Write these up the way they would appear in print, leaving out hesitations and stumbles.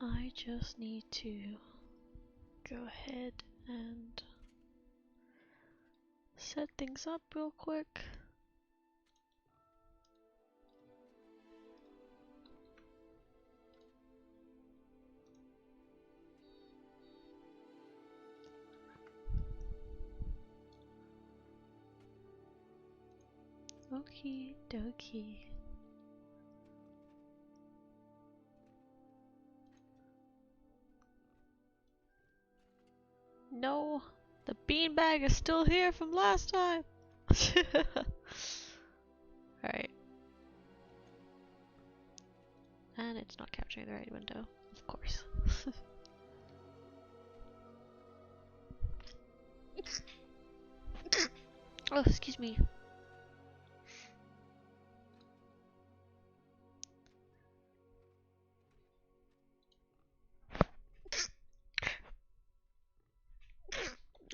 I just need to go ahead and set things up real quick. Okie dokie. No, the beanbag is still here from last time. Alright. And it's not capturing the right window, of course. Oh, excuse me.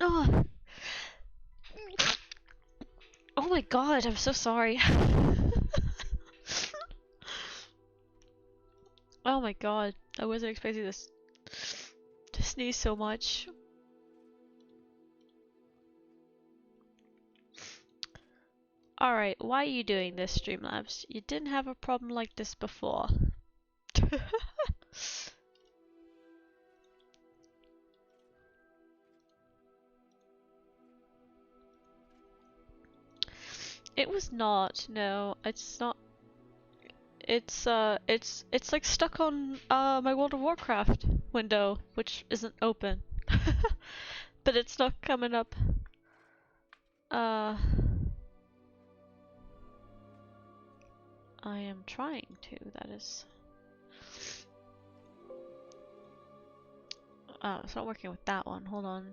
Oh. Oh my god, I'm so sorry. Oh my god, I wasn't expecting this to sneeze so much. Alright, why are you doing this, Streamlabs? You didn't have a problem like this before. It was not, no, it's not. It's like stuck on my World of Warcraft window, which isn't open. But it's not coming up. I am trying to, that is. It's not working with that one, hold on.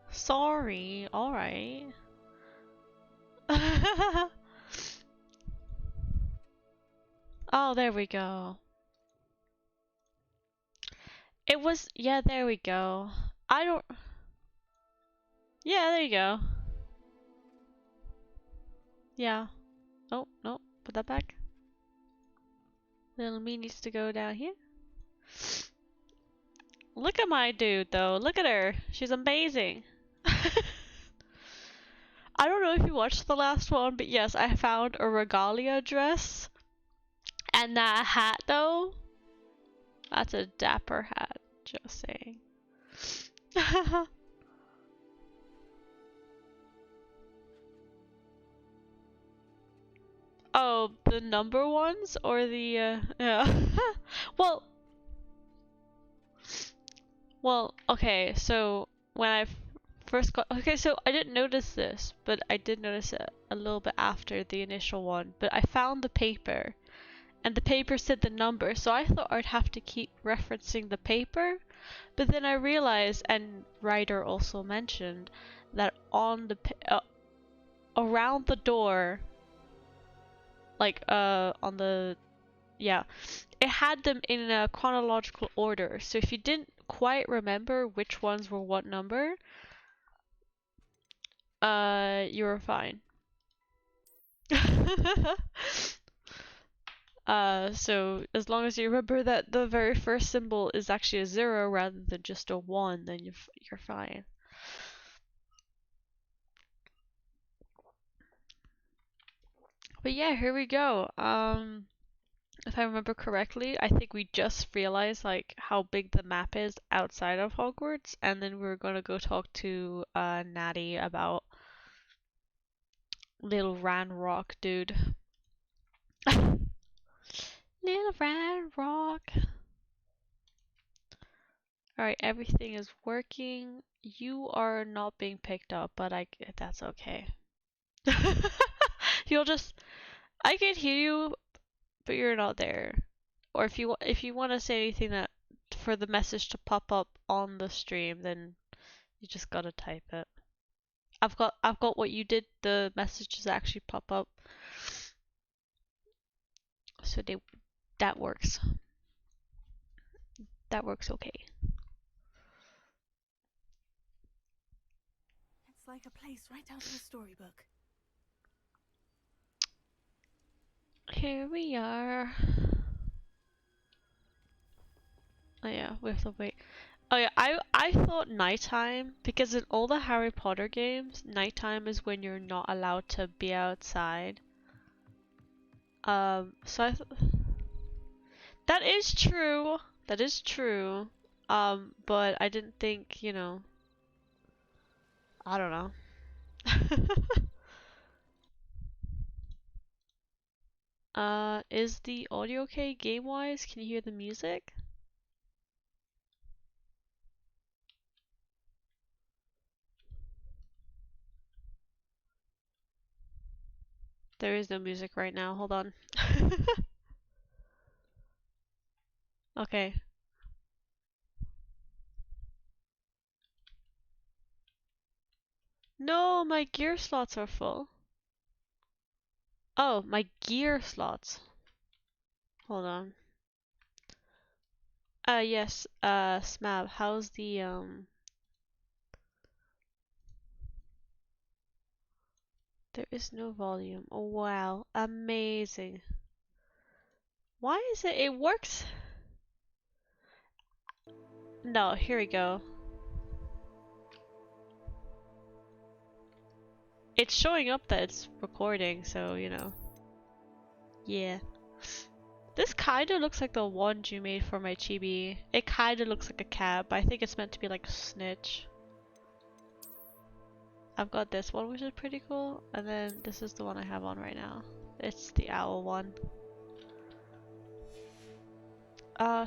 Sorry, alright. Oh, there we go. It was, yeah, there we go. I don't, yeah, there you go. Yeah. Oh, no, put that back. Little me needs to go down here. Look at my dude, though. Look at her. She's amazing. I don't know if you watched the last one, but yes, I found a regalia dress. And that hat, though, that's a dapper hat. Just saying. Oh, the number ones or the yeah. Well, okay, so when I first got, okay, so I didn't notice this, but I did notice it a little bit after the initial one, but I found the paper, and the paper said the number, so I thought I'd have to keep referencing the paper, but then I realized, and Ryder also mentioned, that on the, around the door, like, on the, yeah, it had them in a chronological order, so if you didn't quite remember which ones were what number, you were fine. So as long as you remember that the very first symbol is actually a 0 rather than just a 1, then you're fine. But yeah, here we go. If I remember correctly, I think we just realized like how big the map is outside of Hogwarts, and then we're gonna go talk to Natty about little Ranrock dude. Little Ranrock. Alright, everything is working. You are not being picked up, but that's okay. You'll just, I can hear you, but you're not there. Or if you want to say anything that for the message to pop up on the stream, then you just gotta type it. I've got what you did. The messages actually pop up, so that works. That works okay. It's like a place right out of a storybook. Here we are. Oh yeah, we have to wait. Oh yeah, I thought nighttime, because in all the Harry Potter games, nighttime is when you're not allowed to be outside. So that is true. That is true. But I didn't think, you know, I don't know. Is the audio okay game-wise? Can you hear the music? There is no music right now, hold on. Okay. No, my gear slots are full. Oh, my gear slots. Hold on. Yes, Smab, how's the, there is no volume. Oh, wow. Amazing. Why is it, it works? No, here we go. It's showing up that it's recording, so, you know. Yeah. This kinda looks like the wand you made for my chibi. It kinda looks like a cat, but I think it's meant to be like a snitch. I've got this one, which is pretty cool, and then this is the one I have on right now. It's the owl one.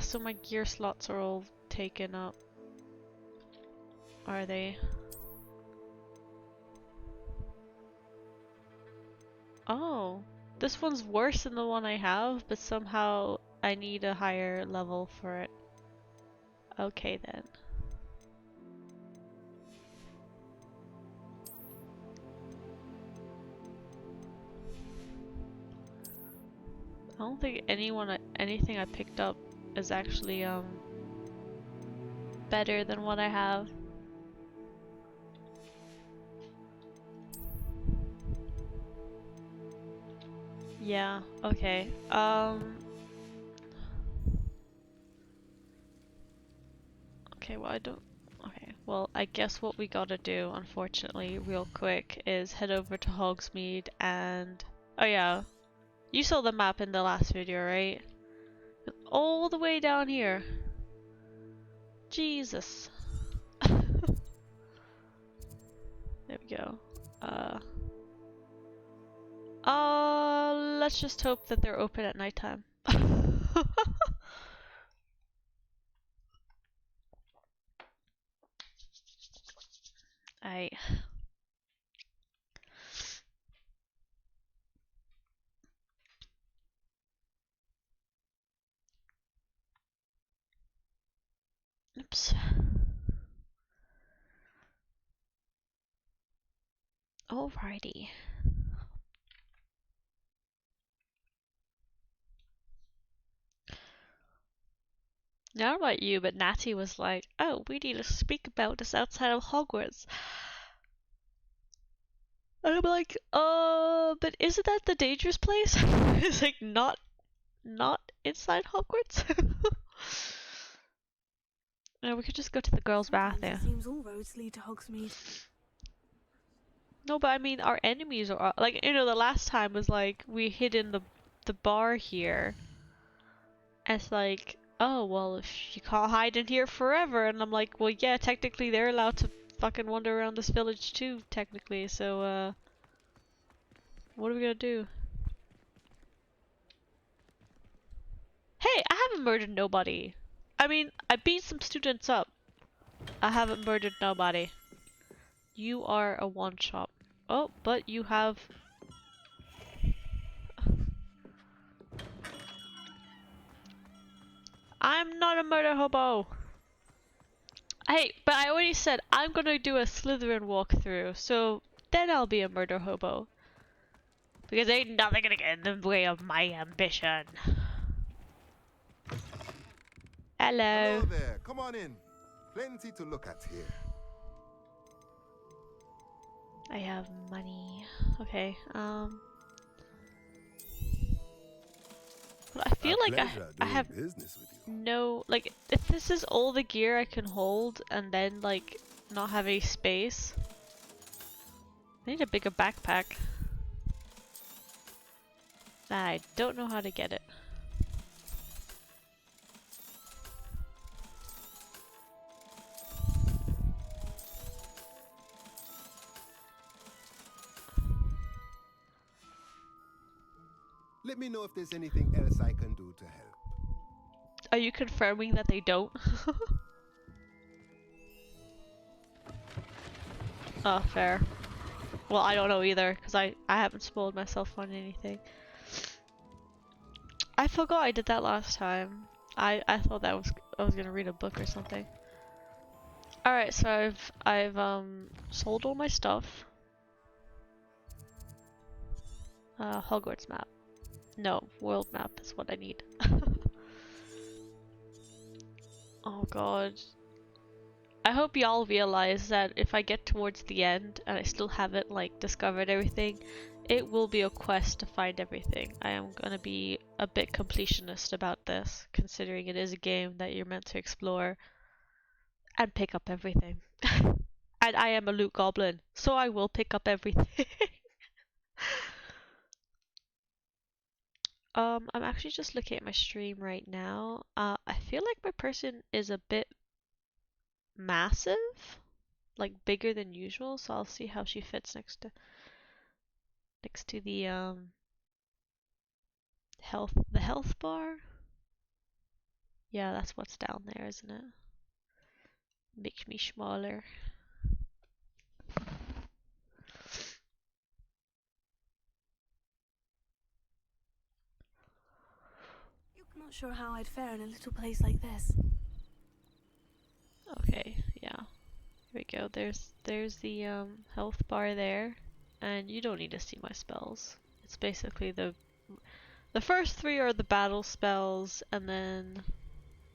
So my gear slots are all taken up. Are they? Oh. This one's worse than the one I have, but somehow I need a higher level for it. Okay then. I don't think anything I picked up is actually better than what I have. Yeah, okay. Okay, well I don't. Okay, well I guess what we gotta do, unfortunately, real quick, is head over to Hogsmeade and. Oh yeah, you saw the map in the last video, right? All the way down here. Jesus. There we go. Let's just hope that they're open at nighttime. I. Oops. Alrighty. I don't know about you, but Natty was like, oh, we need to speak about this outside of Hogwarts. And I'm like, but isn't that the dangerous place? It's like, not inside Hogwarts? No, we could just go to the girls' bath there. It seems all roads lead to Hogsmeade. No, but I mean, our enemies are, like, you know, the last time was like, we hid in the bar here. And it's like, oh, well, if you can't hide in here forever. And I'm like, well, yeah, technically they're allowed to fucking wander around this village too, technically. So, what are we gonna do? Hey, I haven't murdered nobody. I mean, I beat some students up. I haven't murdered nobody. You are a one-shot. Oh, but you have... I'm not a murder hobo! Hey, but I already said I'm gonna do a Slytherin walkthrough, so then I'll be a murder hobo. Because ain't nothing gonna get in the way of my ambition. Hello. Hello there, come on in. Plenty to look at here. I have money. Okay, feel A like pleasure I doing have business with you. no, like, if this is all the gear I can hold and then, like, not have any space. I need a bigger backpack. I don't know how to get it. Let me know if there's anything else I can do to help. Are you confirming that they don't? Oh, fair. Well, I don't know either, because I haven't spoiled myself on anything. I forgot I did that last time. I thought that I was gonna read a book or something. Alright, so I've sold all my stuff. Hogwarts map. No, world map is what I need. Oh god. I hope y'all realize that if I get towards the end and I still haven't like discovered everything, it will be a quest to find everything. I am gonna be a bit completionist about this, considering it is a game that you're meant to explore and pick up everything. And I am a loot goblin, so I will pick up everything. I'm actually just looking at my stream right now. I feel like my person is a bit massive, like bigger than usual, so I'll see how she fits next to the health bar. Yeah, that's what's down there, isn't it? Makes me smaller. I'm not sure how I'd fare in a little place like this. Okay, yeah. Here we go. There's the health bar there, and you don't need to see my spells. It's basically the first three are the battle spells, and then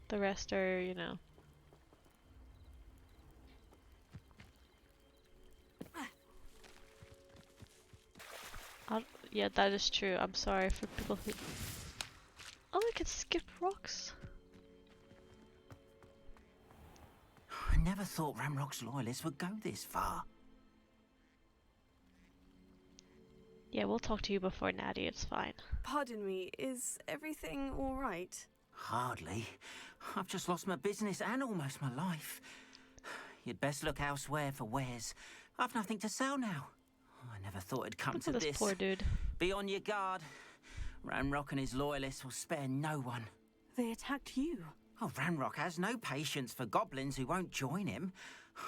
the rest are, you know. Yeah, that is true. I'm sorry for people who. Oh, I can skip rocks. I never thought Ramrock's loyalists would go this far. Yeah, we'll talk to you before Natty. It's fine. Pardon me, is everything all right? Hardly. I've just lost my business and almost my life. You'd best look elsewhere for wares. I've nothing to sell now. I never thought it'd come Look to at this this. poor dude. Be on your guard. Ramrock and his loyalists will spare no one. They attacked you. Oh, Ranrock has no patience for goblins who won't join him.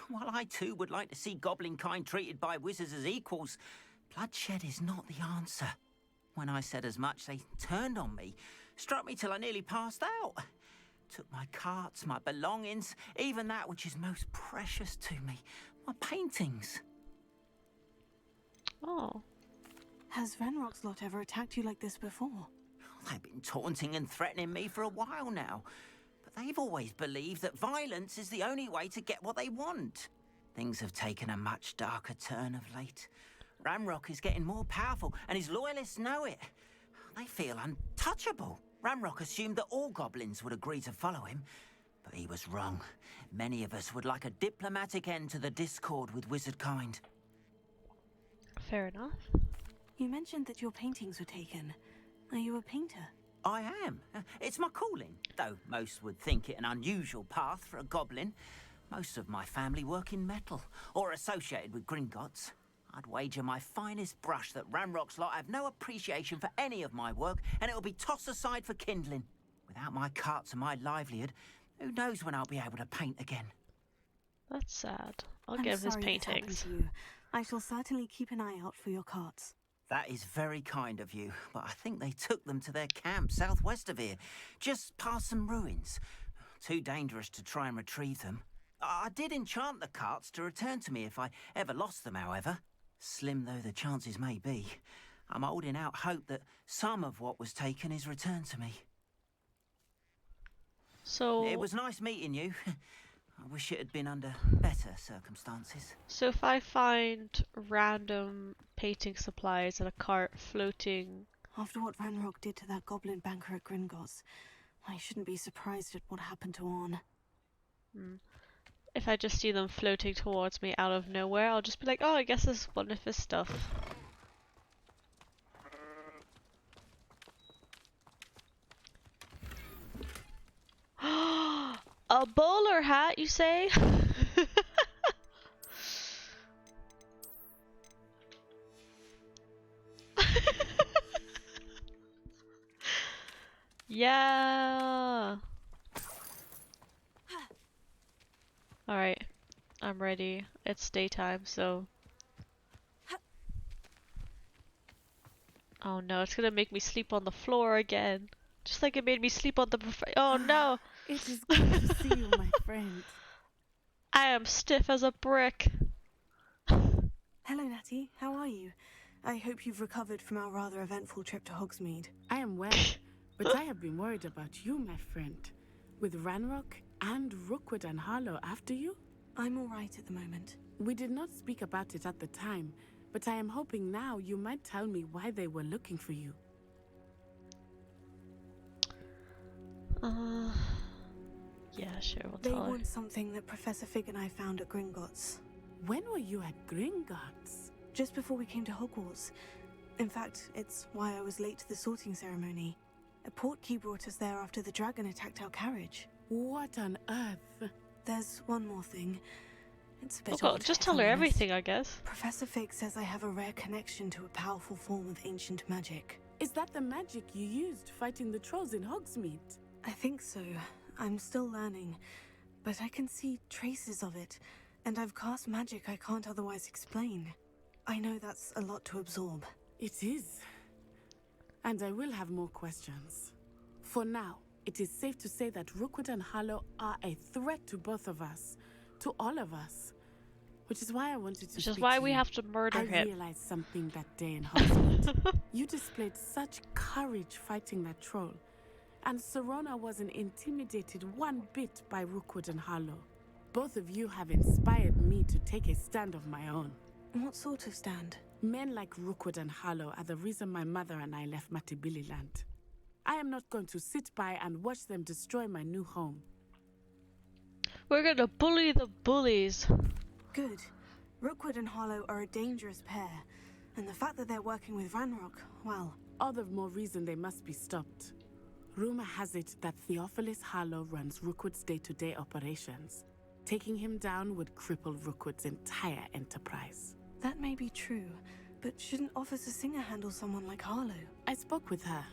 While I too would like to see goblin kind treated by wizards as equals, bloodshed is not the answer. When I said as much, they turned on me, struck me till I nearly passed out. Took my carts, my belongings, even that which is most precious to me, my paintings. Oh. Has Renrock's lot ever attacked you like this before? They've been taunting and threatening me for a while now. But they've always believed that violence is the only way to get what they want. Things have taken a much darker turn of late. Ramrock is getting more powerful, and his loyalists know it. They feel untouchable. Ramrock assumed that all goblins would agree to follow him, but he was wrong. Many of us would like a diplomatic end to the discord with wizard kind. Fair enough. You mentioned that your paintings were taken. Are you a painter? I am. It's my calling, though most would think it an unusual path for a goblin. Most of my family work in metal, or associated with Gringotts. I'd wager my finest brush that Ramrock's lot have no appreciation for any of my work, and it'll be tossed aside for kindling. Without my carts and my livelihood, who knows when I'll be able to paint again? That's sad. I'll I'm give his sorry this happened paintings. to you. I shall certainly keep an eye out for your carts. That is very kind of you, but I think they took them to their camp southwest of here, just past some ruins. Too dangerous to try and retrieve them. I did enchant the carts to return to me if I ever lost them, however. Slim though the chances may be, I'm holding out hope that some of what was taken is returned to me. So It was nice meeting you. I wish it had been under better circumstances. So if I find random painting supplies in a cart floating After what Ranrock did to that goblin banker at Gringotts, I shouldn't be surprised at what happened to Orn. If I just see them floating towards me out of nowhere, I'll just be like, oh, I guess this is one of his stuff. A bowler hat, you say? Yeah. Alright, I'm ready. It's daytime, so... Oh no, it's gonna make me sleep on the floor again. Just like it made me sleep on the oh no! It is good to see you, my friend. I am stiff as a brick. Hello, Natty. How are you? I hope you've recovered from our rather eventful trip to Hogsmeade. I am well, but I have been worried about you, my friend. With Ranrock and Rookwood and Harlow after you? I'm all right at the moment. We did not speak about it at the time, but I am hoping now you might tell me why they were looking for you. Yeah, sure, we'll They tell her. want something that Professor Fig and I found at Gringotts. When were you at Gringotts? Just before we came to Hogwarts. In fact, it's why I was late to the sorting ceremony. A portkey brought us there after the dragon attacked our carriage. What on earth? There's one more thing. It's a bit Oh god, odd, just if tell I'm her honest. everything, I guess. Professor Fig says I have a rare connection to a powerful form of ancient magic. Is that the magic you used fighting the trolls in Hogsmeade? I think so. I'm still learning, but I can see traces of it, and I've cast magic I can't otherwise explain. I know that's a lot to absorb. It is. And I will have more questions. For now, it is safe to say that Rookwood and Harlow are a threat to both of us, to all of us. Which is why I wanted to Which is speak why to we you. have to murder I him. realized something that day in Hogsmeade. You displayed such courage fighting that troll, and Serona wasn't intimidated one bit by Rookwood and Harlow. Both of you have inspired me to take a stand of my own. What sort of stand? Men like Rookwood and Harlow are the reason my mother and I left Matibili land. I am not going to sit by and watch them destroy my new home. We're gonna bully the bullies. Good. Rookwood and Harlow are a dangerous pair, and the fact that they're working with Ranrock, well... All the more reason they must be stopped. Rumor has it that Theophilus Harlow runs Rookwood's day-to-day operations. Taking him down would cripple Rookwood's entire enterprise. That may be true, but shouldn't Officer Singer handle someone like Harlow? I spoke with her.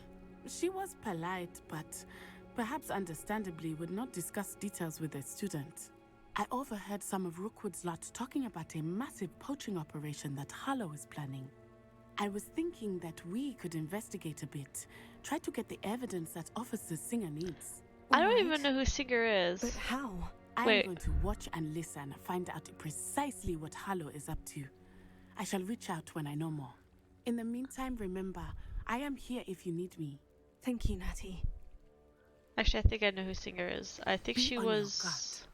She was polite, but perhaps understandably would not discuss details with a student. I overheard some of Rookwood's lot talking about a massive poaching operation that Harlow is planning. I was thinking that we could investigate a bit, try to get the evidence that Officer Singer needs. I don't Alright, even know who Singer is. But how? I Wait. am going to watch and listen, find out precisely what Harlow is up to. I shall reach out when I know more. In the meantime, remember, I am here if you need me. Thank you, Natty. Actually, I think I know who Singer is. I think Be she on your was... guard.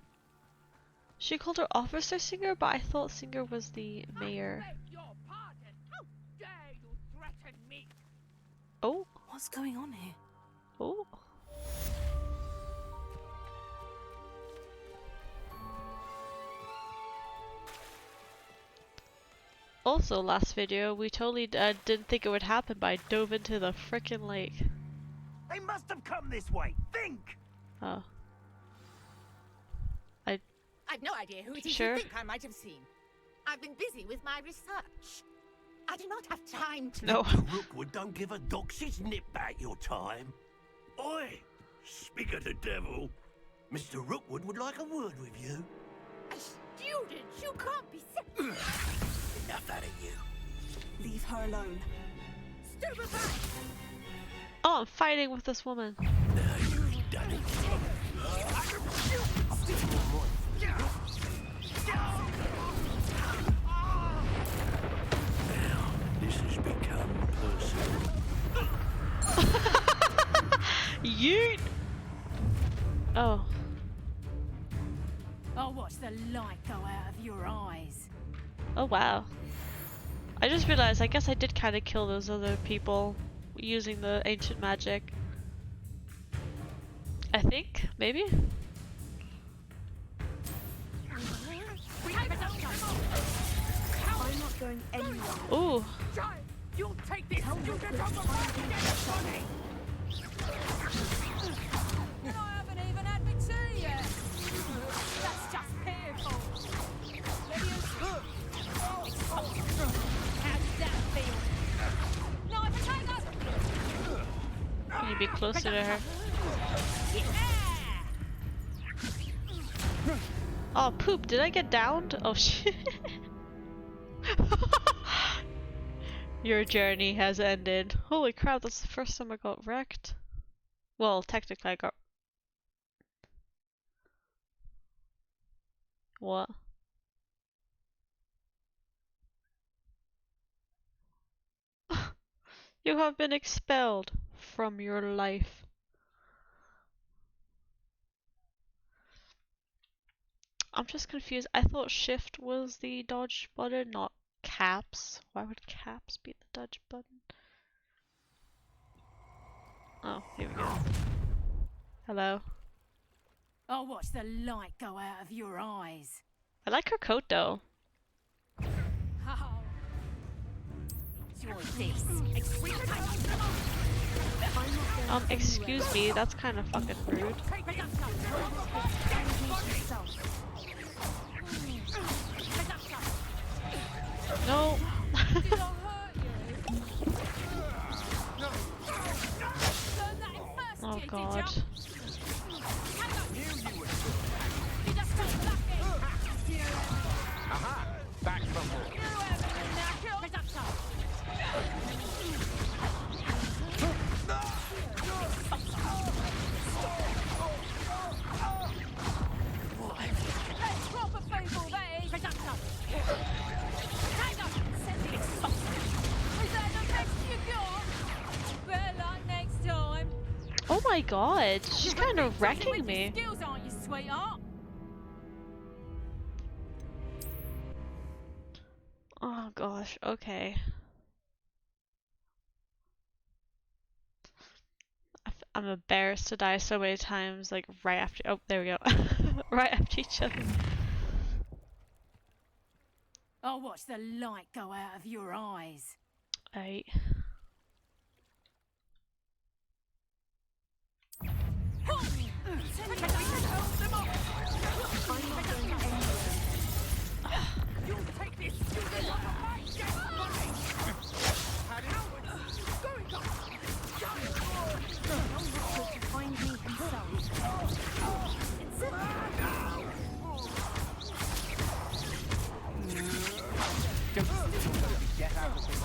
She called her Officer Singer, but I thought Singer was the mayor. Oh, What's going on here? oh. Also, last video, we totally didn't think it would happen, but I dove into the frickin' lake. They must have come this way. Think! Oh. I've no idea who it is Sure. you think I might have seen. I've been busy with my research. I do not have time to... No. Rookwood don't give a doxy's nip back your time. Oi! Speak of the devil. Mr. Rookwood would like a word with you. A student? You can't be... Enough out of you. Leave her alone. Stupefy! Oh, I'm fighting with this woman. Now you've done it. Now, this has become personal. Yeet! Oh. I'll watch the light go out of your eyes. Oh wow. I just realized, I guess I did kind of kill those other people. using the ancient magic. I think, maybe? I'm not going anywhere. Ooh. You'll take this. Tell You Rookwood get to on find the me money. And I haven't even had my tea yet. That's just pitiful. How does that feel? No, potatoes. Can you be closer to her? Oh, poop. Did I get downed? Oh, shit. Your journey has ended. Holy crap, that's the first time I got wrecked. Well, technically I got... What? You have been expelled from your life. I'm just confused. I thought shift was the dodge button, not caps. Why would caps be the dodge button? Oh, here we go. Hello. I'll watch the light go out of your eyes. I like her coat though. Oh. Enjoy this. Excuse me, that's kind of fucking rude. No. Did I hurt you? Learn that in first Oh year, god. did ya? You just stop laughing. Aha! Back from home. You haven't been now, kill. Let's drop a feeble, that is. Hang on. Is that the best you got? Better luck next time. Oh my god, she's kind of wrecking me. Skills, aren't you, sweetheart? Oh gosh, okay. I'm embarrassed to die so many times, like right after. Oh, there we go. Right after each other. I'll watch the light go out of your eyes. Right. You'll take this. Find me himself. Get out of here.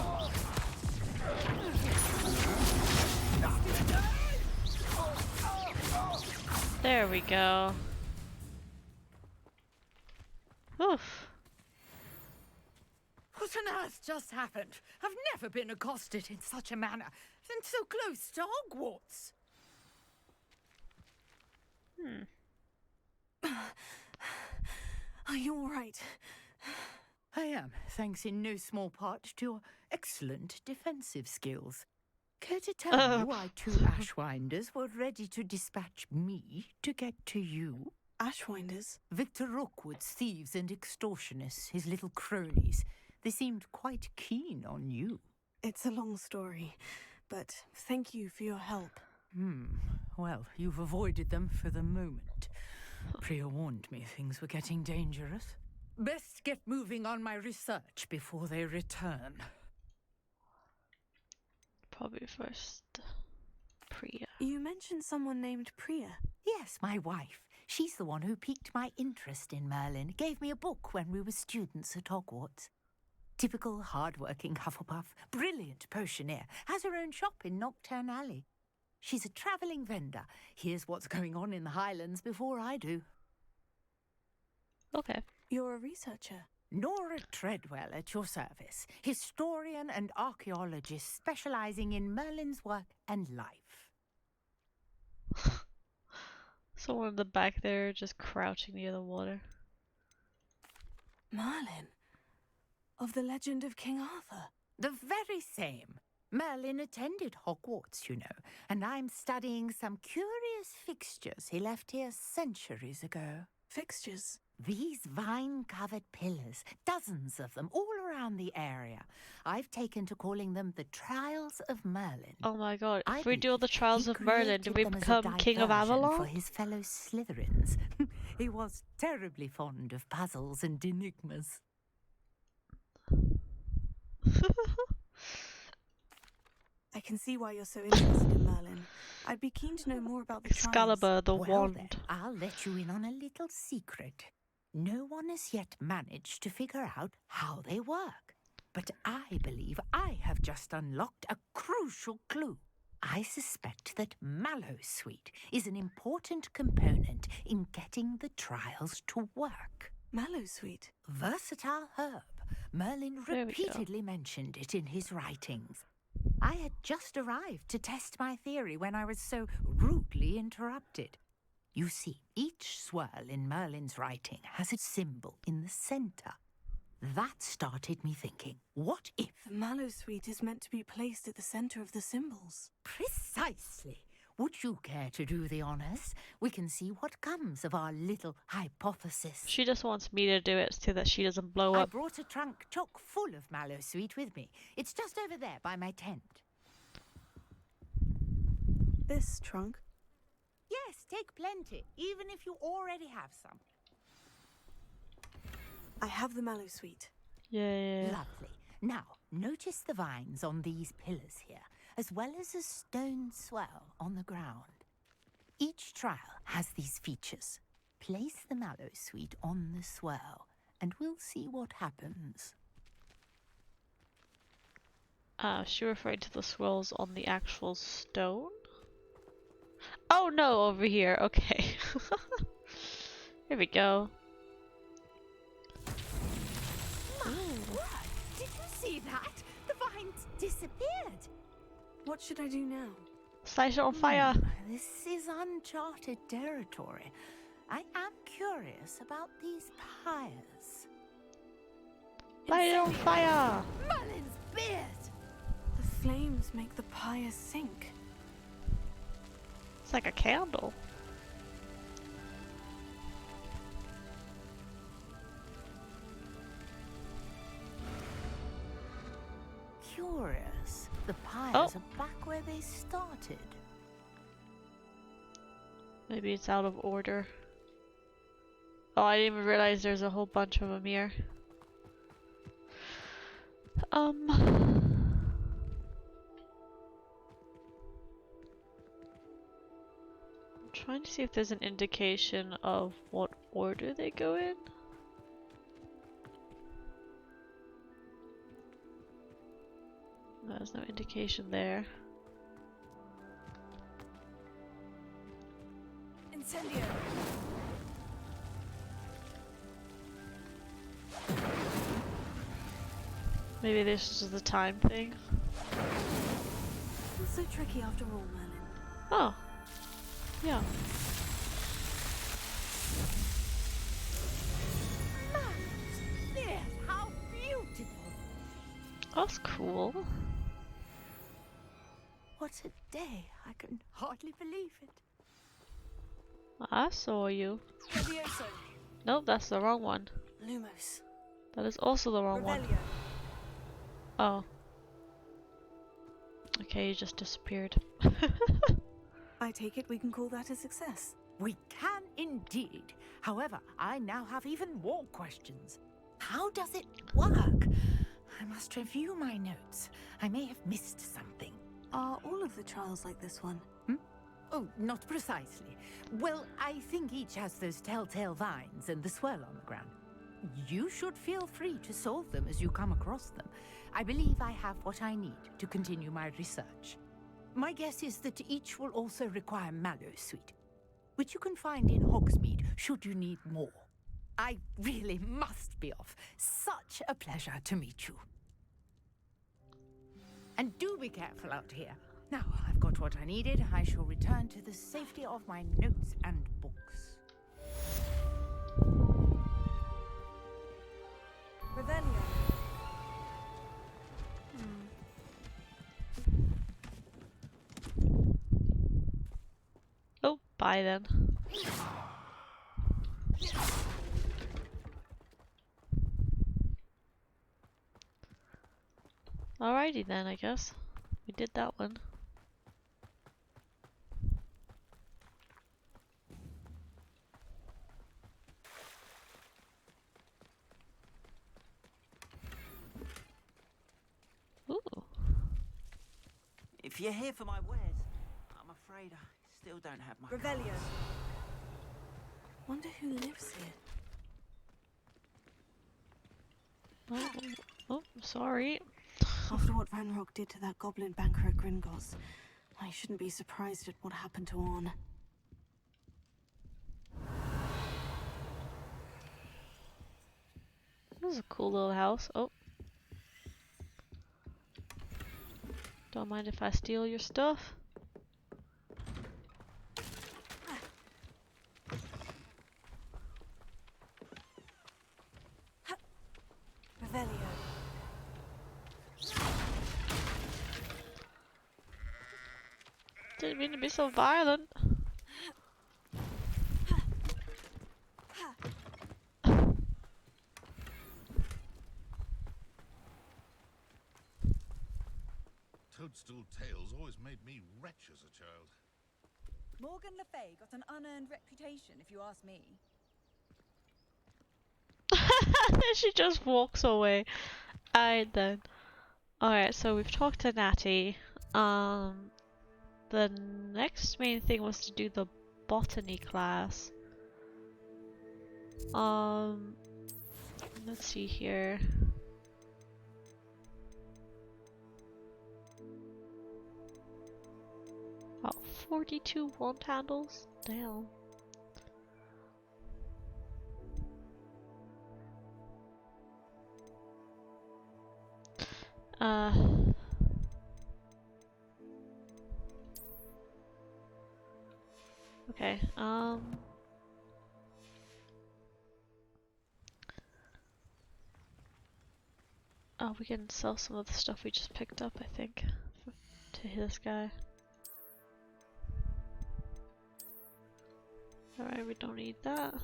There we go. Oof. What on earth just happened? I've never been accosted in such a manner, and so close to Hogwarts. Are you all right? I am, thanks in no small part to your excellent defensive skills. Care to tell me why two Ashwinders were ready to dispatch me to get to you? Ashwinders? Victor Rookwood's thieves and extortionists, his little cronies. They seemed quite keen on you. It's a long story, but thank you for your help. Well, you've avoided them for the moment. Priya warned me things were getting dangerous. Best get moving on my research before they return. Probably first Priya. You mentioned someone named Priya. Yes, my wife. She's the one who piqued my interest in Merlin. Gave me a book when we were students at Hogwarts. Typical hard-working Hufflepuff, brilliant potioneer, has her own shop in Knockturn Alley. She's a travelling vendor. Hears what's going on in the Highlands before I do. Okay. You're a researcher. Nora Treadwell at your service, historian and archaeologist specialising in Merlin's work and life. Someone in the back there just crouching near the water. Merlin? Of the legend of King Arthur? The very same. Merlin attended Hogwarts, you know, and I'm studying some curious fixtures he left here centuries ago. Fixtures? These vine-covered pillars, dozens of them, all around the area. I've taken to calling them the Trials of Merlin. Oh my god, I if we do all the believe Trials he of Merlin, do we created them as a become King of diversion Avalon? for his fellow Slytherins. He was terribly fond of puzzles and enigmas. I can see why you're so interested in Merlin. I'd be keen to know more about the trials. Excalibur, the Well, wand. then, I'll let you in on a little secret. No one has yet managed to figure out how they work. But I believe I have just unlocked a crucial clue. I suspect that Mallowsweet is an important component in getting the trials to work. Mallowsweet? Versatile herb. Merlin There we go. repeatedly mentioned it in his writings. I had just arrived to test my theory when I was so rudely interrupted. You see, each swirl in Merlin's writing has a symbol in the center. That started me thinking, what if... The Mallowsweet is meant to be placed at the center of the symbols. Precisely. Would you care to do the honors? We can see what comes of our little hypothesis. She just wants me to do it so that she doesn't blow I up. brought a trunk chock full of Mallowsweet with me. It's just over there by my tent. This trunk? Yes, take plenty, even if you already have some. I have the Mallowsweet. Yeah. Lovely. Now, notice the vines on these pillars here, as well as a stone swell on the ground. Each trial has these features. Place the Mallowsweet on the swell, and we'll see what happens. She referring to the swirls on the actual stone? Oh no, over here. Okay. Here we go. What? Did you see that? The vines disappeared. What should I do now? Light it on fire. This is uncharted territory. I am curious about these pyres. Light it on fire. Merlin's beard! The flames make the pyre sink. It's like a candle. Curious. The pyres Oh. are back where they started. Maybe it's out of order. Oh, I didn't even realize there's a whole bunch of them here. I'm trying to see if there's an indication of what order they go in. There's no indication there. Incendio! Maybe this is the time thing. Not so tricky after all, Merlin. Oh. Yeah. Yes, how beautiful! That's cool. What a day! I can hardly believe it. I saw you. Levioso! Nope, that's the wrong one. Lumos! That is also the wrong one. Revelio! Oh. Okay, you just disappeared. I take it we can call that a success. We can indeed. However, I now have even more questions. How does it work? I must review my notes. I may have missed something. Are all of the trials like this one? Oh, not precisely. Well, I think each has those telltale vines and the swirl on the ground. You should feel free to solve them as you come across them. I believe I have what I need to continue my research. My guess is that each will also require Mallowsweet, which you can find in Hogsmeade should you need more. I really must be off. Such a pleasure to meet you. And do be careful out here. Now I've got what I needed. I shall return to the safety of my notes and books. Revelio! Bye then. Alrighty then, I guess. We did that one. Ooh. If you're here for my wares, I'm afraid I still don't have my... Revelio. Wonder who lives here. Oh, sorry. After what Ranrock did to that goblin banker at Gringotts, I shouldn't be surprised at what happened to Orn. This is a cool little house. Oh. Don't mind if I steal your stuff. Revelio. Didn't mean to be so violent. Toadstool tales always made me wretch as a child. Morgan Le Fay got an unearned reputation, if you ask me. She just walks away. Alright then. Alright, so we've talked to Natty. The next main thing was to do the botany class. Let's see here. Oh, 42 wand handles? Damn. Okay, oh, we can sell some of the stuff we just picked up, I think, to this guy. Alright, we don't need that.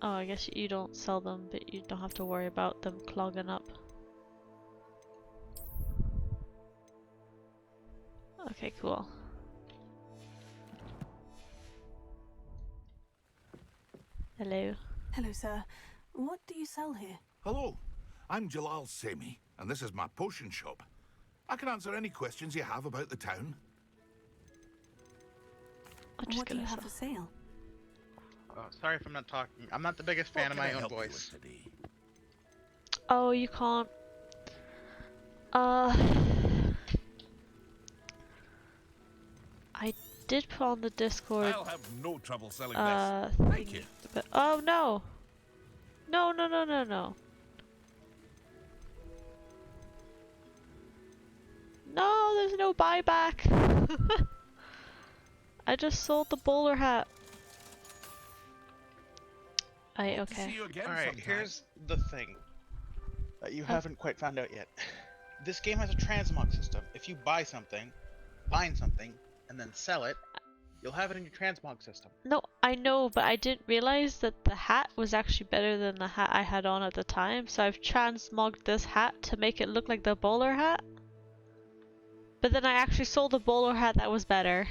Oh, I guess you don't sell them, but you don't have to worry about them clogging up. Okay, cool. Hello. Hello, sir. What do you sell here? Hello, I'm Jalal Semi, and this is my potion shop. I can answer any questions you have about the town. I'm What do you have for sale? Oh, sorry if I'm not talking. I'm not the biggest fan of my own voice. Oh, you can't. I did put on the Discord. I'll have no trouble selling this. Thank you. But oh no! No, no, no, no, no. No, there's no buyback. I just sold the bowler hat. Okay. Alright, here's the thing that you haven't quite found out yet. This game has a transmog system. If you buy something, find something, and then sell it, you'll have it in your transmog system. No, I know, but I didn't realize that the hat was actually better than the hat I had on at the time, so I've transmogged this hat to make it look like the bowler hat. But then I actually sold the bowler hat that was better.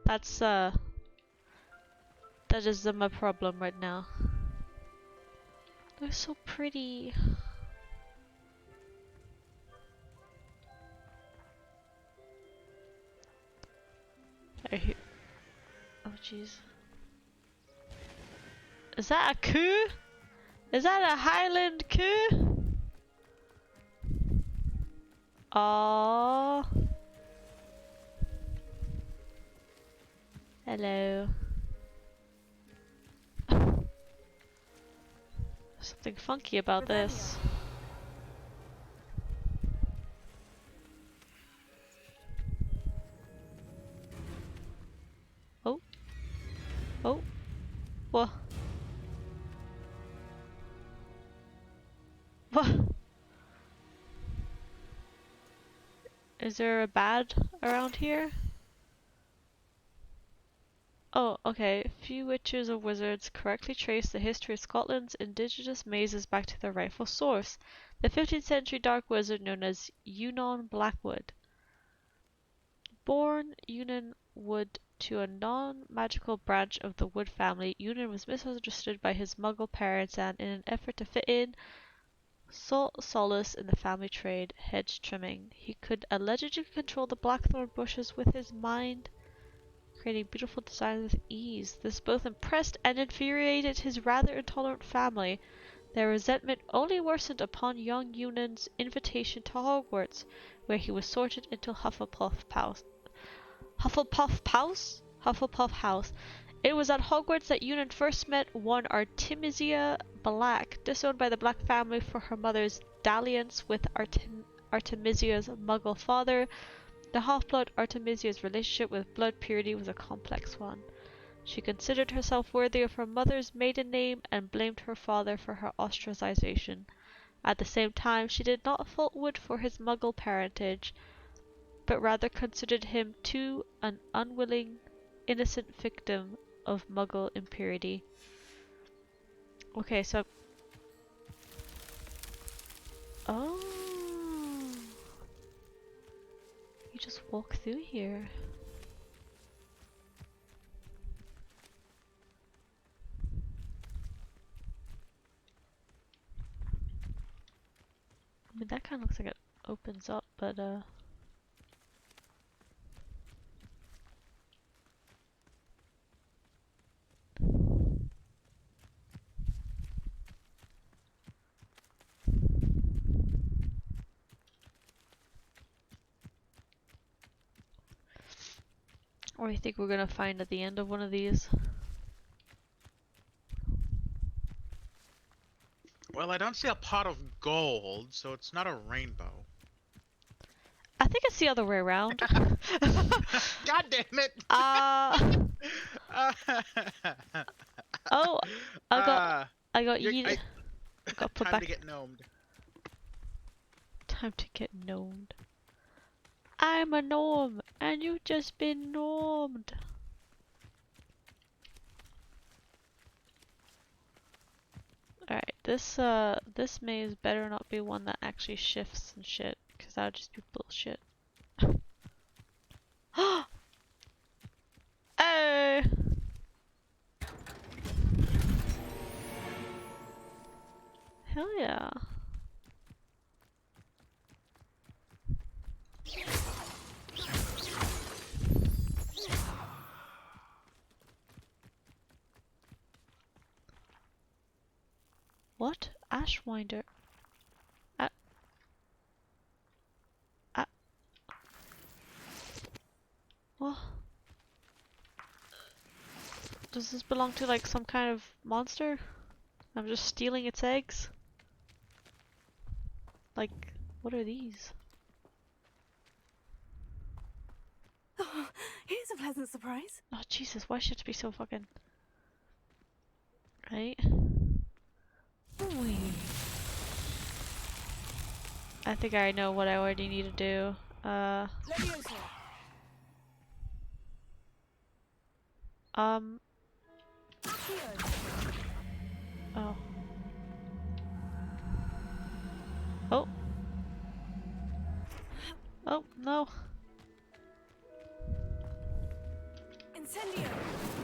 That's, that is my problem right now. They're so pretty. Oh jeez. Is that a coup? Is that a Highland coup? Aww. Hello. Something funky about this. Oh. Oh. What? What? Is there a bad around here? Oh, okay. Few witches or wizards correctly trace the history of Scotland's indigenous mazes back to their rightful source, the 15th century dark wizard known as Eunon Blackwood. Born Eunon Wood to a non-magical branch of the Wood family, Eunon was misunderstood by his Muggle parents and, in an effort to fit in, sought solace in the family trade, hedge trimming. He could allegedly control the blackthorn bushes with his mind, creating beautiful designs with ease. This both impressed and infuriated his rather intolerant family. Their resentment only worsened upon young Eunan's invitation to Hogwarts, where he was sorted into Hufflepuff House. Hufflepuff House. It was at Hogwarts that Eunan first met one Artemisia Black, disowned by the Black family for her mother's dalliance with Artemisia's Muggle father. The half-blood Artemisia's relationship with blood purity was a complex one. She considered herself worthy of her mother's maiden name and blamed her father for her ostracization. At the same time, she did not fault Wood for his Muggle parentage, but rather considered him too an unwilling, innocent victim of Muggle impurity. Okay, so... Oh... You just walk through here. I mean, that kind of looks like it opens up, but or I think we're gonna find at the end of one of these. Well, I don't see a pot of gold, so it's not a rainbow. I think it's the other way around. God damn it! Oh, I got yeeted. I got put time back. to get gnomed. Time to get gnomed. I'm a gnome, and you've just been gnomed. Alright, this maze better not be one that actually shifts and shit, because that would just be bullshit. Hey! Hell yeah. What? Ashwinder? What? Does this belong to like some kind of monster? I'm just stealing its eggs? Like, what are these? Oh, here's a pleasant surprise. Oh Jesus, why should it be so fucking... Right? Whee. I think I know what I already need to do. Oh. Oh. Oh, no. Incendio.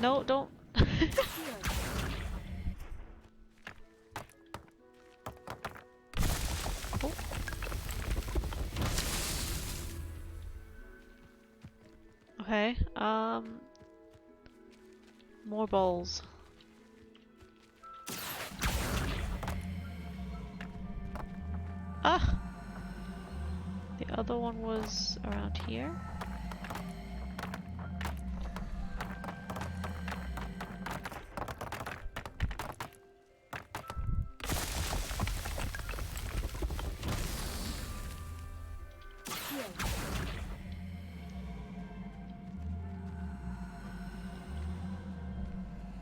No, don't. Oh. Okay, more balls. Ah! The other one was around here.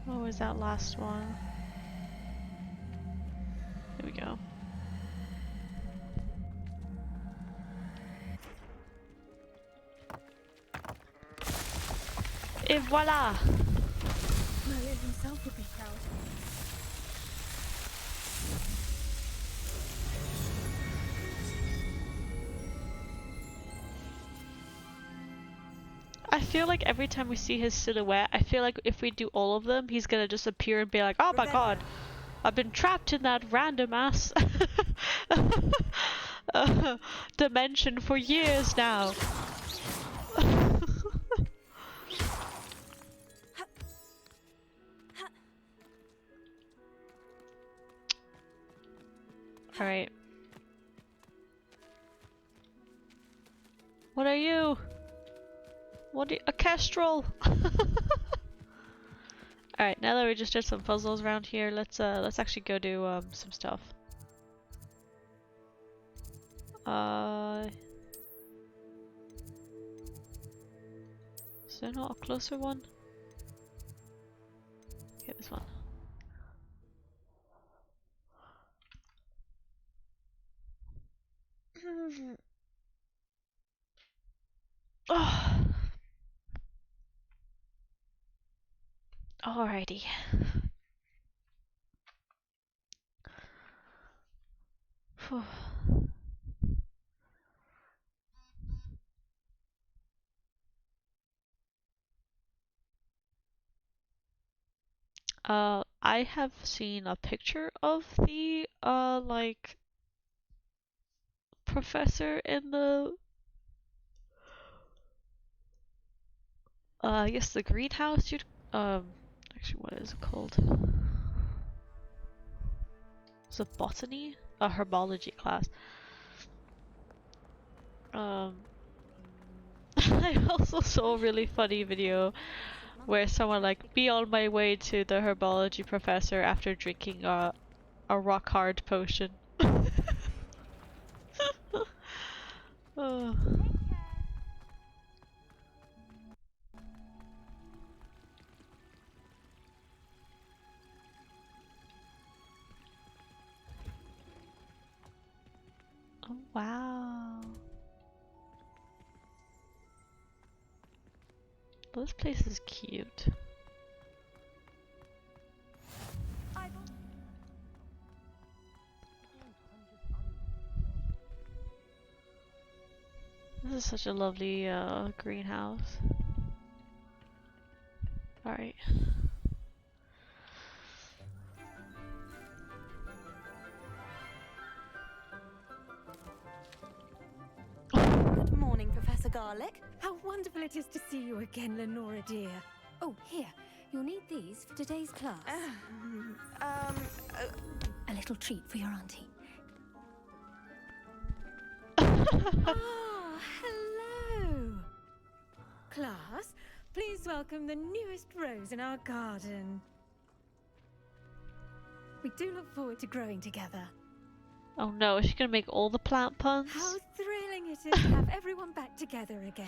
What was that last one? There we go. Et voila! Merlin himself would be proud. I feel like every time we see his silhouette, I feel like if we do all of them, he's gonna just appear and be like, oh my god, I've been trapped in that random ass dimension for years now. Alright. What are you? What are you? A kestrel! Alright, now that we just did some puzzles around here, let's actually go do some stuff. Is there not a closer one? Okay, this one. Oh. Alrighty. Phew. I have seen a picture of the like professor in the I guess the greenhouse. Actually, what is it called? Is it botany? A herbology class. I also saw a really funny video where someone like, be on my way to the herbology professor after drinking a rock hard potion. Oh. Oh wow. This place is cute. This is such a lovely greenhouse. Alright. Good morning, Professor Garlick. How wonderful it is to see you again, Lenora dear. Oh, here. You'll need these for today's class. A little treat for your auntie. Ah, hello. Class, please welcome the newest rose in our garden. We do look forward to growing together. Oh no, is she gonna make all the plant puns? How thrilling it is to have everyone back together again.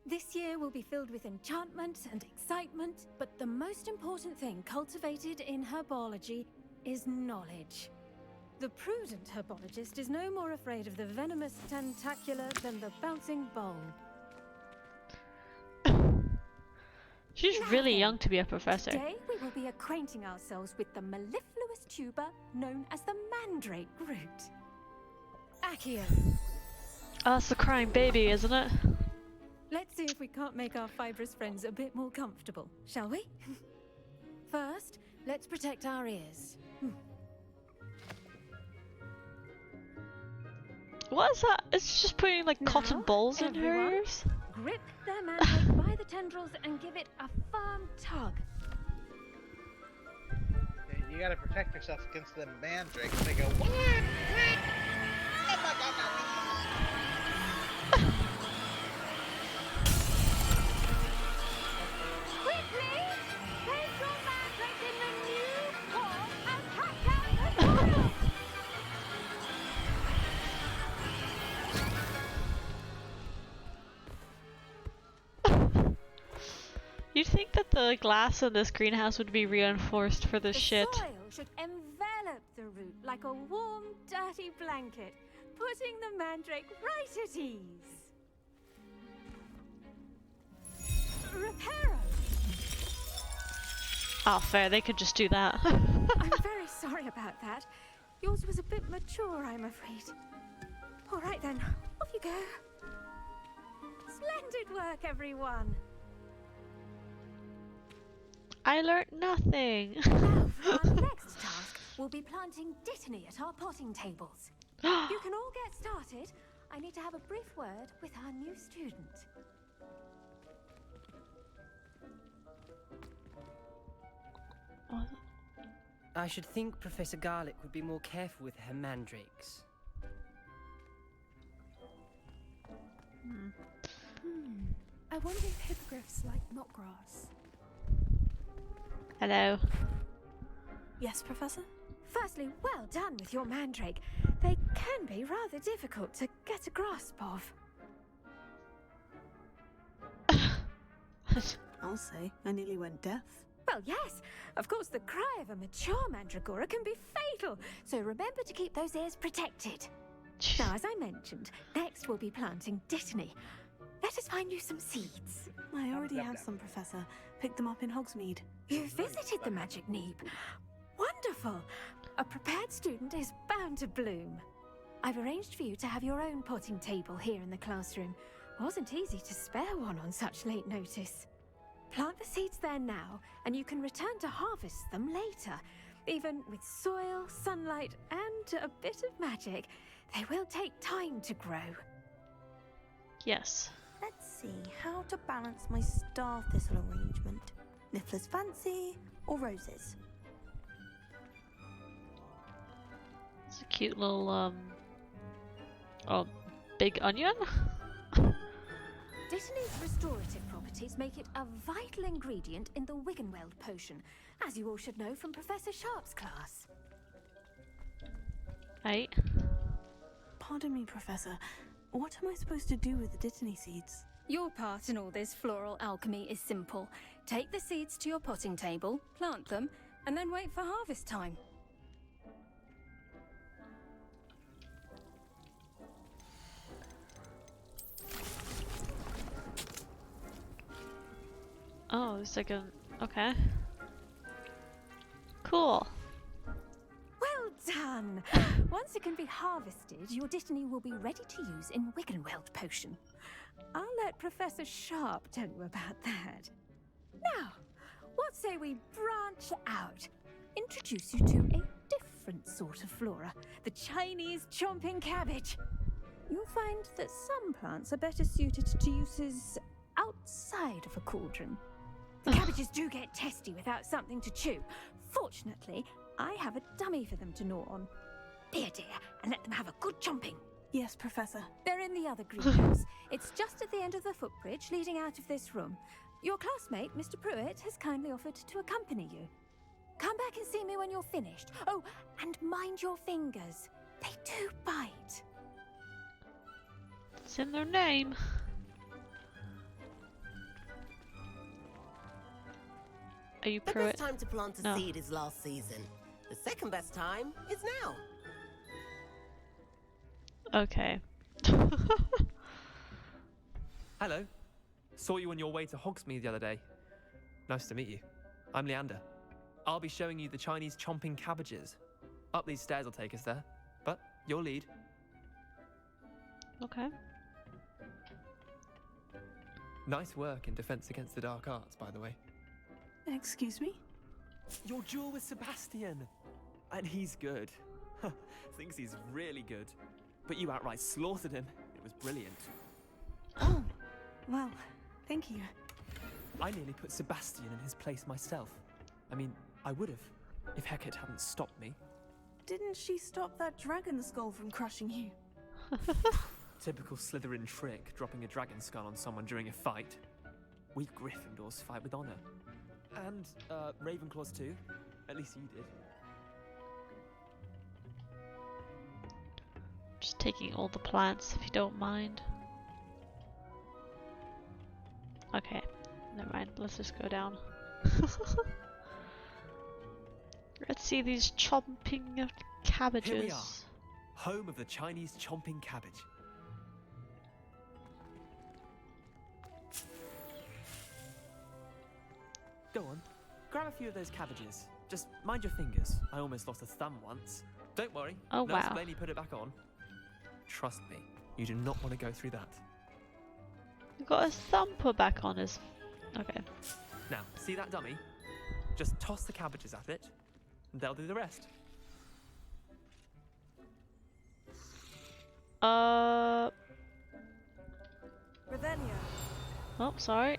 This year will be filled with enchantment and excitement, but the most important thing cultivated in herbology is knowledge. The prudent herbologist is no more afraid of the venomous tentacular than the bouncing bowl. She's really young to be a professor. Today we will be acquainting ourselves with the mellifluous tuber known as the mandrake root. Accio. Oh, that's the crying baby, isn't it? Let's see if we can't make our fibrous friends a bit more comfortable, shall we? First, let's protect our ears. What is that? It's just putting like cotton balls in her everyone, ears? Grip their mandrake by the tendrils and give it a firm tug. Yeah, you gotta protect yourself against the mandrake. They go, what? Oh my god, Quickly! Place your mandrake in the new pot and cut down the soil! You'd think that the glass in this greenhouse would be reinforced for this shit. The soil should envelop the root like a warm, dirty blanket, putting the mandrake right at ease. Reparo, Oh, fair. They could just do that. I'm very sorry about that. Yours was a bit mature, I'm afraid. All right then, off you go. Splendid work, everyone. I learned nothing. Now, for our next task, we'll be planting dittany at our potting tables. You can all get started. I need to have a brief word with our new student. I should think Professor Garlick would be more careful with her mandrakes. I wonder if hippogriffs like knotgrass. Hello. Yes, Professor? Firstly, well done with your mandrake. They can be rather difficult to get a grasp of. I'll say, I nearly went deaf. Well, yes. Of course, the cry of a mature mandragora can be fatal, so remember to keep those ears protected. Now, as I mentioned, next we'll be planting dittany. Let us find you some seeds. I already have some, Professor. Picked them up in Hogsmeade. You visited the Magic Neep. Wonderful. A prepared student is bound to bloom. I've arranged for you to have your own potting table here in the classroom. Wasn't easy to spare one on such late notice. Plant the seeds there now, and you can return to harvest them later. Even with soil, sunlight, and a bit of magic, they will take time to grow. Yes. Let's see how to balance my star thistle arrangement. Niffler's fancy or roses? It's a cute little, big onion? Dittany's restorative properties make it a vital ingredient in the Wiggenweld potion, as you all should know from Professor Sharp's class. Right. Pardon me, Professor. What am I supposed to do with the dittany seeds? Your part in all this floral alchemy is simple. Take the seeds to your potting table, plant them, and then wait for harvest time. Oh, it's like a... okay. Cool. Well done! Once it can be harvested, your dittany will be ready to use in Wiggenweld potion. I'll let Professor Sharp tell you about that. Now, what say we branch out? Introduce you to a different sort of flora, the Chinese chomping cabbage. You'll find that some plants are better suited to uses outside of a cauldron. The cabbages do get testy without something to chew. Fortunately, I have a dummy for them to gnaw on. Here, dear, and let them have a good chomping. Yes, Professor. They're in the other greenhouse. It's just at the end of the footbridge leading out of this room. Your classmate, Mr. Pruitt, has kindly offered to accompany you. Come back and see me when you're finished. Oh, and mind your fingers. They do bite. It's in their name. Are you The Pruitt? best time to plant a No. seed is last season. The second best time is now. Okay. Hello. Saw you on your way to Hogsmeade the other day. Nice to meet you. I'm Leander. I'll be showing you the Chinese chomping cabbages. Up these stairs will take us there, but your lead. Okay. Nice work in Defense Against the Dark Arts, by the way. Excuse me? Your duel with Sebastian! And he's good. Thinks he's really good. But you outright slaughtered him. It was brilliant. Oh, well, thank you. I nearly put Sebastian in his place myself. I mean, I would have, if Hecate hadn't stopped me. Didn't she stop that dragon skull from crushing you? Typical Slytherin trick, dropping a dragon skull on someone during a fight. We Gryffindors fight with honor. And, Ravenclaws too. At least you did. Just taking all the plants, if you don't mind. Okay, never mind. Let's just go down. Let's see these chomping cabbages. Here we are, home of the Chinese chomping cabbage. Go on, grab a few of those cabbages. Just mind your fingers. I almost lost a thumb once. Don't worry. Oh, Nurse wow. Blaney put it back on. Trust me, you do not want to go through that. You got his thumb put back on his. Okay. Now, see that dummy? Just toss the cabbages at it, and they'll do the rest. Revelio. Oh, sorry.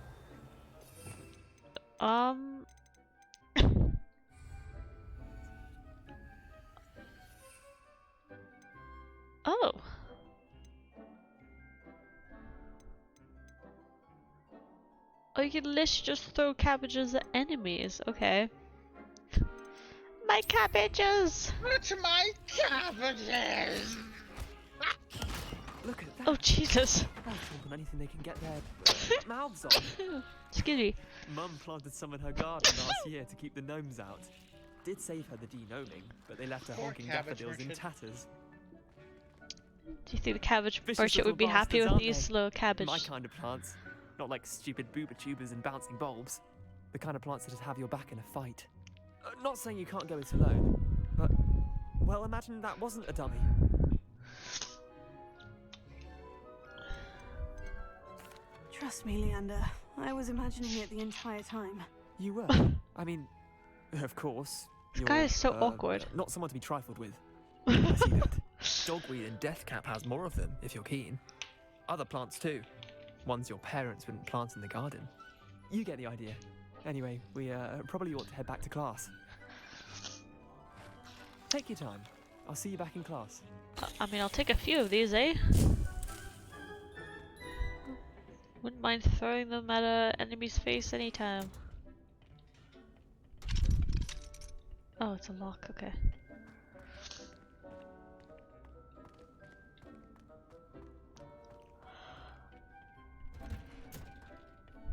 Oh. Oh, you can literally just throw cabbages at enemies. Okay. My cabbages! What's my cabbages? Look at that. Oh, Jesus. I'll tell them anything they can get their mouths on. Excuse me. Mum planted some in her garden last year to keep the gnomes out. Did save her the de-gnoming, but they left her Poor honking cabbage daffodils in merchant. tatters. Do you think the cabbage Vicious merchant little would be happy bastards, with aren't these they? little cabbage? My kind of plants. Not like stupid booba tubers and bouncing bulbs. The kind of plants that just have your back in a fight. Not saying you can't go it alone, but, well, imagine that wasn't a dummy. Trust me, Leander. I was imagining it the entire time. You were. I mean, of course. This guy is so awkward. Not someone to be trifled with. I see that. Dogweed and deathcap has more of them, if you're keen. Other plants too. Ones your parents wouldn't plant in the garden. You get the idea. Anyway, we probably ought to head back to class. Take your time. I'll see you back in class. I mean, I'll take a few of these, eh? Wouldn't mind throwing them at an enemy's face anytime. Oh, it's a lock, okay.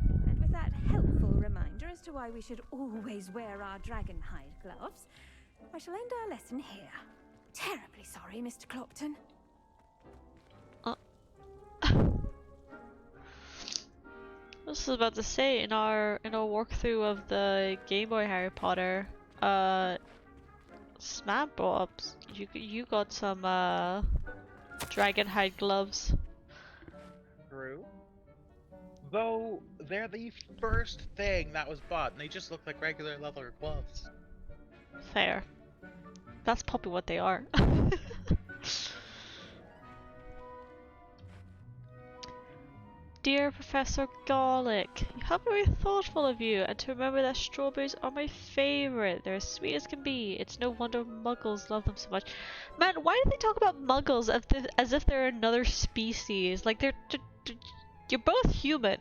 And with that helpful reminder as to why we should always wear our dragon hide gloves, I shall end our lesson here. Terribly sorry, Mr. Clopton. I was about to say, in our walkthrough of the Game Boy Harry Potter, Smab brought up you got some dragon hide gloves. True. Though they're the first thing that was bought, and they just look like regular leather gloves. Fair. That's probably what they are. Dear Professor Garlic, how very thoughtful of you, and to remember that strawberries are my favorite. They're as sweet as can be. It's no wonder muggles love them so much. Man, why do they talk about muggles as if they're another species? Like, you're both human.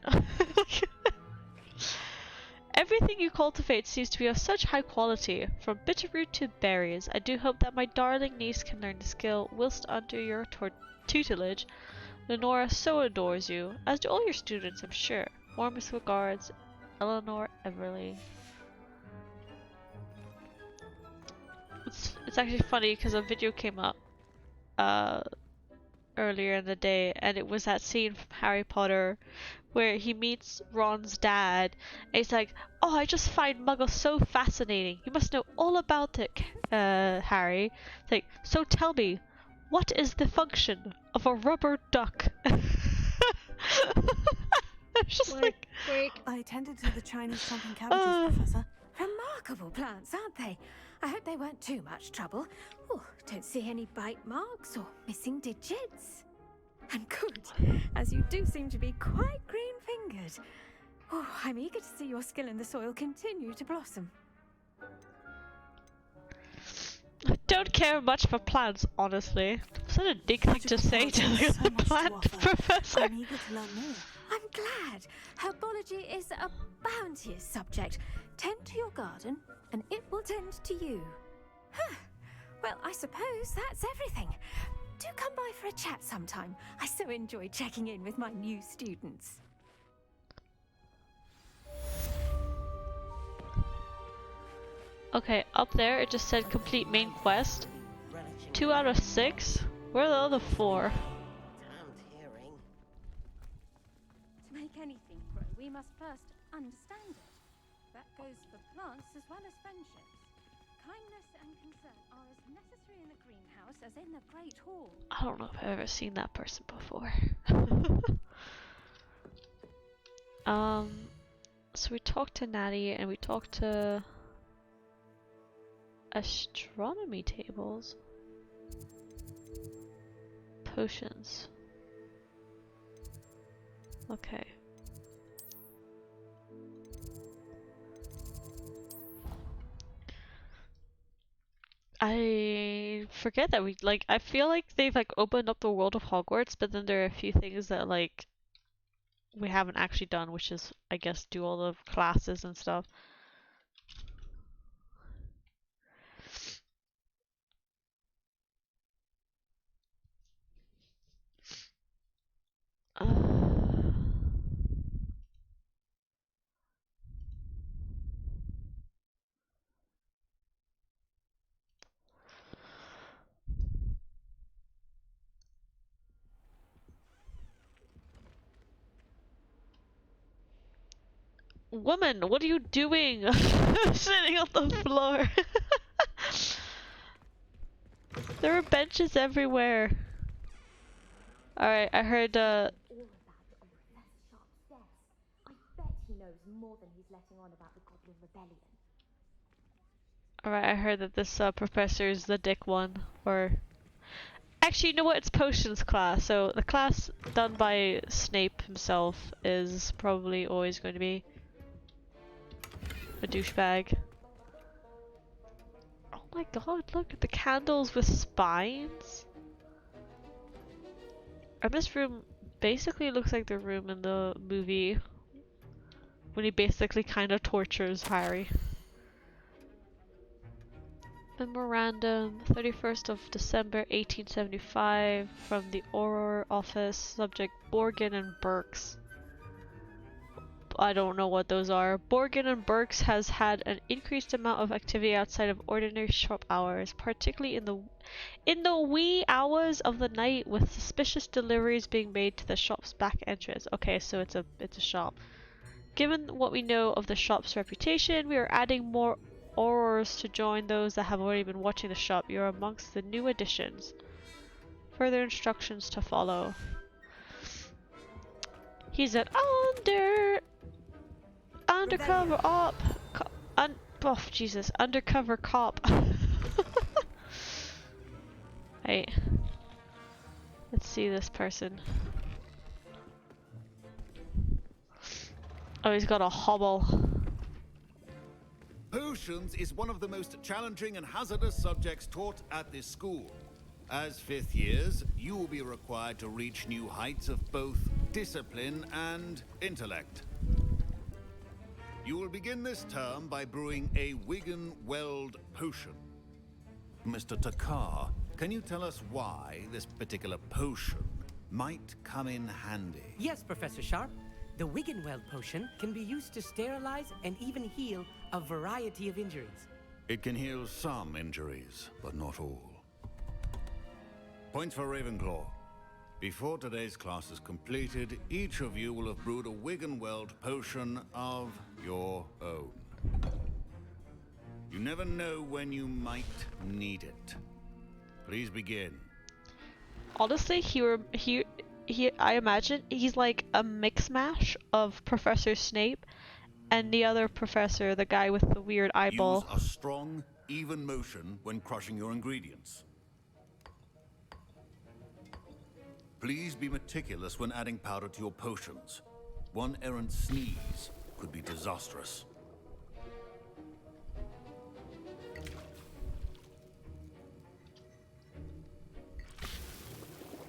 Everything you cultivate seems to be of such high quality, from bitterroot to berries. I do hope that my darling niece can learn the skill whilst under your tutelage. Lenora so adores you, as do all your students, I'm sure. Warmest regards, Eleanor Everly. It's actually funny because a video came up earlier in the day, and it was that scene from Harry Potter where he meets Ron's dad, and he's like, "Oh, I just find Muggles so fascinating. You must know all about it, Harry." It's like, "So tell me, what is the function of a rubber duck?" Just like, I attended to the Chinese chomping cabbages, Professor. Remarkable plants, aren't they? I hope they weren't too much trouble. Oh, don't see any bite marks or missing digits. And good, as you do seem to be quite green-fingered. Oh, I'm eager to see your skill in the soil continue to blossom. I don't care much for plants, honestly. Such a dick thing to say to the plant professor. I'm eager to learn more. I'm glad. Herbology is a bounteous subject. Tend to your garden, and it will tend to you. Huh. Well, I suppose that's everything. Do come by for a chat sometime. I so enjoy checking in with my new students. Okay, up there it just said complete main quest. 2 out of 6? Where are the other 4? To make anything grow, we must first understand it. But goes for plants as well as friendships. Kindness and concern are as necessary in the greenhouse as in the Great Hall. I don't know if I've ever seen that person before. So we talked to Natty and we talked to astronomy tables. Potions. Okay. I forget that we like I feel like they've like opened up the world of Hogwarts, but then there are a few things that like we haven't actually done, which is I guess do all the classes and stuff. Woman, what are you doing? Sitting on the floor. There are benches everywhere. Alright, I heard All about on Professor Sharp's desk. I bet he knows more than he's letting on about the Goblin Rebellion. Alright, I heard that this professor is the dick one, or actually, you know what? It's potions class, so the class done by Snape himself is probably always going to be a douchebag. Oh my god, look at the candles with spines. And this room basically looks like the room in the movie when he basically kind of tortures Harry. Memorandum, 31st of December 1875, from the Auror office, subject Borgin and Burks. I don't know what those are. Borgin and Burks has had an increased amount of activity outside of ordinary shop hours, particularly in the wee hours of the night, with suspicious deliveries being made to the shop's back entrance. Okay, so it's a shop. Given what we know of the shop's reputation, we are adding more Aurors to join those that have already been watching the shop. You're amongst the new additions. Further instructions to follow. He's an undercover op. Oh, Jesus, undercover cop. Hey, let's see this person. Oh, he's got a hobble. Potions is one of the most challenging and hazardous subjects taught at this school. As fifth years, you will be required to reach new heights of both discipline and intellect. You will begin this term by brewing a Wigan-Weld potion. Mr. Takar, can you tell us why this particular potion might come in handy? Yes, Professor Sharp. The Wiggenweld potion can be used to sterilize and even heal a variety of injuries. It can heal some injuries, but not all. Points for Ravenclaw. Before today's class is completed, each of you will have brewed a Wiggenweld potion of your own. You never know when you might need it. Please begin. Honestly, I imagine he's like a mix mash of Professor Snape and the other professor, the guy with the weird eyeball. Use a strong, even motion when crushing your ingredients. Please be meticulous when adding powder to your potions. One errant sneeze could be disastrous.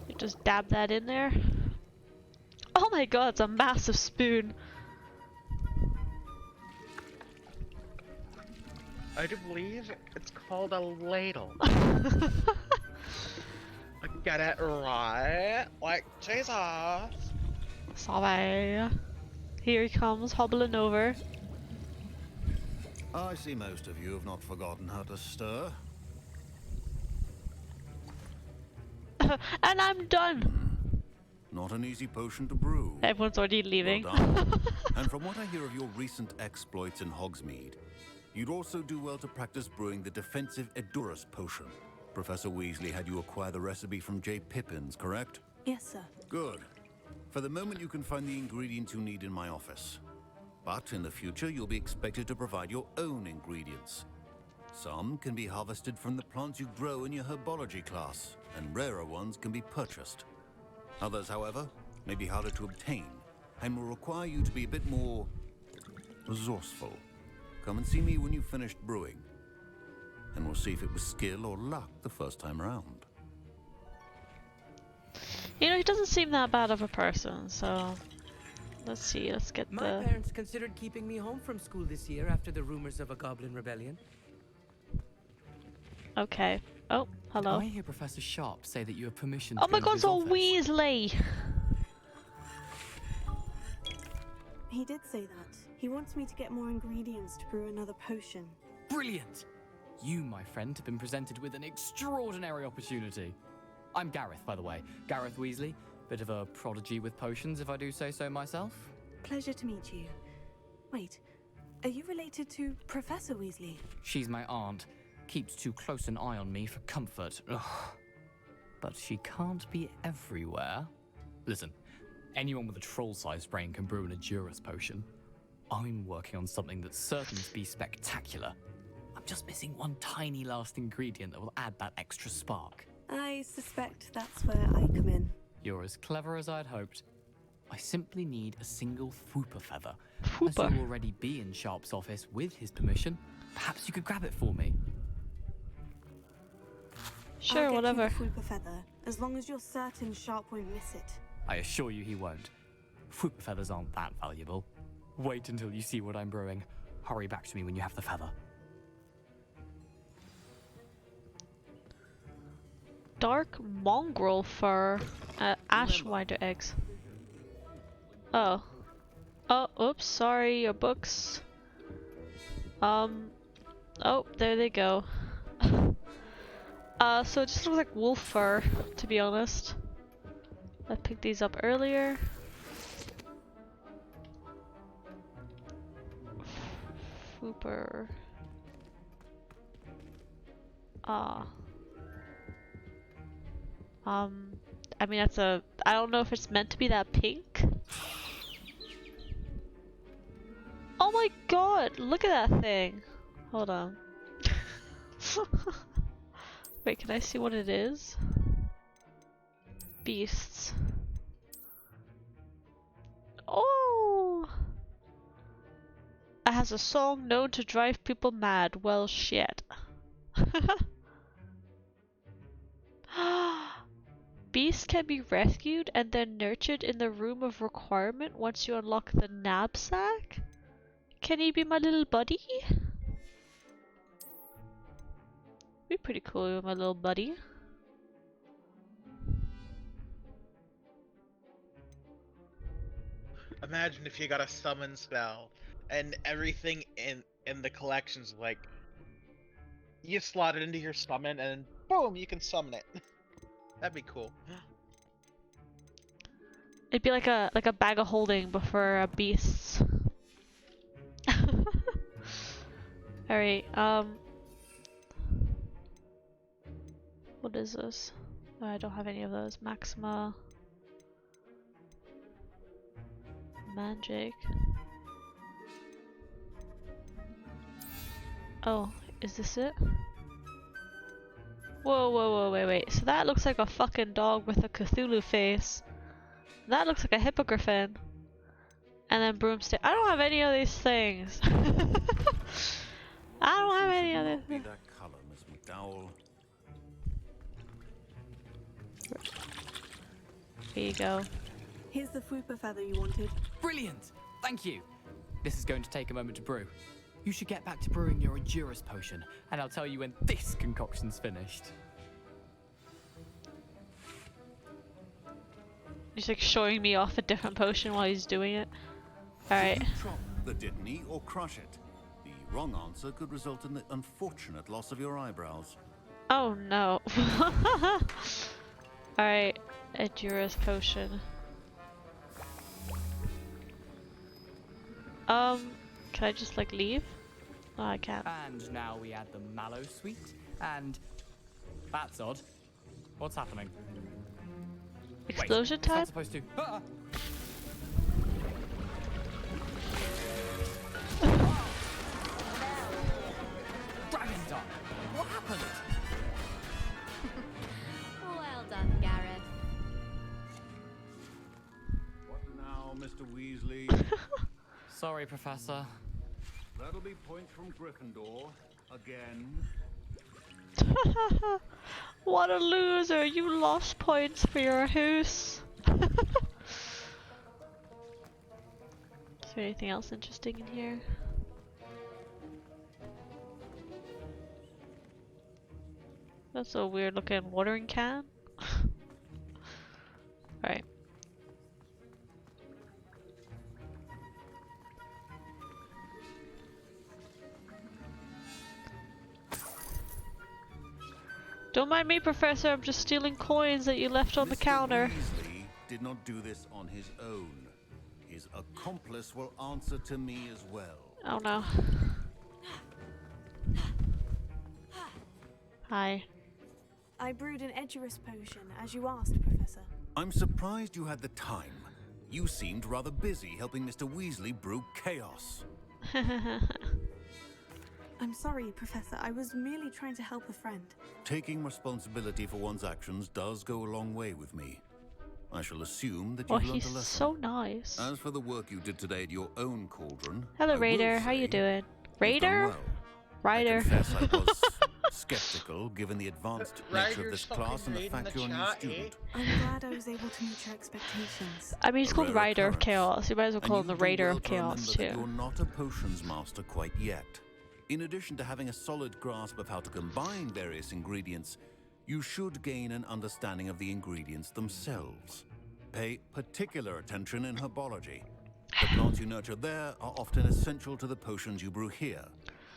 You just dab that in there. Oh my god, it's a massive spoon. I do believe it's called a ladle. I got it right, like Jesus. Sorry. Here he comes, hobbling over. I see most of you have not forgotten how to stir. And I'm done. not an easy potion to brew. Everyone's already leaving. Well done. And from what I hear of your recent exploits in Hogsmeade, you'd also do well to practice brewing the defensive Edurus potion. Professor Weasley had you acquire the recipe from J. Pippins, correct? Yes, sir. Good. For the moment, you can find the ingredients you need in my office. But in the future, you'll be expected to provide your own ingredients. Some can be harvested from the plants you grow in your herbology class, and rarer ones can be purchased. Others, however, may be harder to obtain, and will require you to be a bit more resourceful. Come and see me when you've finished brewing, and we'll see if it was skill or luck the first time around. You know, he doesn't seem that bad of a person, so let's see, let's get My parents considered keeping me home from school this year after the rumors of a goblin rebellion. Okay. Oh, hello. I hear Professor Sharp say that you have permission Oh to my go god, into it's his all office. Weasley! He did say that. He wants me to get more ingredients to brew another potion. Brilliant! You, my friend, have been presented with an extraordinary opportunity. I'm Gareth, by the way. Gareth Weasley. Bit of a prodigy with potions, if I do say so myself. Pleasure to meet you. Wait, are you related to Professor Weasley? She's my aunt. Keeps too close an eye on me for comfort. Ugh. But she can't be everywhere. Listen, anyone with a troll-sized brain can brew an Edurus potion. I'm working on something that's certain to be spectacular. I'm just missing one tiny last ingredient that will add that extra spark. I suspect that's where I come in. You're as clever as I'd hoped. I simply need a single Fwooper feather. Fwooper? As you'll already be in Sharp's office with his permission, perhaps you could grab it for me. Sure, I'll get whatever. you the Fwooper feather, as long as you're certain Sharp won't miss it. I assure you he won't. Fwooper feathers aren't that valuable. Wait until you see what I'm brewing. Hurry back to me when you have the feather. Dark mongrel fur. Ashwinder eggs. Oh. Oh, oops, sorry, your books. Oh, there they go. So it just looks like wolf fur, to be honest. I picked these up earlier. Fwooper. I mean that's a, I don't know if it's meant to be that pink. Oh my god, look at that thing. Hold on. Wait, can I see what it is? Beasts. Oh! It has a song known to drive people mad. Well, shit. Beasts can be rescued and then nurtured in the room of requirement once you unlock the knapsack? Can he be my little buddy? Be pretty cool with my little buddy. Imagine if you got a summon spell and everything in the collection's like you slot it into your summon and boom, you can summon it. That'd be cool. It'd be like a bag of holding but for beasts. Alright, what is this? Oh, I don't have any of those. Maxima. Magic. Oh, is this it? Whoa, whoa, whoa, wait. So that looks like a fucking dog with a Cthulhu face. That looks like a hippogriffin. And then broomstick. I don't have any of these things. I don't have any of this. Be that color, Miss McDowell. Here you go. Here's the Fwooper feather you wanted. Brilliant! Thank you! This is going to take a moment to brew. You should get back to brewing your Edurus potion, and I'll tell you when this concoction's finished. He's like showing me off a different potion while he's doing it. Alright. Chop the Dittany or crush it. The wrong answer could result in the unfortunate loss of your eyebrows. Oh no. Alright. Edurus potion. Can I just like leave? Oh, I can't. And now we add the mallow sweet, and that's odd. What's happening? Explosion Wait, it's time? not supposed to. Ah! Dragon Dog! What happened? Well done, Gareth. What now, Mr. Weasley? Sorry, Professor. That'll be points from Gryffindor. Again. What a loser! You lost points for your house. Is there anything else interesting in here? That's a weird looking watering can. Alright. Don't mind me, Professor, I'm just stealing coins that you left on the counter. Weasley did not do this on his own. His accomplice will answer to me as well. Oh no. Hi. I brewed an Edgerus potion, as you asked, Professor. I'm surprised you had the time. You seemed rather busy helping Mr. Weasley brew chaos. I'm sorry, Professor. I was merely trying to help a friend. Taking responsibility for one's actions does go a long way with me. I shall assume that you've learned a he's lesson. so nice. As for the work you did today at your own cauldron, Hello, I will Raider. How say you doing? you've done Raider? well. Ryder. I confess I was skeptical given the advanced nature of this Ryder's class and the fucking fact you're a raiding new the chat, student. I'm glad I was able to meet your expectations. I mean, he's A called rare Rider of occurrence. Chaos. You might as well And call him you the do Raider well of to Chaos, remember that too. you're not a potions master quite yet. In addition to having a solid grasp of how to combine various ingredients, you should gain an understanding of the ingredients themselves. Pay particular attention in herbology. The plants you nurture there are often essential to the potions you brew here.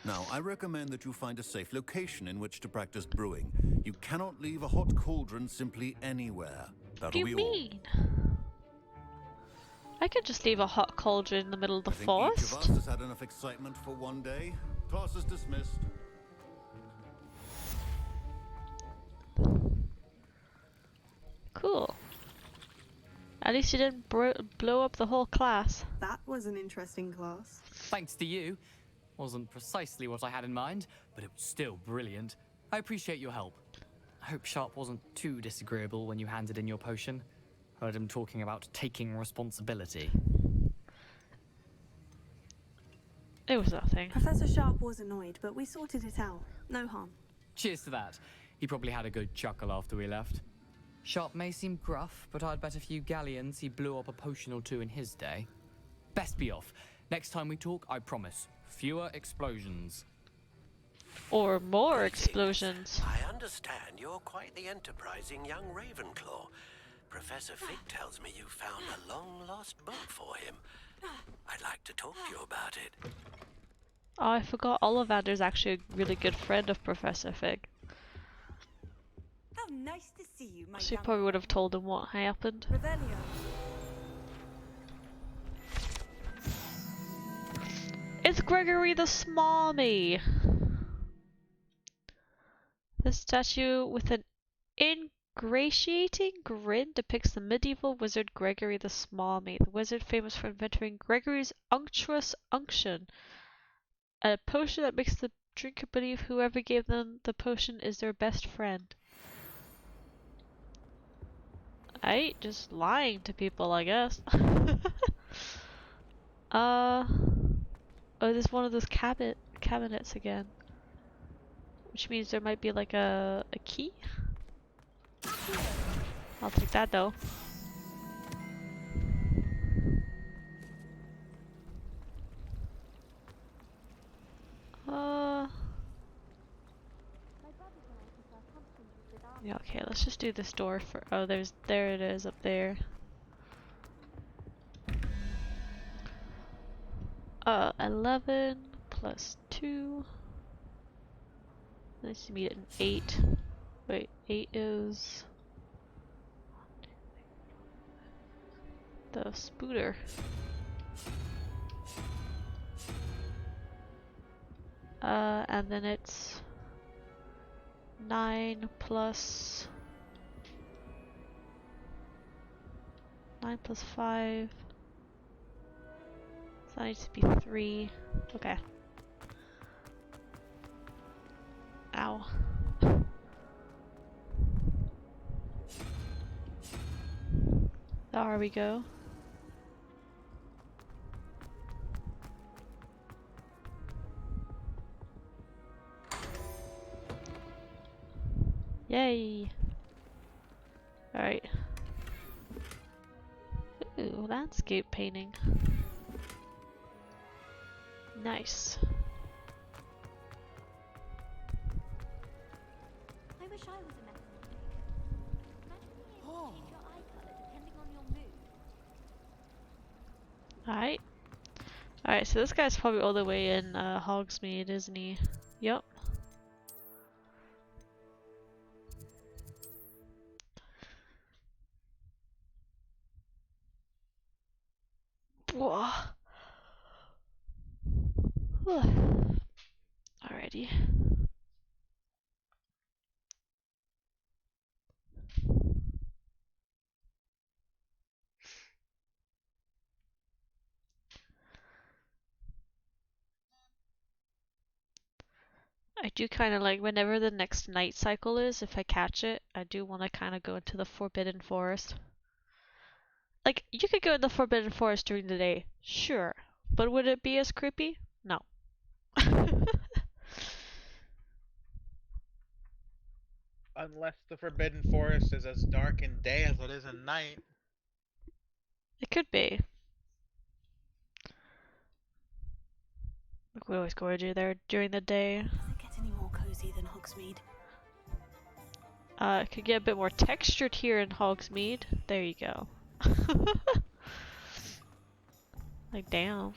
Now, I recommend that you find a safe location in which to practice brewing. You cannot leave a hot cauldron simply anywhere. What do That'll you be all. mean? I could just leave a hot cauldron in the middle of the I think forest. each of us has had enough excitement for one day. Class is dismissed. Cool. At least you didn't blow up the whole class. That was an interesting class. Thanks to you. Wasn't precisely what I had in mind, but it was still brilliant. I appreciate your help. I hope Sharp wasn't too disagreeable when you handed in your potion. Heard him talking about taking responsibility. It was nothing. Professor Sharp was annoyed, but we sorted it out. No harm. Cheers to that. He probably had a good chuckle after we left. Sharp may seem gruff, but I'd bet a few galleons he blew up a potion or two in his day. Best be off. Next time we talk, I promise. Fewer explosions. Or more explosions. I understand you're quite the enterprising young Ravenclaw. Professor Fig tells me you found a long-lost book for him. I'd like to talk to you about it. Oh, I forgot Ollivander's actually a really good friend of Professor Fig. How nice to see you, my So you young probably would have told him what happened. Revelio. It's Gregory the Smarmy! This statue with an ingratiating grin depicts the medieval wizard Gregory the Smarmy, the wizard famous for inventing Gregory's unctuous unction, a potion that makes the drinker believe whoever gave them the potion is their best friend. I ain't just lying to people, I guess. Oh, there's one of those cabinets again. Which means there might be like a key? I'll take that though. Yeah, okay, let's just do this door for— oh, there it is up there. 11 plus 2. Nice to meet an 8. Wait, 8 is the spooter. And then it's 9 plus 5. So that needs to be 3. Okay. Ow. There we go. Yay! Alright. Ooh, landscape painting. Nice. I wish I was a method maker. Imagine being able to change your eye color depending on your mood. Alright. Alright, so this guy's probably all the way in Hogsmeade, isn't he? Yup. Whoa. Alrighty. I do kind of like whenever the next night cycle is, if I catch it, I do want to kind of go into the Forbidden Forest. Like, you could go in the Forbidden Forest during the day, sure, but would it be as creepy? No. Unless the Forbidden Forest is as dark in day as it is in night. It could be. Like, we always go there during the day. Does it get any more cozy than Hogsmeade? It could get a bit more textured here in Hogsmeade. There you go. Like, damn.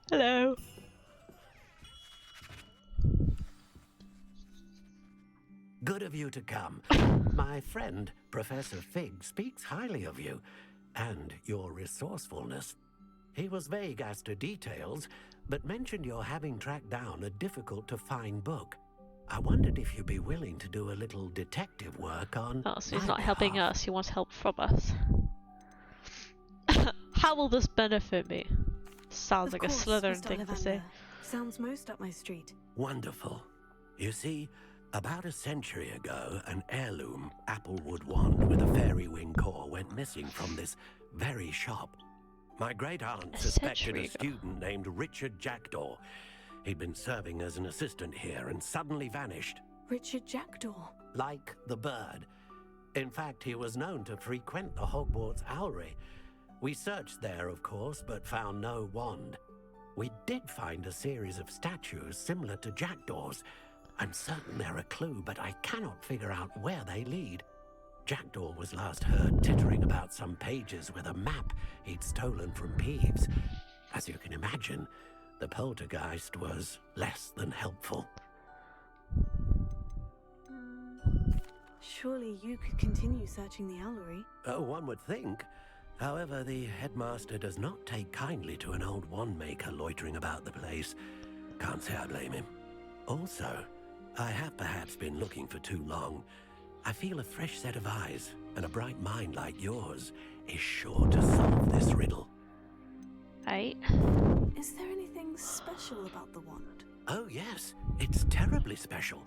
Hello. Good of you to come. My friend, Professor Fig, speaks highly of you and your resourcefulness. He was vague as to details, but mentioned your having tracked down a difficult-to-find book. I wondered if you'd be willing to do a little detective work on... Oh, so he's not helping us, he wants help from us. How will this benefit me? Sounds like a Slytherin thing to say. Sounds most up my street. Wonderful. You see, about a century ago, an heirloom applewood wand with a fairy wing core went missing from this very shop. My great-aunt suspected a student named Richard Jackdaw. He'd been serving as an assistant here and suddenly vanished. Richard Jackdaw? Like the bird. In fact, he was known to frequent the Hogwarts Owlery. We searched there, of course, but found no wand. We did find a series of statues similar to Jackdaw's. I'm certain they're a clue, but I cannot figure out where they lead. Jackdaw was last heard tittering about some pages with a map he'd stolen from Peeves. As you can imagine, the poltergeist was less than helpful. Surely you could continue searching the Owlery. Oh, one would think. However, the headmaster does not take kindly to an old wand-maker loitering about the place. Can't say I blame him. Also, I have perhaps been looking for too long. I feel a fresh set of eyes, and a bright mind like yours is sure to solve this riddle. Right. Is there anything special about the wand? Oh yes, it's terribly special.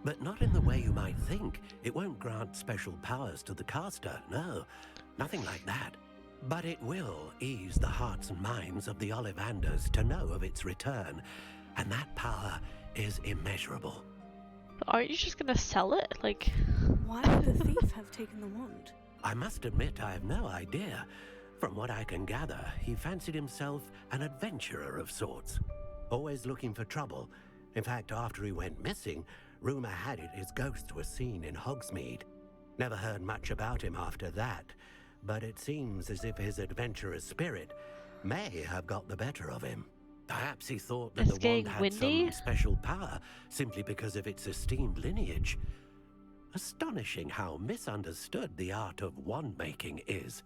But not in the way you might think. It won't grant special powers to the caster, no. Nothing like that. But it will ease the hearts and minds of the Ollivanders to know of its return. And that power is immeasurable. Aren't you just gonna sell it? Like... Why would the thief have taken the wand? I must admit I have no idea. From what I can gather, he fancied himself an adventurer of sorts. Always looking for trouble. In fact, after he went missing, rumor had it his ghost was seen in Hogsmeade. Never heard much about him after that, but it seems as if his adventurous spirit may have got the better of him. Perhaps he thought that the wand had some special power simply because of its esteemed lineage. Astonishing how misunderstood the art of wand making is.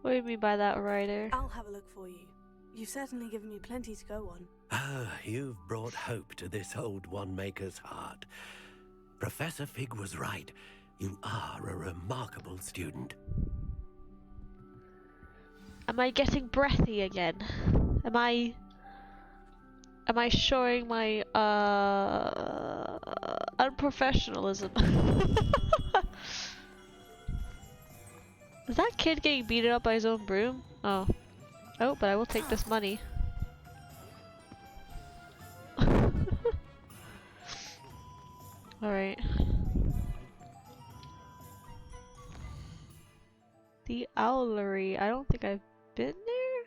What do you mean by that, Ryder? I'll have a look for you. You've certainly given me plenty to go on. Ah, you've brought hope to this old one-maker's heart. Professor Fig was right. You are a remarkable student. Am I getting breathy again? Am I showing my unprofessionalism? Is that kid getting beaten up by his own broom? Oh. Oh, but I will take this money. Alright. The Owlery. I don't think I've been there?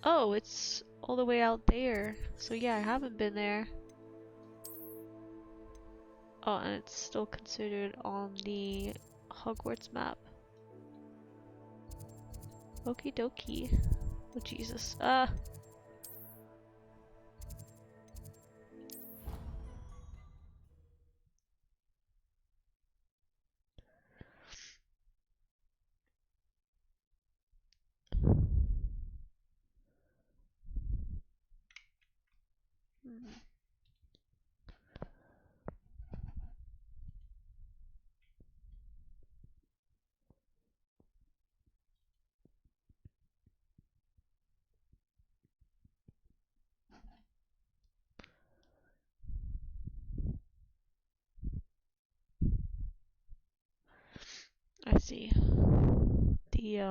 Oh, it's all the way out there. So yeah, I haven't been there. Oh, and it's still considered on the Hogwarts map. Okie dokie. Oh Jesus. I see. The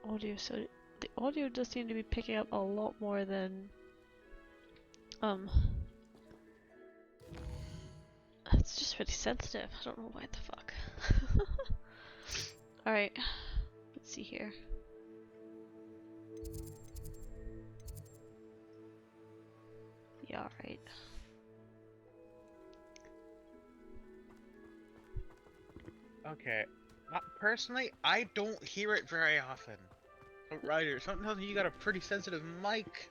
audio, so the audio does seem to be picking up a lot more than it's just really sensitive. I don't know why the fuck. Alright, let's see here. Yeah, alright. Okay. Personally, I don't hear it very often. But Ryder, something tells me you got a pretty sensitive mic.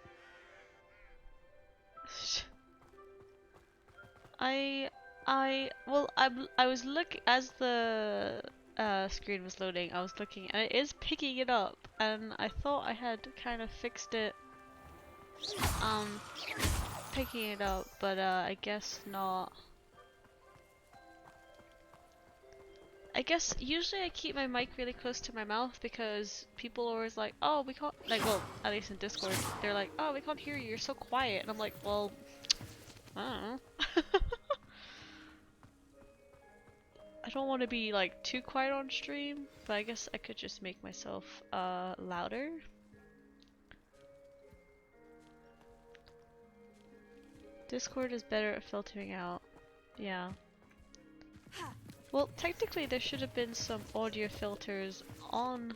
I was looking as the screen was loading. I was looking, and it is picking it up. And I thought I had kind of fixed it, picking it up, but I guess not. I guess usually I keep my mic really close to my mouth because people are always like, oh, we can't, like, well, at least in Discord, they're like, oh, we can't hear you, you're so quiet. And I'm like, well, I don't know. I don't want to be like too quiet on stream, but I guess I could just make myself louder. Discord is better at filtering out. Yeah. Well, technically there should have been some audio filters on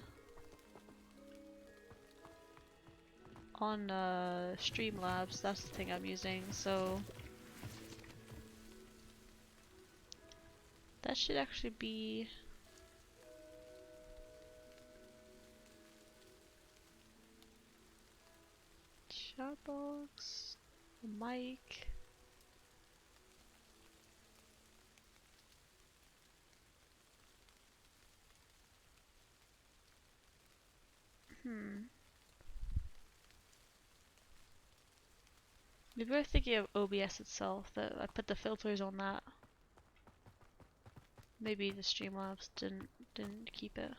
Streamlabs. That's the thing I'm using, so that should actually be chat box, mic. Maybe we're thinking of OBS itself, that I put the filters on that. Maybe the Streamlabs didn't keep it.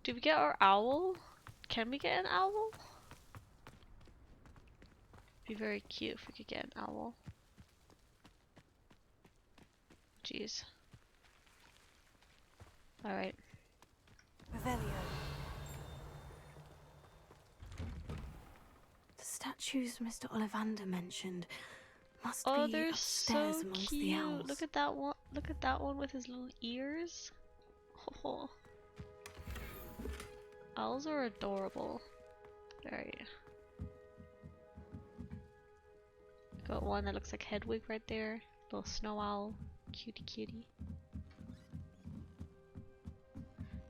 Did we get our owl? Can we get an owl? Be very cute if we could get an owl. Jeez. Alright. Revelio. The statues Mr. Ollivander mentioned must Oh, be they're upstairs so amongst cute. the owls. Look at that one. Look at that one with his little ears. Oh. Owls are adorable. Alright. Got one that looks like Hedwig right there. Little snow owl. Cutie cutie.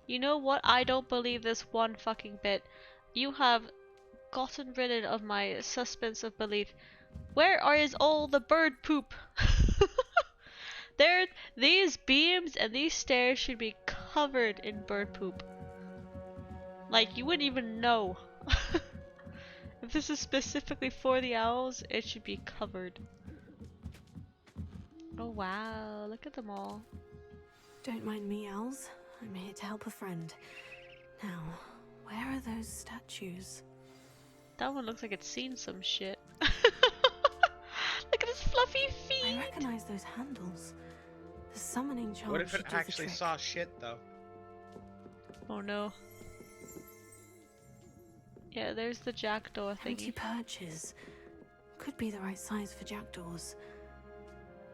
You know what? I don't believe this one fucking bit. You have gotten rid of my suspense of belief. Where is all the bird poop? These beams and these stairs should be covered in bird poop. Like, you wouldn't even know. If this is specifically for the owls, it should be covered. Oh wow, look at them all. Don't mind me, owls. I'm here to help a friend. Now, where are those statues? That one looks like it's seen some shit. Look at its fluffy feet! I recognize those handles. The summoning charm What if it should do the actually trick. saw shit, though? Oh no. Yeah, there's the jackdaw Empty thingy. perches. Could be the right size for jackdaws.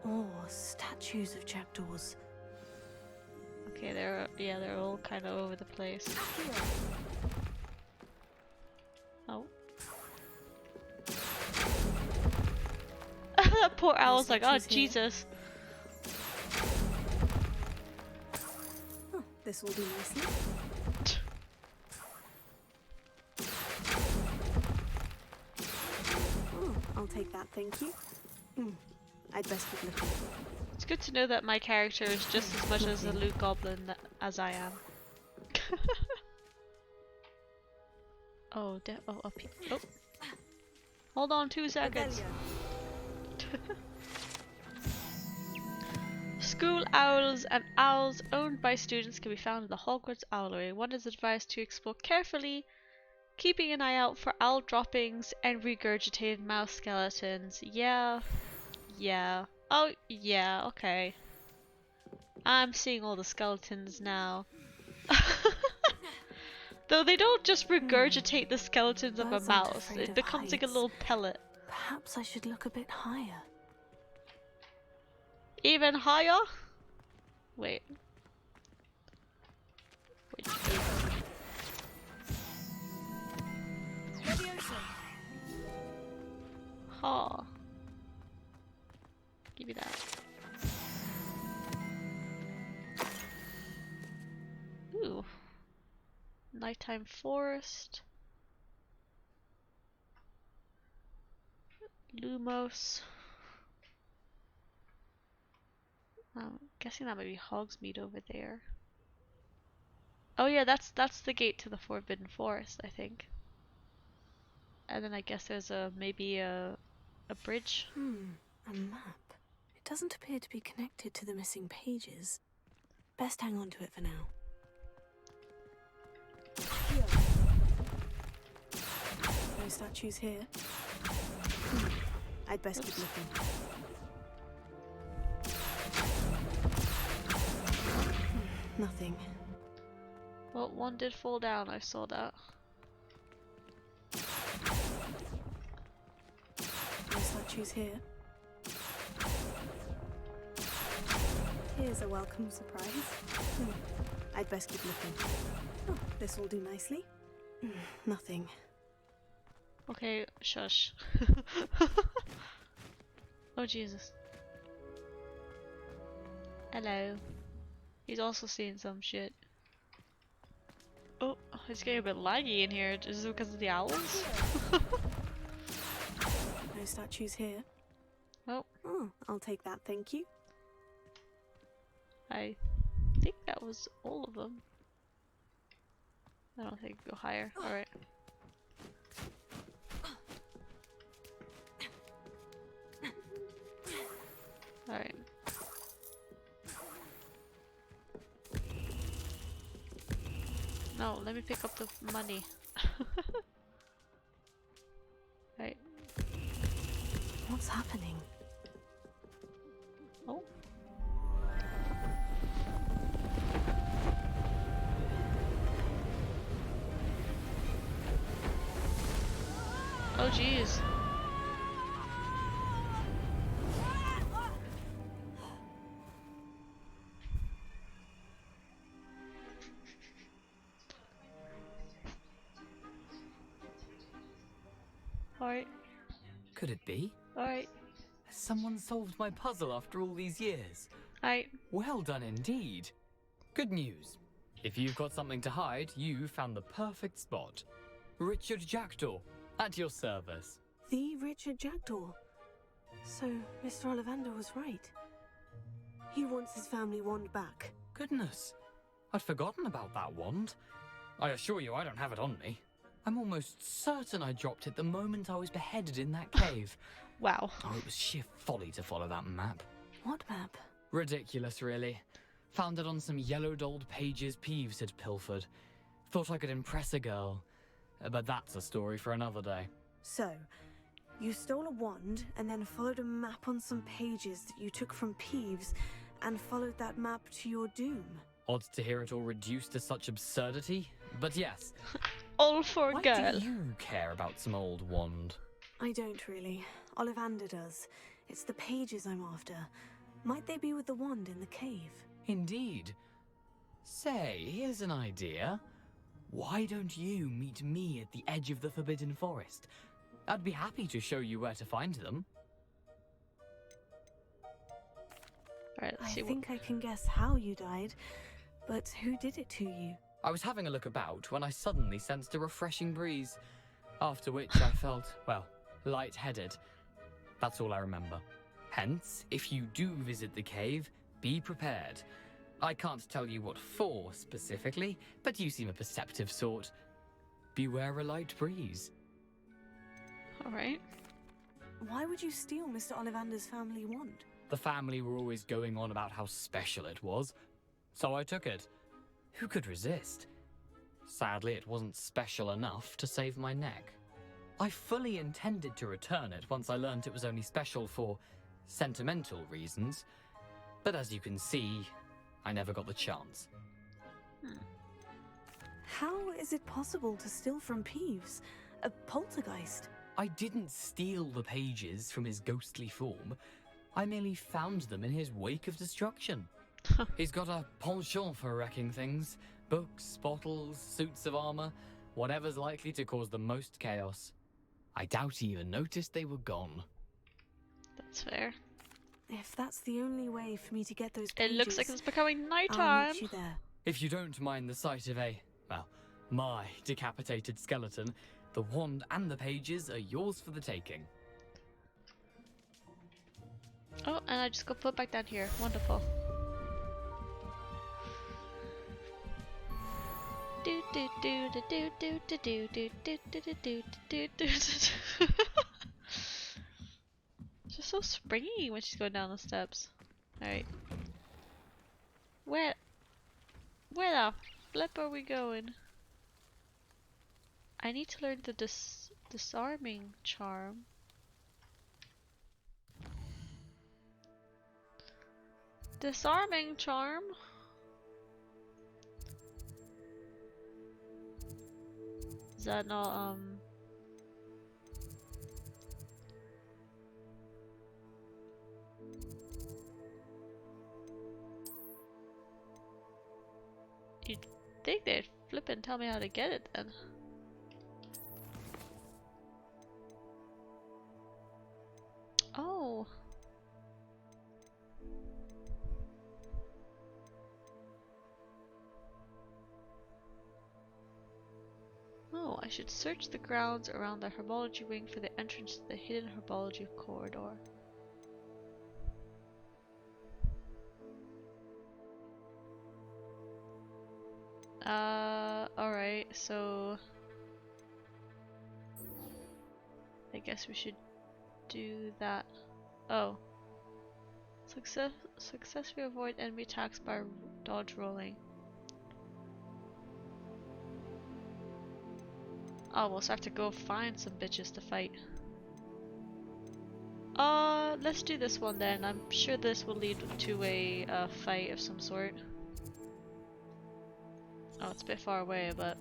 Or statues of jackdaws. Okay, they're all kind of over the place. Oh. That poor owl's like, oh Jesus. Oh, this will do nicely. Oh, I'll take that, thank you. I'd best keep looking. It's good to know that my character is just as much as a loot goblin as I am. Oh, up here. Oh. Hold on 2 seconds. School owls and owls owned by students can be found in the Hogwarts Owlery. One is advised to explore carefully, keeping an eye out for owl droppings and regurgitated mouse skeletons. Yeah. Oh, yeah, okay. I'm seeing all the skeletons now. Though they don't just regurgitate the skeletons of a Birds aren't mouse, afraid it of becomes like a heights. little pellet. Perhaps I should look a bit higher. Even higher? Wait. Ha. Give me that. Ooh. Nighttime forest. Lumos. Guessing that might be Hogsmeade over there. Oh yeah, that's the gate to the Forbidden Forest, I think. And then I guess there's maybe a bridge. A map. It doesn't appear to be connected to the missing pages. Best hang on to it for now. No statues here. I'd best keep looking. Nothing. Well, one did fall down, I saw that. No statues here. Here's a welcome surprise. I'd best keep looking. Oh, this will do nicely. Nothing. Okay, shush. Oh Jesus. Hello. He's also seeing some shit. Oh, it's getting a bit laggy in here. Is it because of the owls? No statues here. Oh. I'll take that, thank you. I think that was all of them. I don't think go higher. Alright. Alright. No, let me pick up the money. Right. What's happening? Oh. Oh jeez. Alright. Could it be? Alright. someone solved my puzzle after all these years. I... Well done indeed. Good news. If you've got something to hide, you found the perfect spot. Richard Jackdaw, at your service. The Richard Jackdaw. So, Mr. Ollivander was right. He wants his family wand back. Goodness, I'd forgotten about that wand. I assure you I don't have it on me. I'm almost certain I dropped it the moment I was beheaded in that cave. Wow. Oh, it was sheer folly to follow that map. What map? Ridiculous, really. Found it on some yellowed old pages Peeves had pilfered. Thought I could impress a girl. But that's a story for another day. So, you stole a wand and then followed a map on some pages that you took from Peeves and followed that map to your doom. Odd to hear it all reduced to such absurdity, but yes. All for a Why girl. do you care about some old wand? I don't really. Ollivander does. It's the pages I'm after. Might they be with the wand in the cave? Indeed. Say, here's an idea. Why don't you meet me at the edge of the Forbidden Forest? I'd be happy to show you where to find them. Alright, let's see. I think I can guess how you died, but who did it to you? I was having a look about when I suddenly sensed a refreshing breeze, after which I felt, well, lightheaded. That's all I remember. Hence, if you do visit the cave, be prepared. I can't tell you what for specifically, but you seem a perceptive sort. Beware a light breeze. Alright. Why would you steal Mr. Ollivander's family wand? The family were always going on about how special it was, so I took it. Who could resist? Sadly, it wasn't special enough to save my neck. I fully intended to return it once I learned it was only special for sentimental reasons, but as you can see, I never got the chance. How is it possible to steal from Peeves? A poltergeist? I didn't steal the pages from his ghostly form. I merely found them in his wake of destruction. He's got a penchant for wrecking things. Books, bottles, suits of armor, whatever's likely to cause the most chaos. I doubt he even noticed they were gone. That's fair. If that's the only way for me to get those It pages, looks like it's becoming I'll nighttime. meet you there. If you don't mind the sight of my decapitated skeleton, the wand and the pages are yours for the taking. Oh, and I just got put back down here. Wonderful. Do do do do do do do do do do do do do do. She's so springy when she's going down the steps. Alright. Where the flip are we going? I need to learn the disarming charm. Disarming charm? Is that not, You'd think they'd flip and tell me how to get it then. Oh. Oh, I should search the grounds around the herbology wing for the entrance to the hidden herbology corridor. Alright, so I guess we should do that. Oh. Successfully avoid enemy attacks by dodge rolling. Oh, we'll have to go find some bitches to fight. Let's do this one then. I'm sure this will lead to a fight of some sort. Oh, it's a bit far away, but...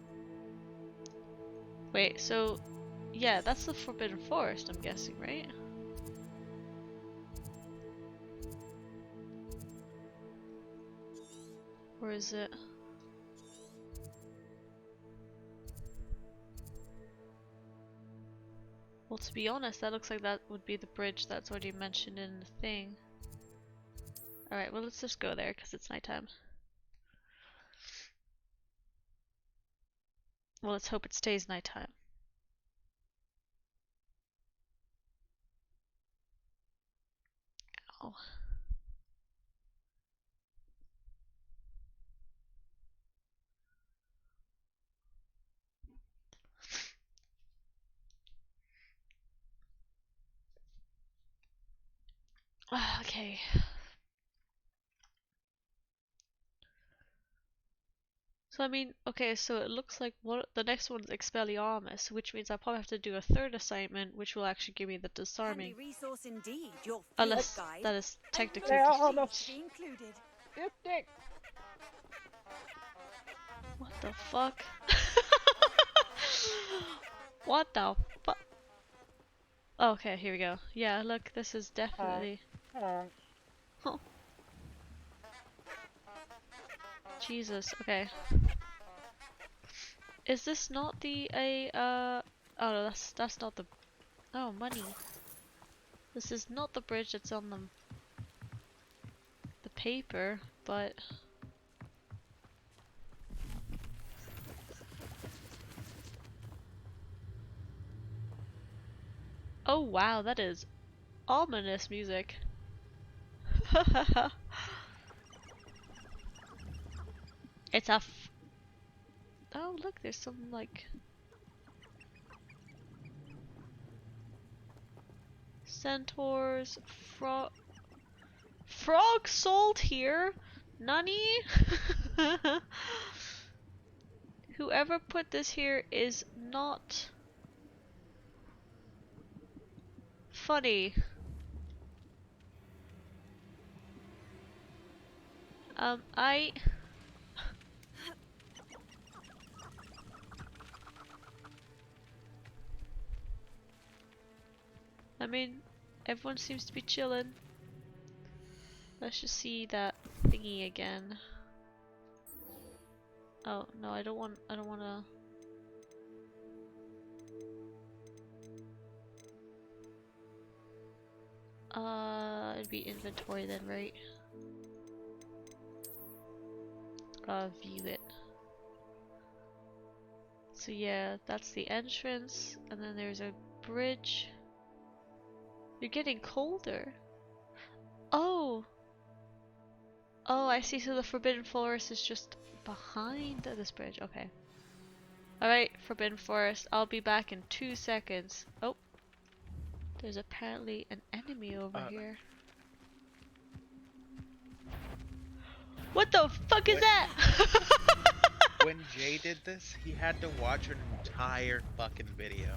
Wait, so... Yeah, that's the Forbidden Forest, I'm guessing, right? Or is it... Well, it's To be honest, that looks like that would be the bridge that's already mentioned in the thing. Alright, well let's just go there because it's nighttime. Well, let's hope it stays nighttime. Oh. Okay. So I mean, okay, so it looks like the next one's Expelliarmus, which means I probably have to do a third assignment, which will actually give me the disarming. Handy resource indeed. Your field Unless guide. that is technically. To be included. What the fuck? What the fuck? Okay, here we go. Yeah, look, this is definitely. Oh. Jesus. Okay. Is this not the Oh no, that's not the. Oh, money. This is not the bridge that's on the paper, but. Oh wow, that is ominous music. It's a oh look, there's some like centaurs, frog sold here? Nani? Whoever put this here is not funny. I mean, everyone seems to be chilling. Let's just see that thingy again. Oh no, I don't wanna. It'd be inventory then, right? View it. So yeah, that's the entrance, and then there's a bridge. You're getting colder. Oh! Oh, I see, so the Forbidden Forest is just behind this bridge. Okay. Alright, Forbidden Forest, I'll be back in 2 seconds. Oh. There's apparently an enemy over here. What the fuck is that? When Jay did this, he had to watch an entire fucking video.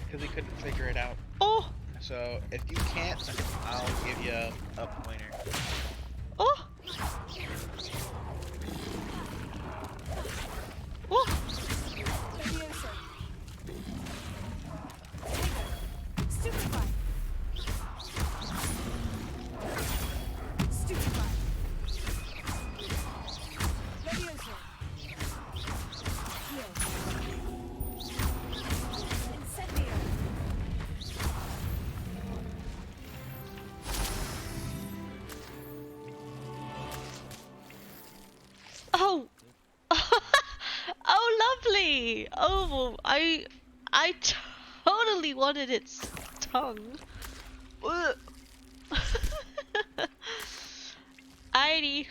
Because he couldn't figure it out. Oh! So, if you can't, then I'll give you a pointer. Oh! Oh! Oh! Oh, lovely! Oh, I totally wanted its tongue. Alrighty.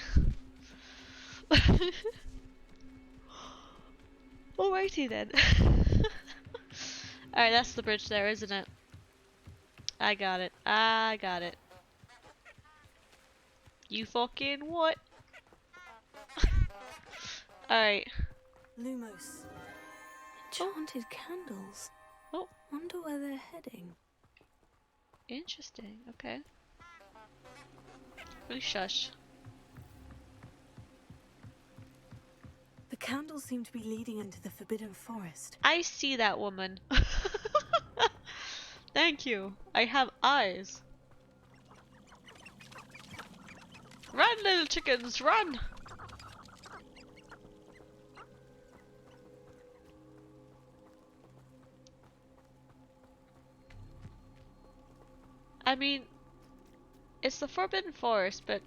Alrighty then. Alright, that's the bridge there, isn't it? I got it. I got it. You fucking what? Alright. Lumos. Enchanted candles. Oh. Wonder where they're heading. Interesting. Okay. Really shush. The candles seem to be leading into the Forbidden Forest. I see that woman. Thank you. I have eyes. Run, little chickens, run! I mean, it's the Forbidden Forest, but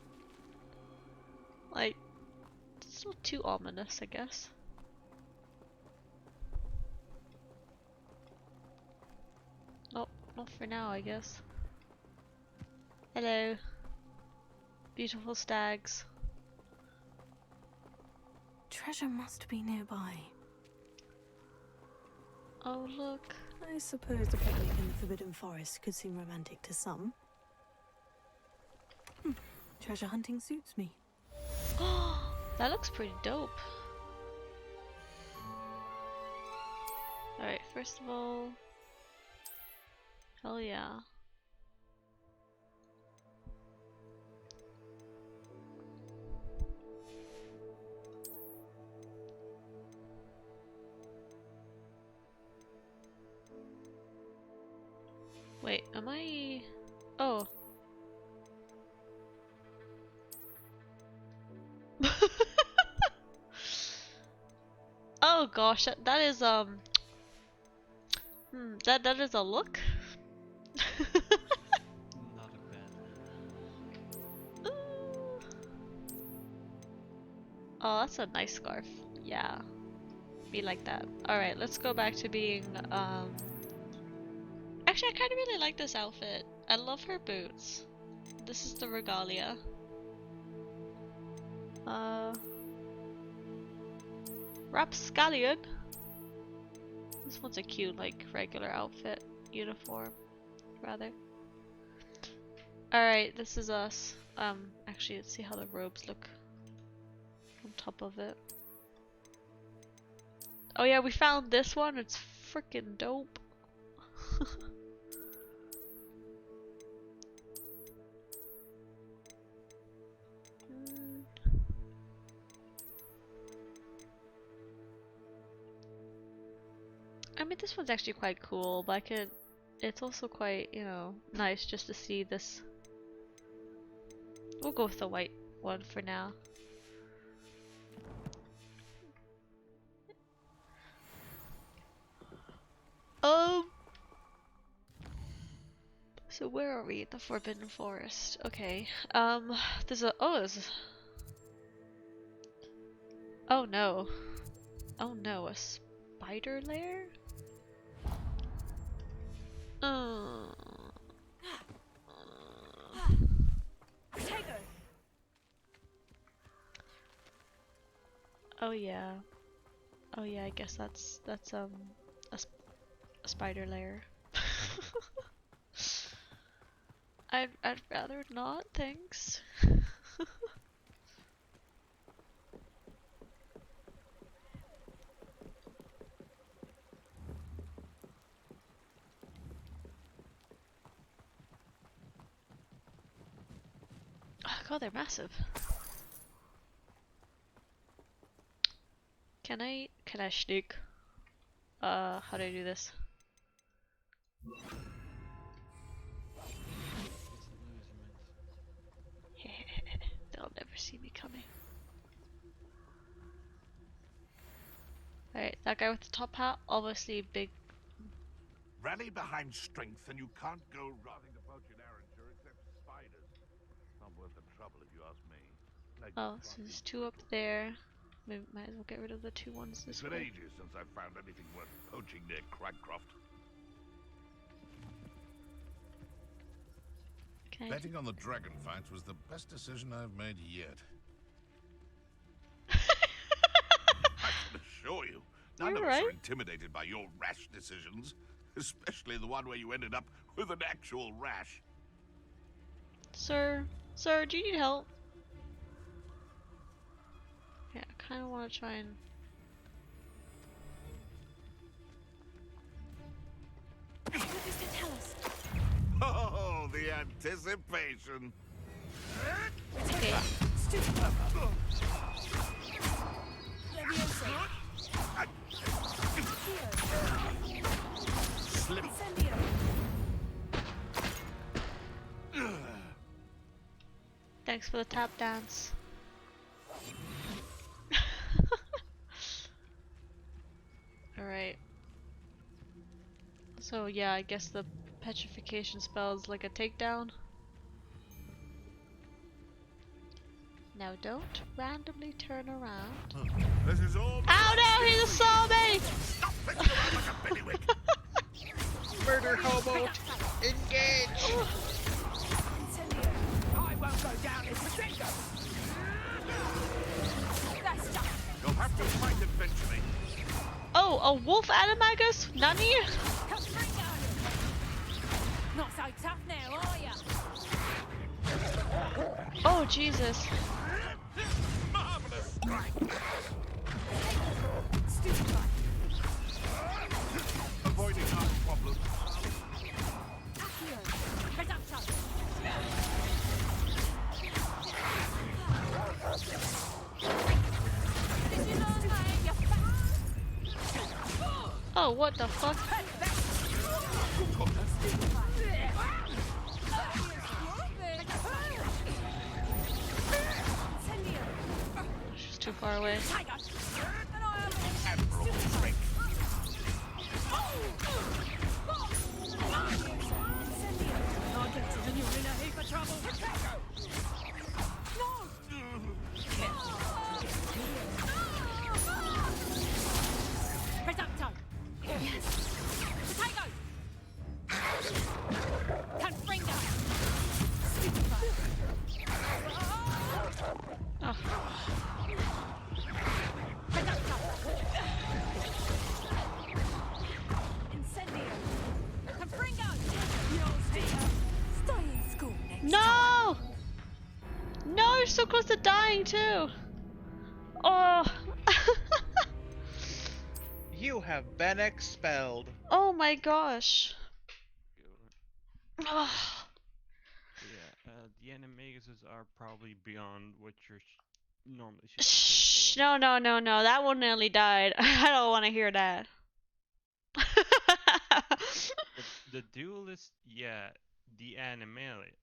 like, it's not too ominous, I guess. Nope, not for now, I guess. Hello. Beautiful stags. Treasure must be nearby. Oh, look. I suppose a picnic in the Forbidden Forest could seem romantic to some. Treasure hunting suits me. That looks pretty dope. Alright, first of all... Hell yeah. Wait, am I... Oh. Oh gosh, that is that is a look. Not a bad. Oh, that's a nice scarf. Yeah. Be like that. Alright, let's go back to being actually, I kinda really like this outfit. I love her boots. This is the regalia. Rapscallion. This one's a cute, like, regular outfit. Uniform, rather. Alright, this is us. Actually, let's see how the robes look on top of it. Oh yeah, we found this one. It's freaking dope. I mean, this one's actually quite cool, but it's also quite, you know, nice just to see this. We'll go with the white one for now. So where are we? In the Forbidden Forest. Okay. There's a oh no. Oh no, a spider lair? Oh yeah. Oh yeah, I guess that's a spider lair. I'd rather not, thanks. Oh god, they're massive. Can I sneak? How do I do this? They'll never see me coming. Alright, that guy with the top hat, obviously big. Rally behind strength and you can't go running to poach an Arranger except spiders. Not worth the trouble if you ask me. Like Oh, so there's two up there. Maybe might as well get rid of the two ones this it's been way. ages since I've found anything worth poaching near Cragcroft. Okay. Betting on the dragon fights was the best decision I've made yet. I can assure you, none of us are intimidated by your rash decisions, especially the one where you ended up with an actual rash. Sir, do you need help? Yeah, I kind of want to try and. What does it tell us? Oh, the anticipation. Okay. Slip. Thanks for the tap dance. Alright. So yeah, I guess the petrification spells like a takedown. Now don't randomly turn around. This is all. Oh no, he just saw me! Stop flicking around like a bellywig! Murder hobo! Engage! I won't go down as Masengo! You'll have to fight eventually. Oh, a wolf animagus? Nani? Not so tough now, are ya? Oh, Jesus. Marvelous strike! Avoiding our problems. Oh, what the fuck? She's too far away. No! No, you're so close to dying too. Oh. You have been expelled. Oh my gosh. Oh. Yeah, the animaguses are probably beyond what you're normally. Shh! No, no, no, no. That one nearly died. I don't want to hear that. The duelist, yeah, the animalius.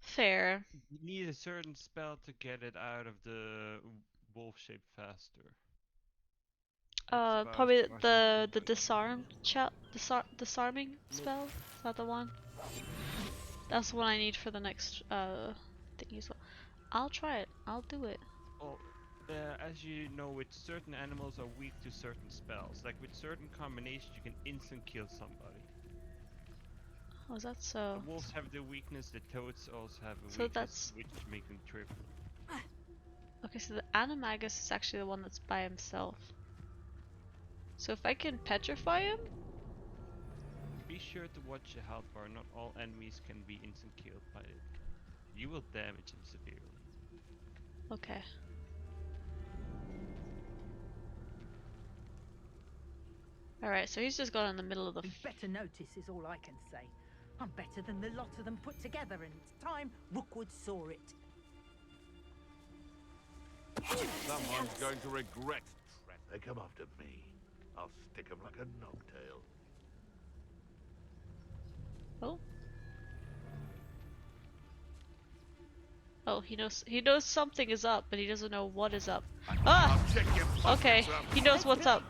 Fair. You need a certain spell to get it out of the wolf shape faster. Probably the disarming spell. Is that the one? That's the one I need for the next thing as well. I'll try it. I'll do it. Well, as you know, with certain animals are weak to certain spells. Like with certain combinations, you can instant kill somebody. Oh, is that so? The wolves have the weakness. The toads also have a So weakness, that's... which make them triple. Okay, so the animagus is actually the one that's by himself. So if I can petrify him? Be sure to watch your health bar. Not all enemies can be instant killed by it. You will damage him severely. Okay. Alright, so he's just gone in the middle of the... You'd better notice is all I can say. I'm better than the lot of them put together, and it's time Rookwood saw it. Someone's going to regret. They come after me. I'll stick them like a knocktail. Oh. Oh, he knows something is up, but he doesn't know what is up. Ah! Okay, he knows what's up.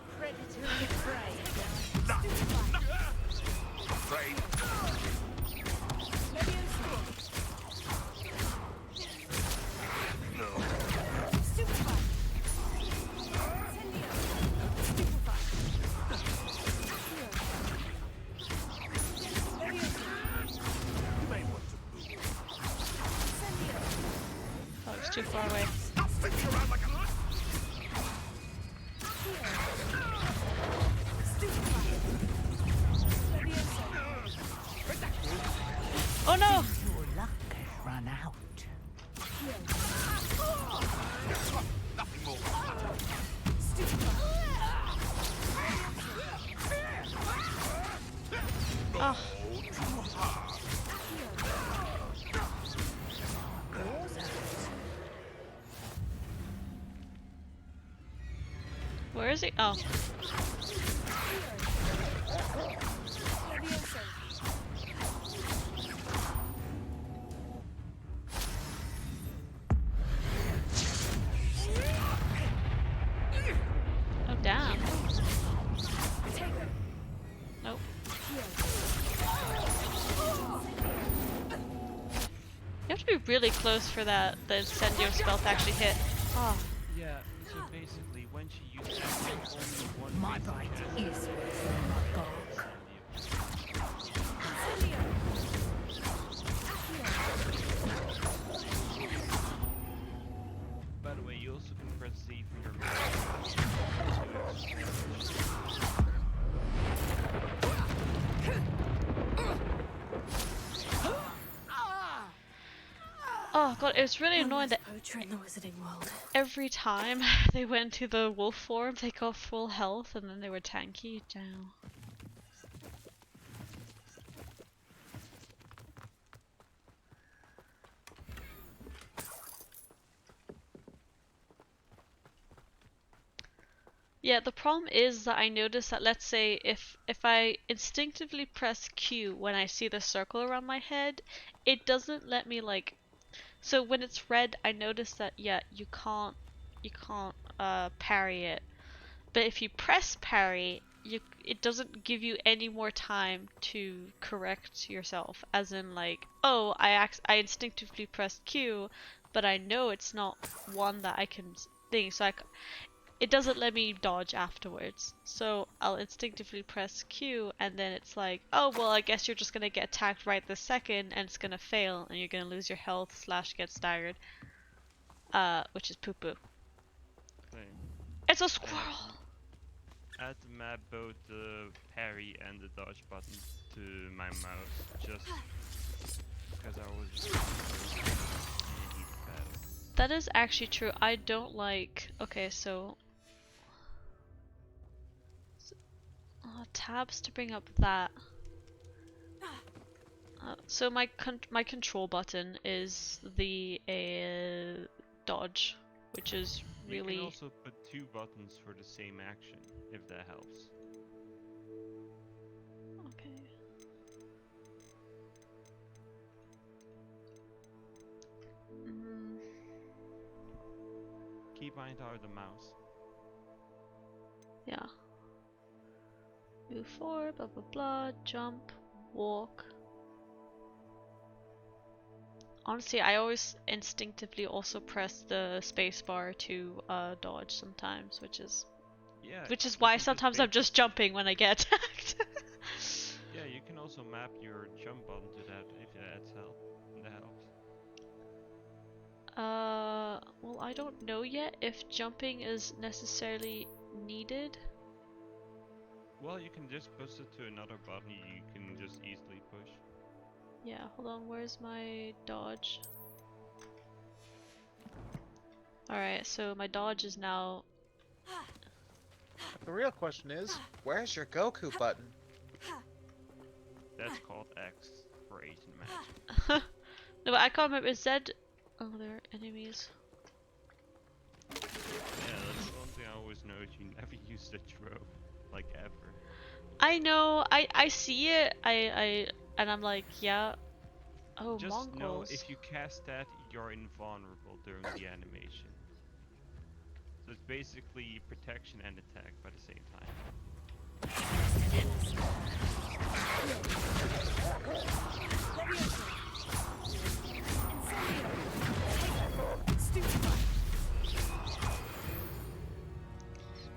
Oh, it's too far away. Oh no! Your luck has run out. Nothing more. Oh. Where is he? Oh. Oh, damn. Nope. really close for the incendio spell to actually hit. Oh. Yeah, so basically when she uses it, only one My basic bite chance is to worse than my bark. By the way, you also can press Z for your mouse. Oh god, it was really annoying that poacher in the wizarding world. every time they went to the wolf form, they got full health and then they were tanky down. Yeah, the problem is that I notice that, let's say if I instinctively press Q when I see the circle around my head, it doesn't let me like, so when it's red I notice that yeah, you can't parry it. But if you press parry, it doesn't give you any more time to correct yourself, as in like, oh, I instinctively pressed Q, but I know it's not one that I can thing, so it doesn't let me dodge afterwards. So I'll instinctively press Q and then it's like, oh well, I guess you're just gonna get attacked right this second and it's gonna fail and you're gonna lose your health / get staggered. Which is poo-poo. It's a squirrel! I had to map both the parry and the dodge button to my mouse just because I was in a heated battle. That is actually true. I don't like... Okay, so... tabs to bring up that. So my control button is the dodge, which is really... You can also put 2 buttons for the same action, if that helps. Okay. Keybind or the mouse. Yeah. Move forward, blah blah blah, jump, walk. Honestly, I always instinctively also press the spacebar to dodge sometimes, which is why sometimes I'm just jumping when I get attacked. Yeah, you can also map your jump button to that if that helps. Well, I don't know yet if jumping is necessarily needed. Well, you can just push it to another button you can just easily push. Yeah, hold on, where's my dodge? Alright, so my dodge is now... The real question is, where's your Goku button? That's called X for Asian magic. No, but I can't remember, is Z... Oh, there are enemies. Yeah, that's one thing I always noticed, you never use the trope, like ever. I know, I see it, and I'm like, yeah. Oh, just Mongols. know if you cast that, you're invulnerable during the animation. So it's basically protection and attack by the same time.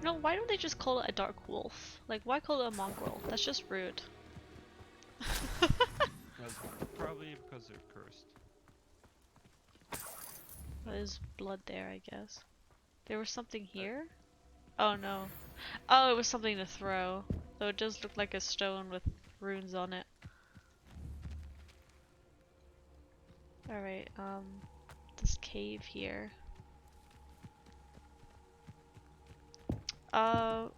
No, why don't they just call it a dark wolf? Like, why call it a mongrel? That's just rude. Probably because they're cursed. There's blood there, I guess. There was something here? Oh no. Oh, it was something to throw. Though it does look like a stone with runes on it. Alright, this cave here. I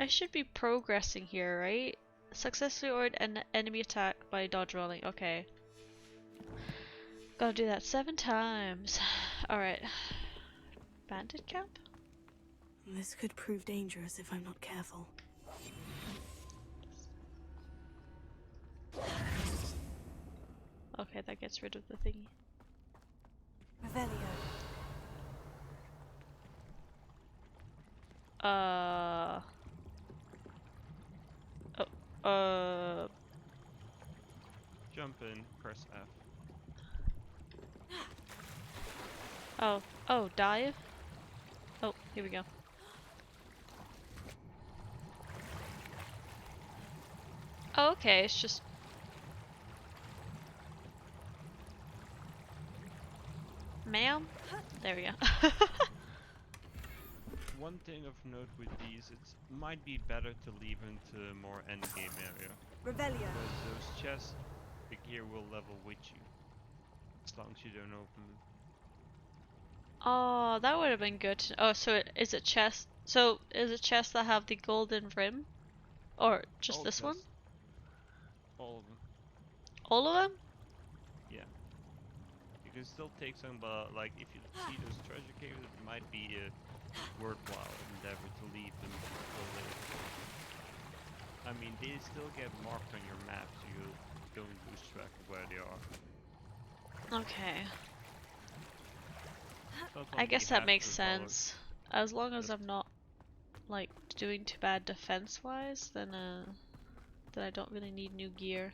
should be progressing here, right? Successfully ordered an enemy attack by dodge rolling. Okay. Gotta do that 7 times. Alright. Bandit cap? This could prove dangerous if I'm not careful. Okay, that gets rid of the thingy. Revelio. Jump in, press F. Oh, dive? Oh, here we go. Oh, okay, it's just... Ma'am? There we go. One thing of note with these, it might be better to leave into a more endgame area. Revelio. Because those chests, the gear will level with you. As long as you don't open them. Oh, that would have been good. Oh, so is it chest? So is it chests that have the golden rim? Or just All this one? chests. All of them. All of them? Yeah. You can still take some, but like if you see those treasure caves, it might be a worthwhile endeavor to leave them until later. I mean, they still get marked on your map, so you don't lose track of where they are. Okay. Not I like guess you that have makes to follow. sense. As long as I'm not like doing too bad defense-wise, then I don't really need new gear.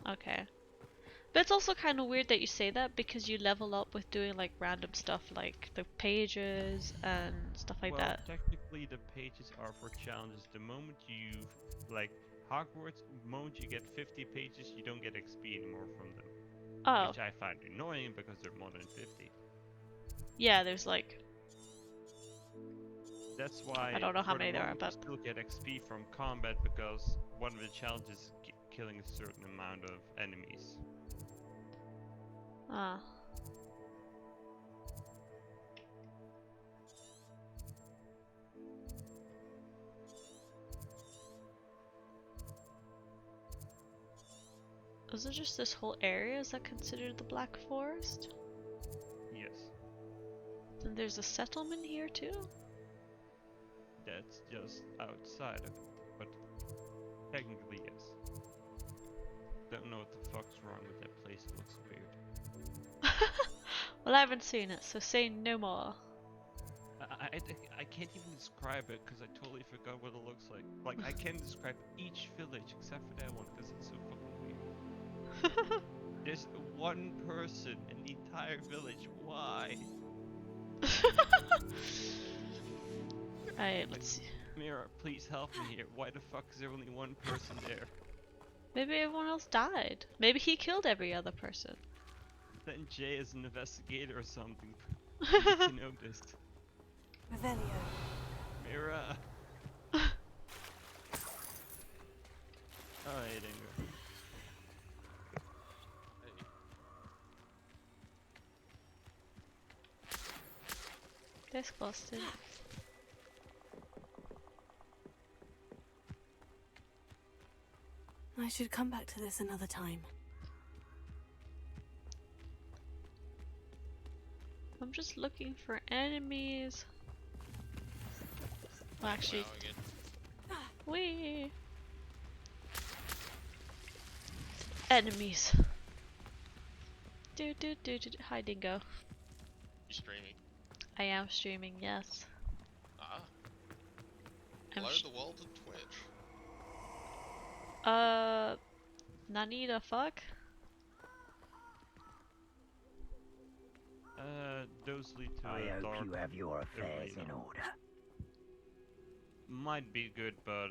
Okay. But it's also kind of weird that you say that because you level up with doing like random stuff like the pages and stuff like that. Technically the pages are for challenges. The moment you like Hogwarts, the moment you get 50 pages, you don't get XP anymore from them. Oh. Which I find annoying because they're more than 50. Yeah, there's like... That's why I don't know how many there are, you but... still get XP from combat because one of the challenges is killing a certain amount of enemies. Ah. Is it just this whole area? Is that considered the Black Forest? Yes. Then there's a settlement here too? That's just outside of it, but technically yes. Don't know what the fuck's wrong with that place, it looks weird. Well, I haven't seen it, so say no more. I can't even describe it because I totally forgot what it looks like. Like, I can describe each village except for that one because it's so fucking weird. There's one person in the entire village. Why? Alright, let's see. Mira, please help me here. Why the fuck is there only one person there? Maybe everyone else died. Maybe he killed every other person. Then Jay is an investigator or something. You need to know this. Revelio. Mira. Alright, Ingo. Disgusting. I should come back to this another time. I'm just looking for enemies. Well, actually, wee enemies. Hi, Dingo. You streaming? I am streaming. Yes. Ah. I'm Blow the world to Twitch. Nani the fuck? Those lead to I a hope dark you have your affairs in arena. order. Might be good, but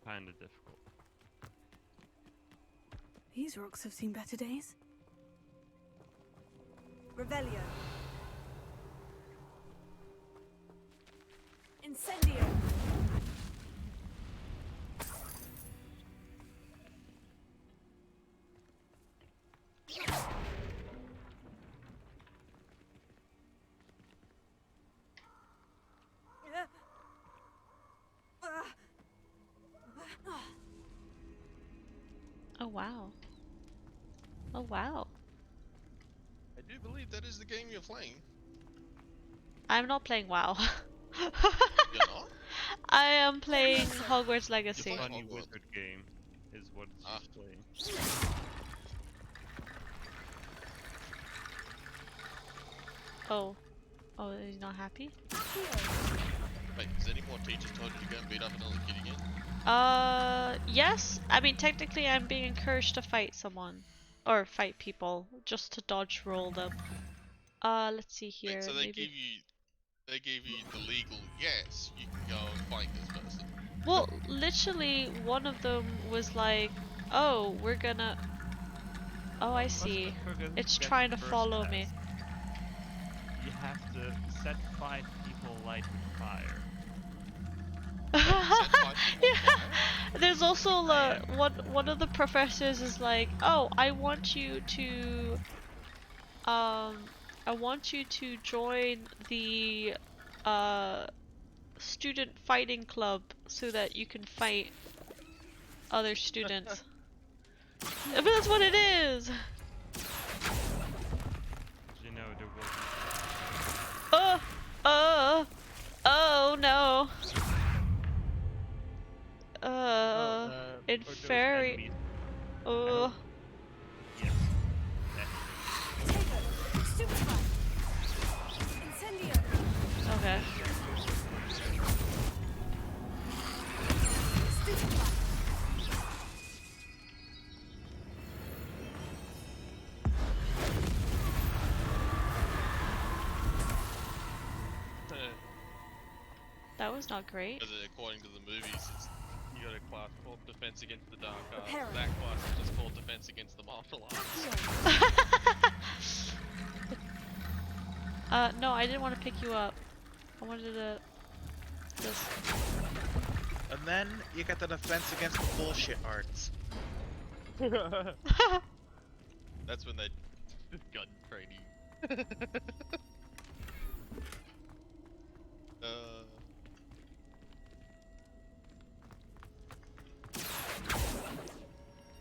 kinda difficult. These rocks have seen better days. Revelio. Incendio. Oh wow. Oh wow. I do believe that is the game you're playing. I'm not playing WoW. You're not? I am playing Hogwarts Legacy. The funny wizard game is what it's playing. Oh. Oh, he's not happy? Wait, has any more teachers told you to go and beat up another kid again? Yes. I mean, technically I'm being encouraged to fight someone. or fight people, just to dodge roll them. Let's see here. Wait, so they maybe... gave you the legal yes, you can go and fight this person. Well, literally, one of them was like, "Oh, we're gonna." Oh, I see. It's trying to follow me. You have to set 5 people light with fire. Yeah. There's also one of the professors is like, "Oh, I want you to join the student fighting club so that you can fight other students." But that's what it is. You know there was. Oh no. Inferi. Oh. Yes. Okay. That was not great. Because according to the movies, you got a class called Defense Against the Dark Arts. That class is just called Defense Against the Martial Arts. No, I didn't want to pick you up. I wanted to just... And then you get the Defense Against the Bullshit Arts. That's when they gun training.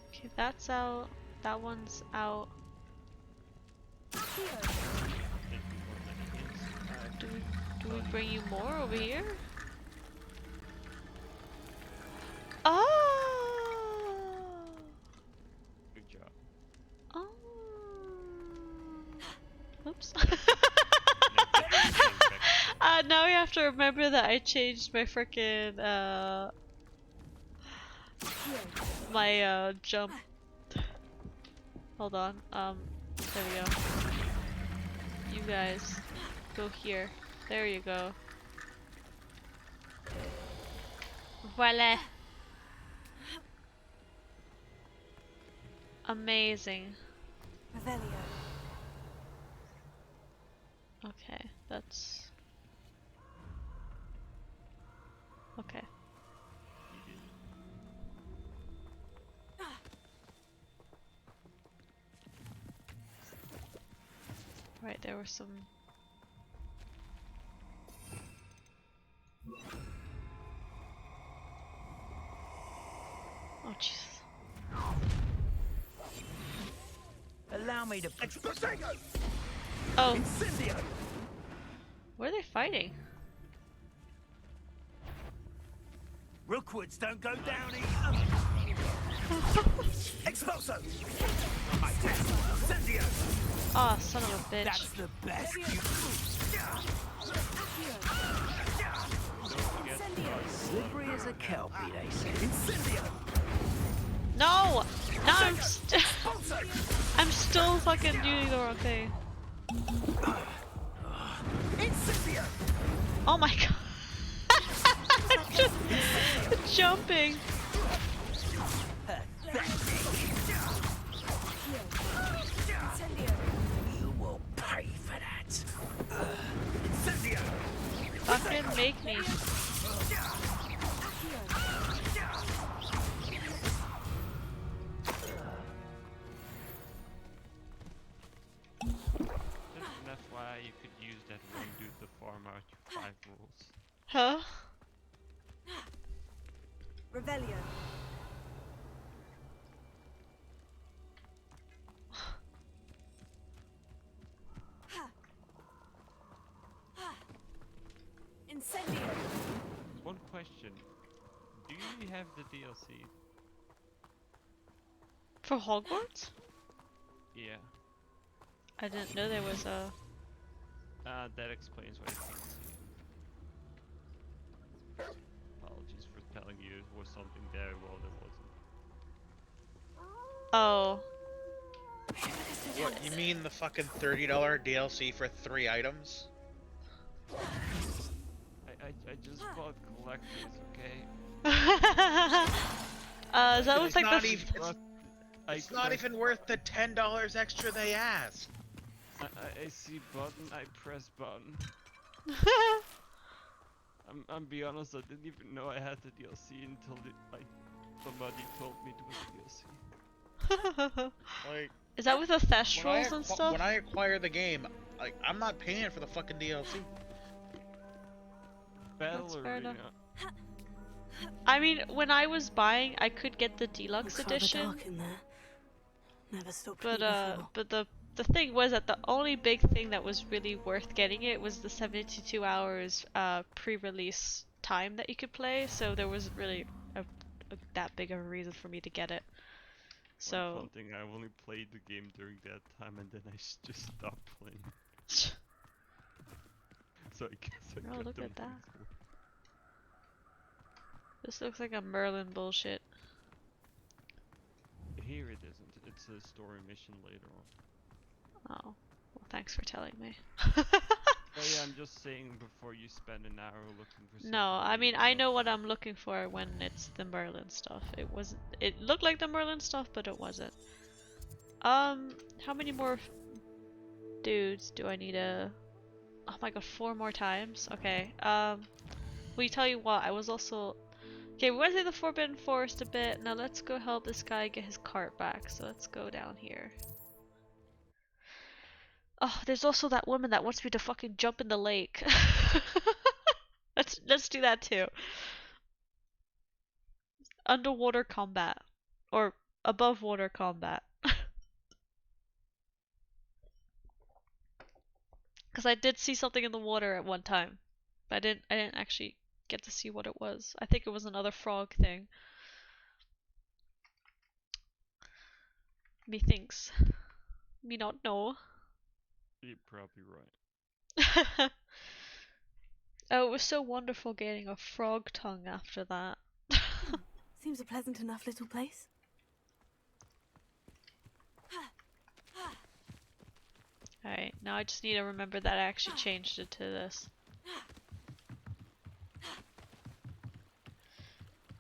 Okay, that's out. That one's out. Do we bring you more over here? Oh! Good job. Oh. Oops. Now we have to remember that I changed my frickin' my jump. Hold on. There we go. You guys go here. There you go. Voila. Amazing. Revelio. Okay, that's... Okay. Right, there were some... Oh, Jesus. Allow me to... Oh. What are they fighting? Rookwoods don't go down easy. Expulso! Incendio! Oh, son of a bitch. That's the best. Slippery as a kelpie, they say. Incendio! No! No, I'm still fucking doing the wrong thing. Incendio! Oh my god. Just jumping. You will pay for that. Incendio! Fucking make me. Just an FYI, you could use that one dude to farm out your 5 rules. Huh? Revelio. Incendio. One question. Do you have the DLC? For Hogwarts? Yeah. I didn't know there was a... That explains why you can't see it. Apologies for telling you there was something there while there wasn't. Oh. You mean the fucking $30 DLC for 3 items? I just bought collectors, okay? Is that was like the... It's not even worth the $10 extra they asked. I see button, I press button. I'm be honest, I didn't even know I had the DLC until somebody told me it was DLC. Like, is that with the thestrals and stuff? When I acquire the game, like, I'm not paying for the fucking DLC. That's fair enough. I mean, when I was buying, I could get the deluxe edition. Dark in there. Never stopped But before. but the thing was that the only big thing that was really worth getting it was the 72 hours pre-release time that you could play. So there wasn't really that big of a reason for me to get it. So one thing, I only played the game during that time, and then I just stopped playing. So I guess I got look them at that. for. This looks like a Merlin bullshit. Here it isn't. It's a story mission later on. Oh, well, thanks for telling me. Oh yeah, I'm just saying before you spend an hour looking for something. No, I mean, I know what I'm looking for when it's the Merlin stuff. It looked like the Merlin stuff, but it wasn't. How many more dudes do I need to... Oh my god, 4 more times? Okay, we tell you what, I was also... Okay, we went through the Forbidden Forest a bit. Now let's go help this guy get his cart back. So let's go down here. Oh, there's also that woman that wants me to fucking jump in the lake. Let's do that too. Underwater combat. Or above water combat. Because I did see something in the water at one time. But I didn't actually get to see what it was. I think it was another frog thing. Methinks. Me not know. You're probably right. Oh, it was so wonderful getting a frog tongue after that. Seems a pleasant enough little place. Alright, now I just need to remember that I actually changed it to this.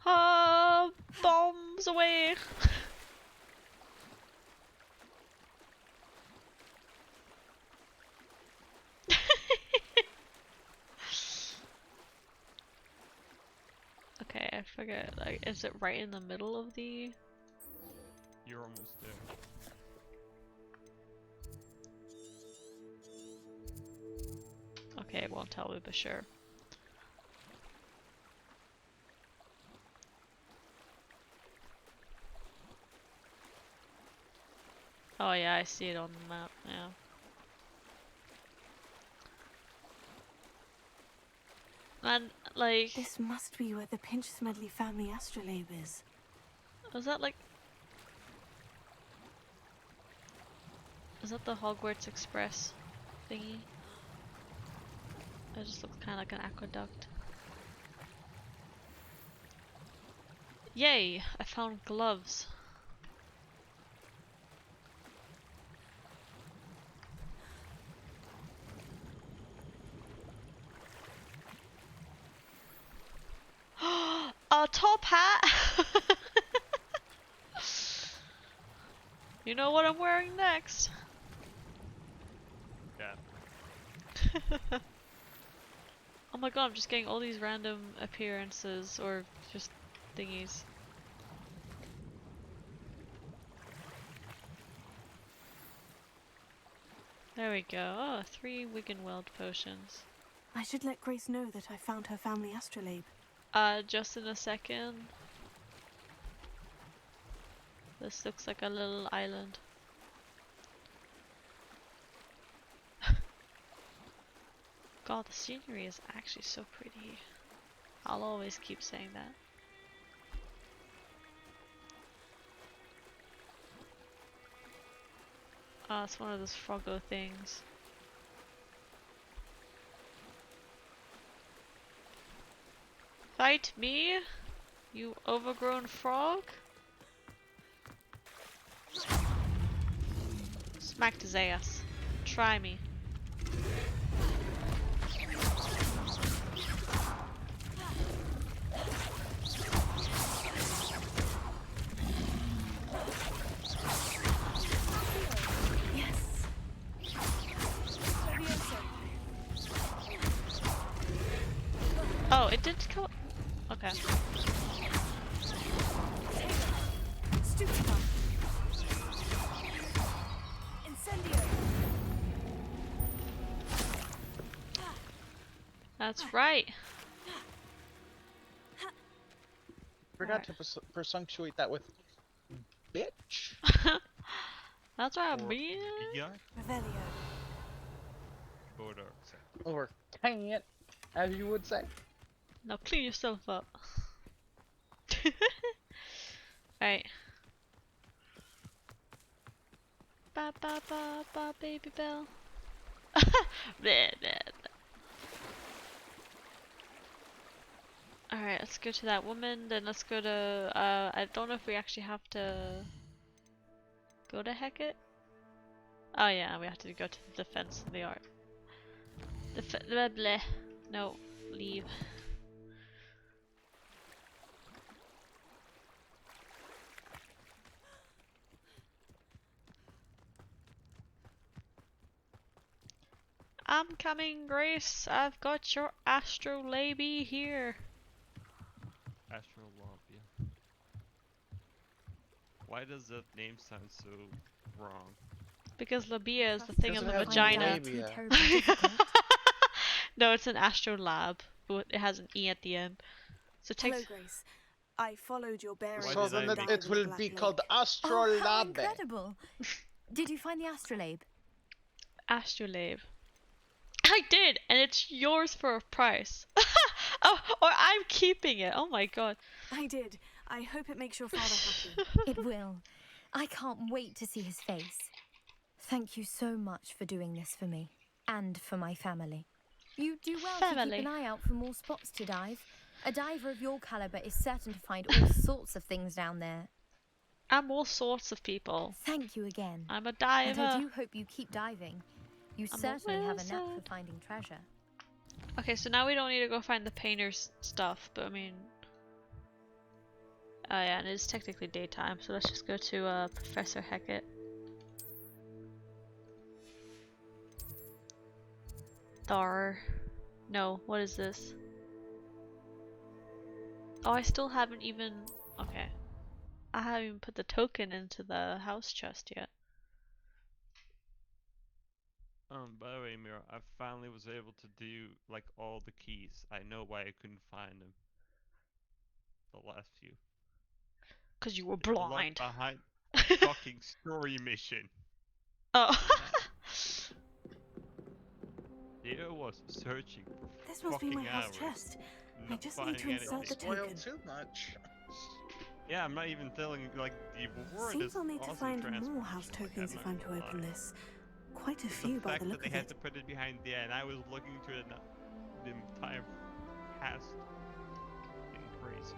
Ah, bombs away! Okay, I forget, like, is it right in the middle of the... You're almost there. Okay, it won't tell me, but sure. Oh yeah, I see it on the map, yeah. And, like... This must be where the Pinch Smedley family astrolabe is. Was that like... Is that the Hogwarts Express thingy? It just looks kind of like an aqueduct. Yay! I found gloves. A top hat! You know what I'm wearing next? Yeah. Oh my god, I'm just getting all these random appearances or just thingies. There we go. Oh, 3 Wiggenweld potions. I should let Grace know that I found her family astrolabe. Just in a second. This looks like a little island. God, the scenery is actually so pretty. I'll always keep saying that. Oh, it's one of those froggo things. Fight me, you overgrown frog? smacked his ass. Try me. Oh, it did go. Okay. That's right. Forgot to punctuate that with bitch. That's what I mean. Or hang it, as you would say. Now clean yourself up. Alright. Ba ba ba ba baby bell. Alright, let's go to that woman, then let's go to I don't know if we actually have to go to Hecate. Oh yeah, we have to go to the defense of the art. Blah blah. No, leave. I'm coming, Grace. I've got your astrolabe here. Astrolabia. Why does that name sound so wrong? Because labia is the thing of the vagina. No, it's an astrolabe. It has an E at the end. So take. Hello, Grace. I followed your bearings. So then it will be called astrolabe. Oh, how incredible! Did you find the astrolabe? Astrolabe. I did, and it's yours for a price. Oh, or I'm keeping it. Oh my god. I did. I hope it makes your father happy. It will. I can't wait to see his face. Thank you so much for doing this for me, and for my family. You do well to keep an eye out for more spots to dive. A diver of your caliber is certain to find all sorts of things down there. I'm all sorts of people. Thank you again. I'm a diver. And I do hope you keep diving. You certainly have a knack for finding treasure. Okay, so now we don't need to go find the painter's stuff, but I mean... Oh yeah, and it's technically daytime, so let's just go to Professor Hecate. Thar. No, what is this? Oh, I still haven't even... Okay. I haven't even put the token into the house chest yet. By the way, Mira, I finally was able to do, like, all the keys. I know why I couldn't find them. The last few. Because you were blind. Behind a fucking story mission. Oh. Theo was searching for This must be my house hours, chest. I just not need to finding insert the anything. token. Too much. Yeah, I'm not even telling, like, the word Seems is I'll need to awesome find transfer. more house tokens if I'm to open this. Quite a few by the The fact look that they of had it. to put it behind the end, I was looking through it, the entire past. Getting crazy.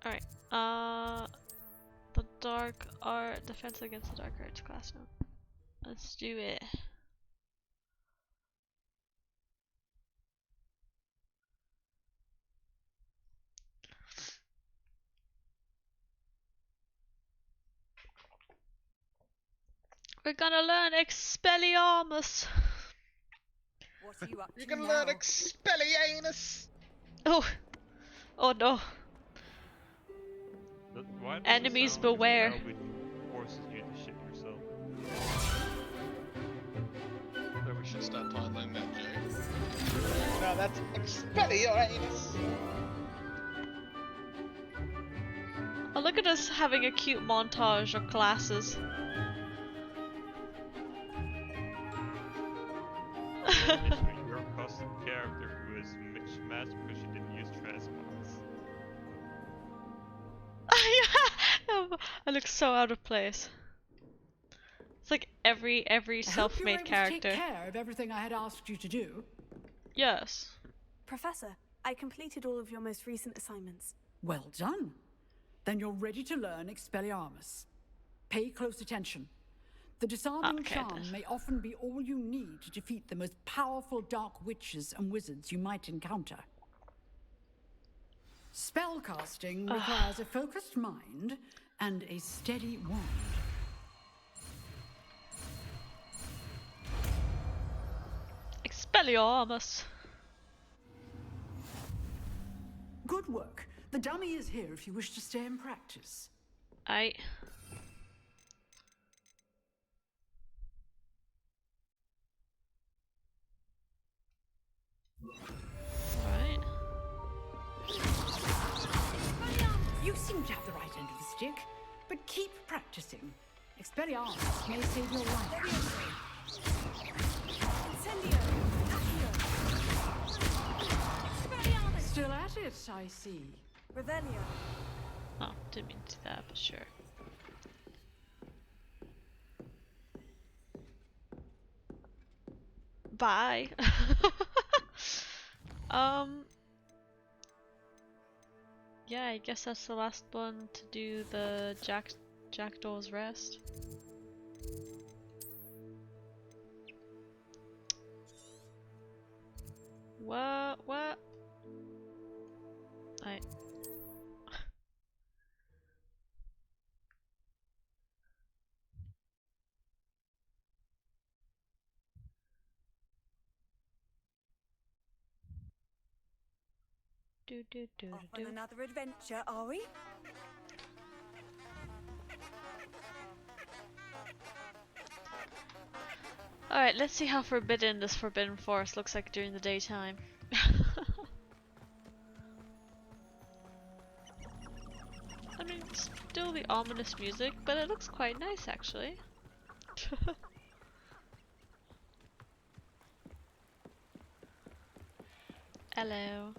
Alright, the dark art, defense against the dark arts class now. Let's do it. We're gonna learn Expelliarmus. What are you up You to can now? learn Expelliarmus. Oh, oh no. Why does Enemies it sound like beware. a spell which forces you to shit yourself? Maybe we should start titling that, Jay. No, that's Expelliarmus. Oh, look at us having a cute montage of classes. Your custom character who is mismatched because she didn't use transmogs. I look so out of place. It's like every self-made character. Take care of everything I had asked you to do. Yes. Professor, I completed all of your most recent assignments. Well done. Then you're ready to learn Expelliarmus. Pay close attention. The disarming charm may often be all you need to defeat the most powerful dark witches and wizards you might encounter. Spellcasting requires a focused mind and a steady wand. Expelliarmus. Good work. The dummy is here if you wish to stay and practice. Alright. You seem to have the right end of the stick, but keep practicing. Expelliarmus may save your life. Still at it, I see. Revelio. Oh, didn't mean to do that, but sure. Bye. Yeah, I guess that's the last one to do the Jackdaw's Rest. What? Off on another adventure, are we? Alright, let's see how forbidden this Forbidden Forest looks like during the daytime. I mean, it's still the ominous music, but it looks quite nice actually. Hello.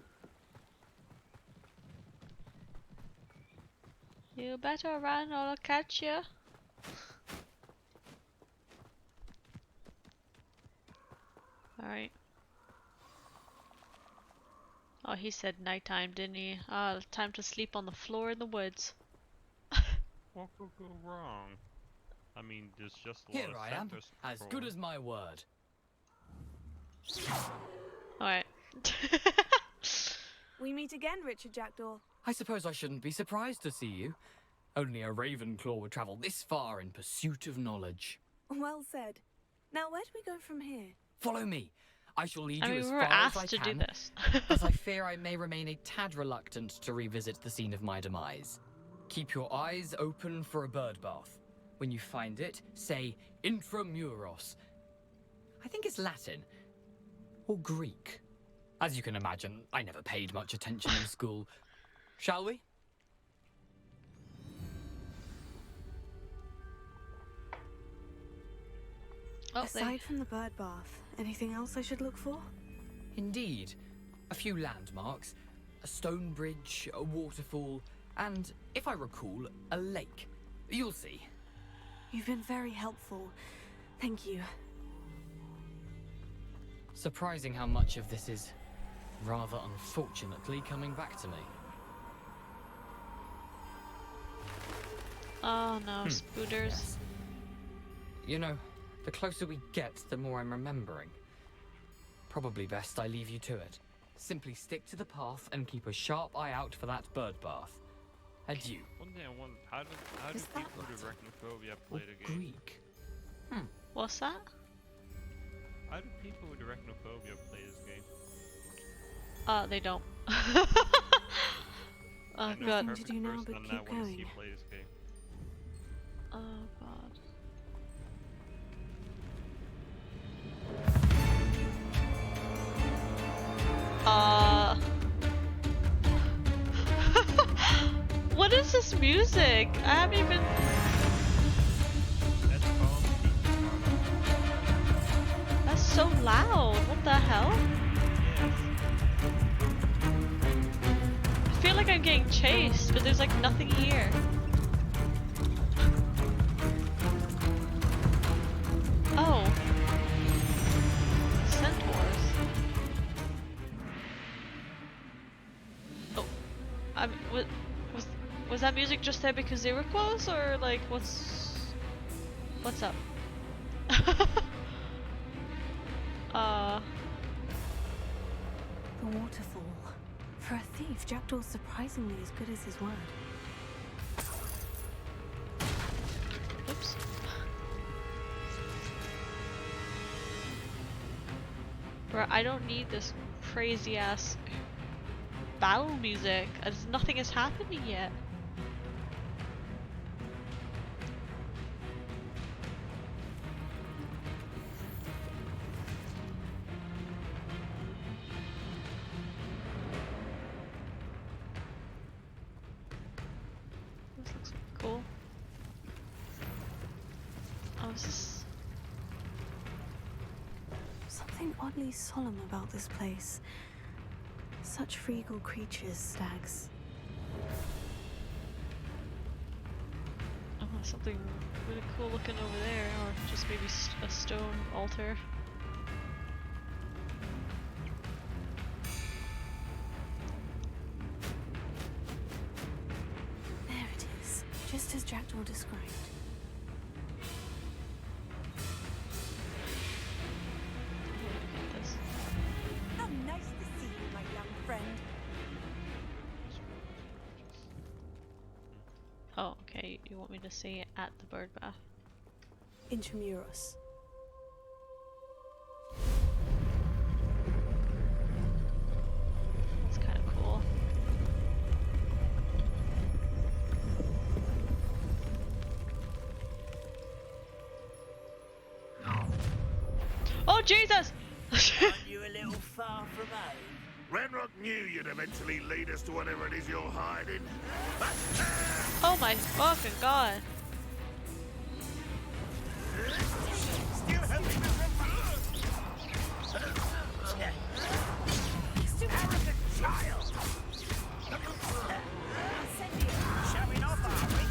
You better run or I'll catch you. Alright. Oh, he said nighttime, didn't he? Ah, time to sleep on the floor in the woods. What could go wrong? I mean, there's just a Here lot of I am, centers as for- good as my word. Alright. We meet again, Richard Jackdaw. I suppose I shouldn't be surprised to see you. Only a Ravenclaw would travel this far in pursuit of knowledge. Well said. Now, where do we go from here? Follow me. I shall lead I you mean, as we were far as I asked to can, do this. as I fear I may remain a tad reluctant to revisit the scene of my demise. Keep your eyes open for a bird bath. When you find it, say intramuros. I think it's Latin. Or Greek. As you can imagine, I never paid much attention in school. Shall we? Aside from the bird bath, anything else I should look for? Indeed. A few landmarks, a stone bridge, a waterfall, and, if I recall, a lake. You'll see. You've been very helpful. Thank you. Surprising how much of this is, rather unfortunately, coming back to me. Oh no, spooters. Yes. You know, the closer we get, the more I'm remembering. Probably best I leave you to it. Simply stick to the path and keep a sharp eye out for that bird bath. Adieu. One thing I wonder, how do people with arachnophobia play the game? Greek. What's that? How do people with arachnophobia play this game? They don't. Oh I know god. a perfect person and I want to see you play this game. Oh god. What is this music? I haven't even. That's so loud. What the hell? I feel like I'm getting chased, but there's like nothing here. Oh. Centaurs. was that music just there because they were close, or like what's up? The waterfall. For a thief, Jackdaw's surprisingly as good as his word. Oops. Bro, I don't need this crazy ass battle music, as nothing is happening yet. This looks cool. Oh, this is... Something oddly solemn about this place. Such regal creatures, stags. Oh, something really cool looking over there, or just maybe a stone altar. There it is, just as Jackdaw described. How nice to see you, my young friend. Oh, okay, you want me to say it at the bird bath? Intramuros. That's kind of cool. Oh, Jesus! Aren't you a little far from home? Renrock knew you'd eventually lead us to whatever it is you're hiding. Oh my fucking god. Still helping me arrogant child! Showing off, are we?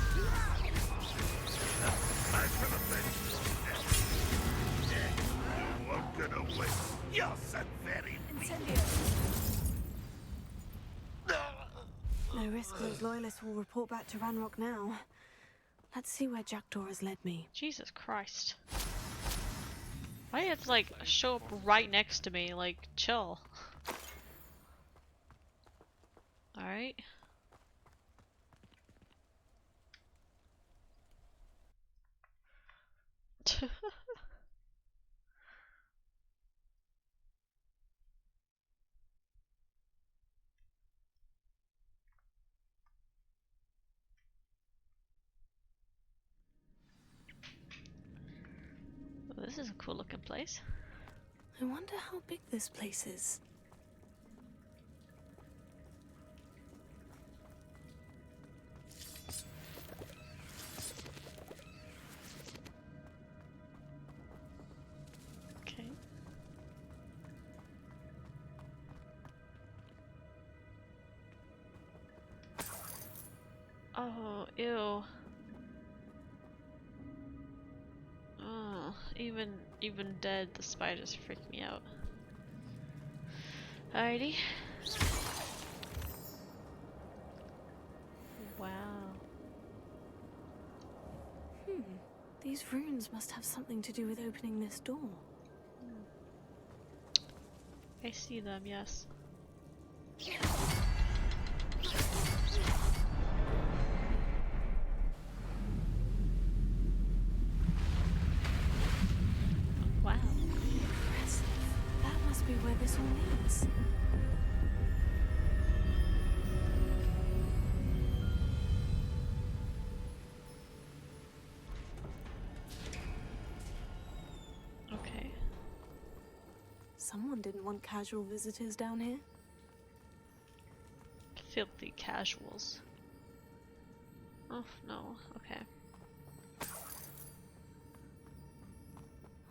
Back to the bench. You won't get away. You're so very No risk those loyalists will report back to Ranrock now. Let's see where Jackdaw has led me. Jesus Christ. Why do you have to like show up right next to me? Like, chill. Alright. Well, this is a cool looking place. I wonder how big this place is. Okay. Oh, ew. Oh, even dead, the spiders freak me out. Alrighty. Wow. These runes must have something to do with opening this door. I see them, yes. Wow. Impressive. That must be where this all leads. Okay. Someone didn't want casual visitors down here. Filthy casuals. Oh no, okay.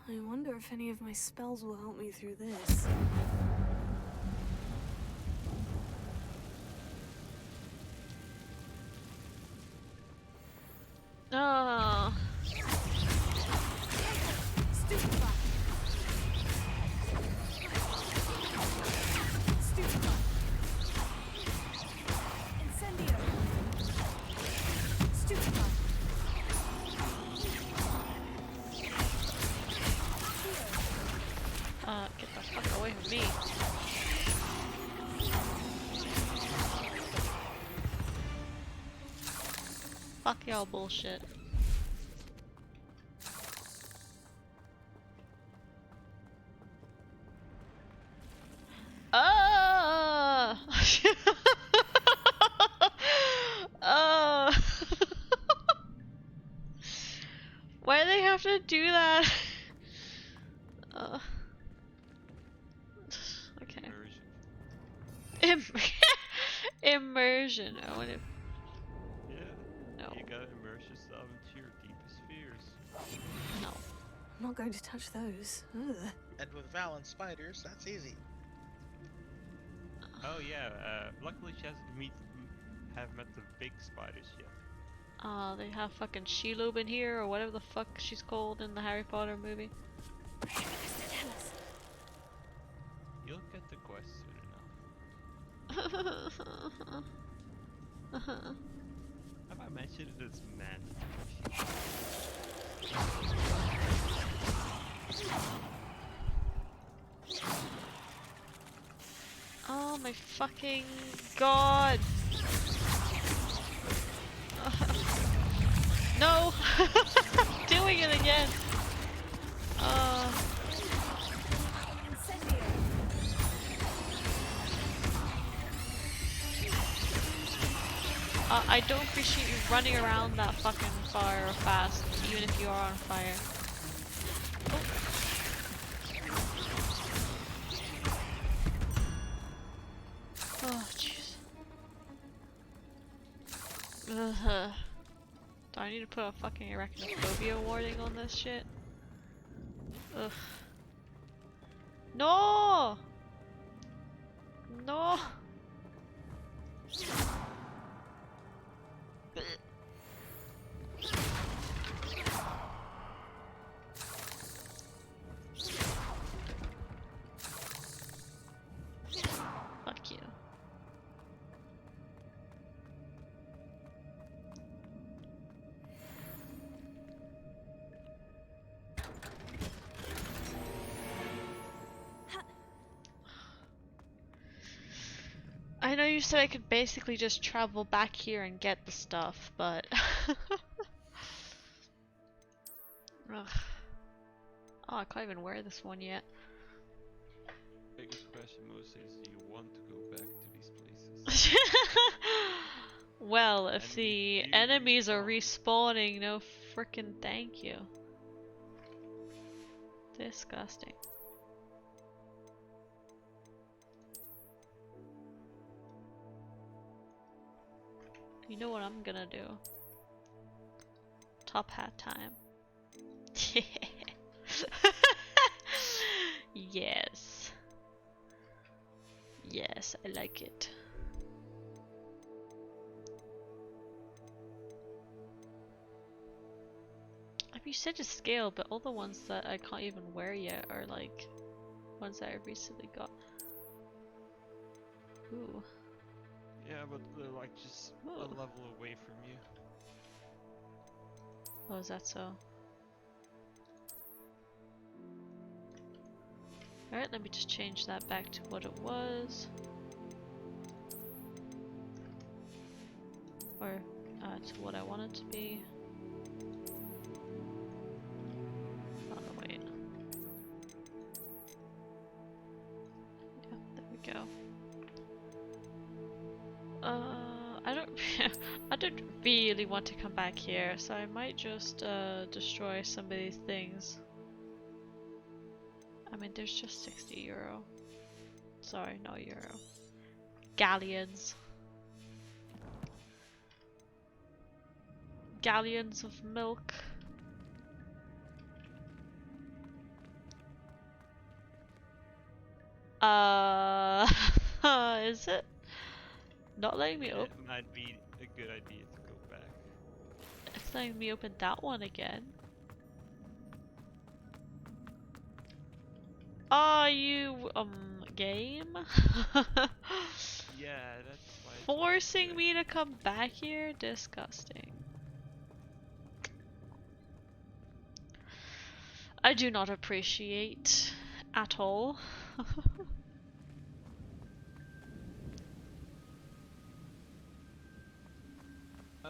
I wonder if any of my spells will help me through this. Oh. Fuck y'all bullshit. Oh! Oh! Why do they have to do that? Okay. Immersion. I want to. Yeah. No. You gotta immerse yourself into your deepest fears. No. I'm not going to touch those. Ugh. And with Val and spiders, that's easy. Oh yeah. Luckily she hasn't met the big spiders yet. They have fucking Shelob in here, or whatever the fuck she's called in the Harry Potter movie. You'll get the quest soon enough. Have I mentioned this man? Oh my fucking god! No! Doing it again! I don't appreciate you running around that fucking fire fast, even if you are on fire. Oh, jeez. Do I need to put a fucking arachnophobia warning on this shit? Ugh. No! No! Fuck you. I know you said I could basically just travel back here and get the stuff, but ugh. Oh, I can't even wear this one yet. Biggest question mostly is, do you want to go back to these places? Well, if the enemies are respawning, no frickin' thank you. Disgusting. You know what I'm gonna do? Top hat time. Yes. Yes, I like it. You said to scale, but all the ones that I can't even wear yet are like ones that I recently got. Ooh. Yeah, but they're like just a level away from you. Oh, is that so? Alright, let me just change that back to what it was. Or to what I want it to be. Oh, no, wait. Yeah, there we go. I don't really want to come back here, so I might just destroy some of these things. I mean, there's just 60 euro. Sorry, no euro. Galleons. Galleons of milk. Is it? Not letting me open. It might be a good idea to go back. It's letting me open that one again. Are you game? Yeah, that's why. Forcing me to come back here? Disgusting. I do not appreciate at all.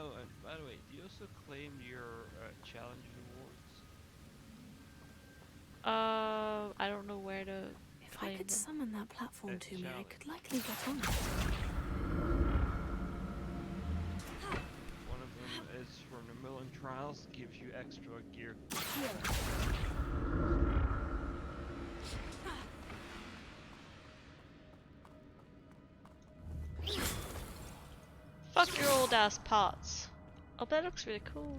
Oh, and by the way, do you also claim your challenge rewards? I don't know where to If I claim could them. summon that platform to me, I could likely get on it. One of them is from the Millen Trials, gives you extra gear. Fuck your old ass pots. Oh, that looks really cool.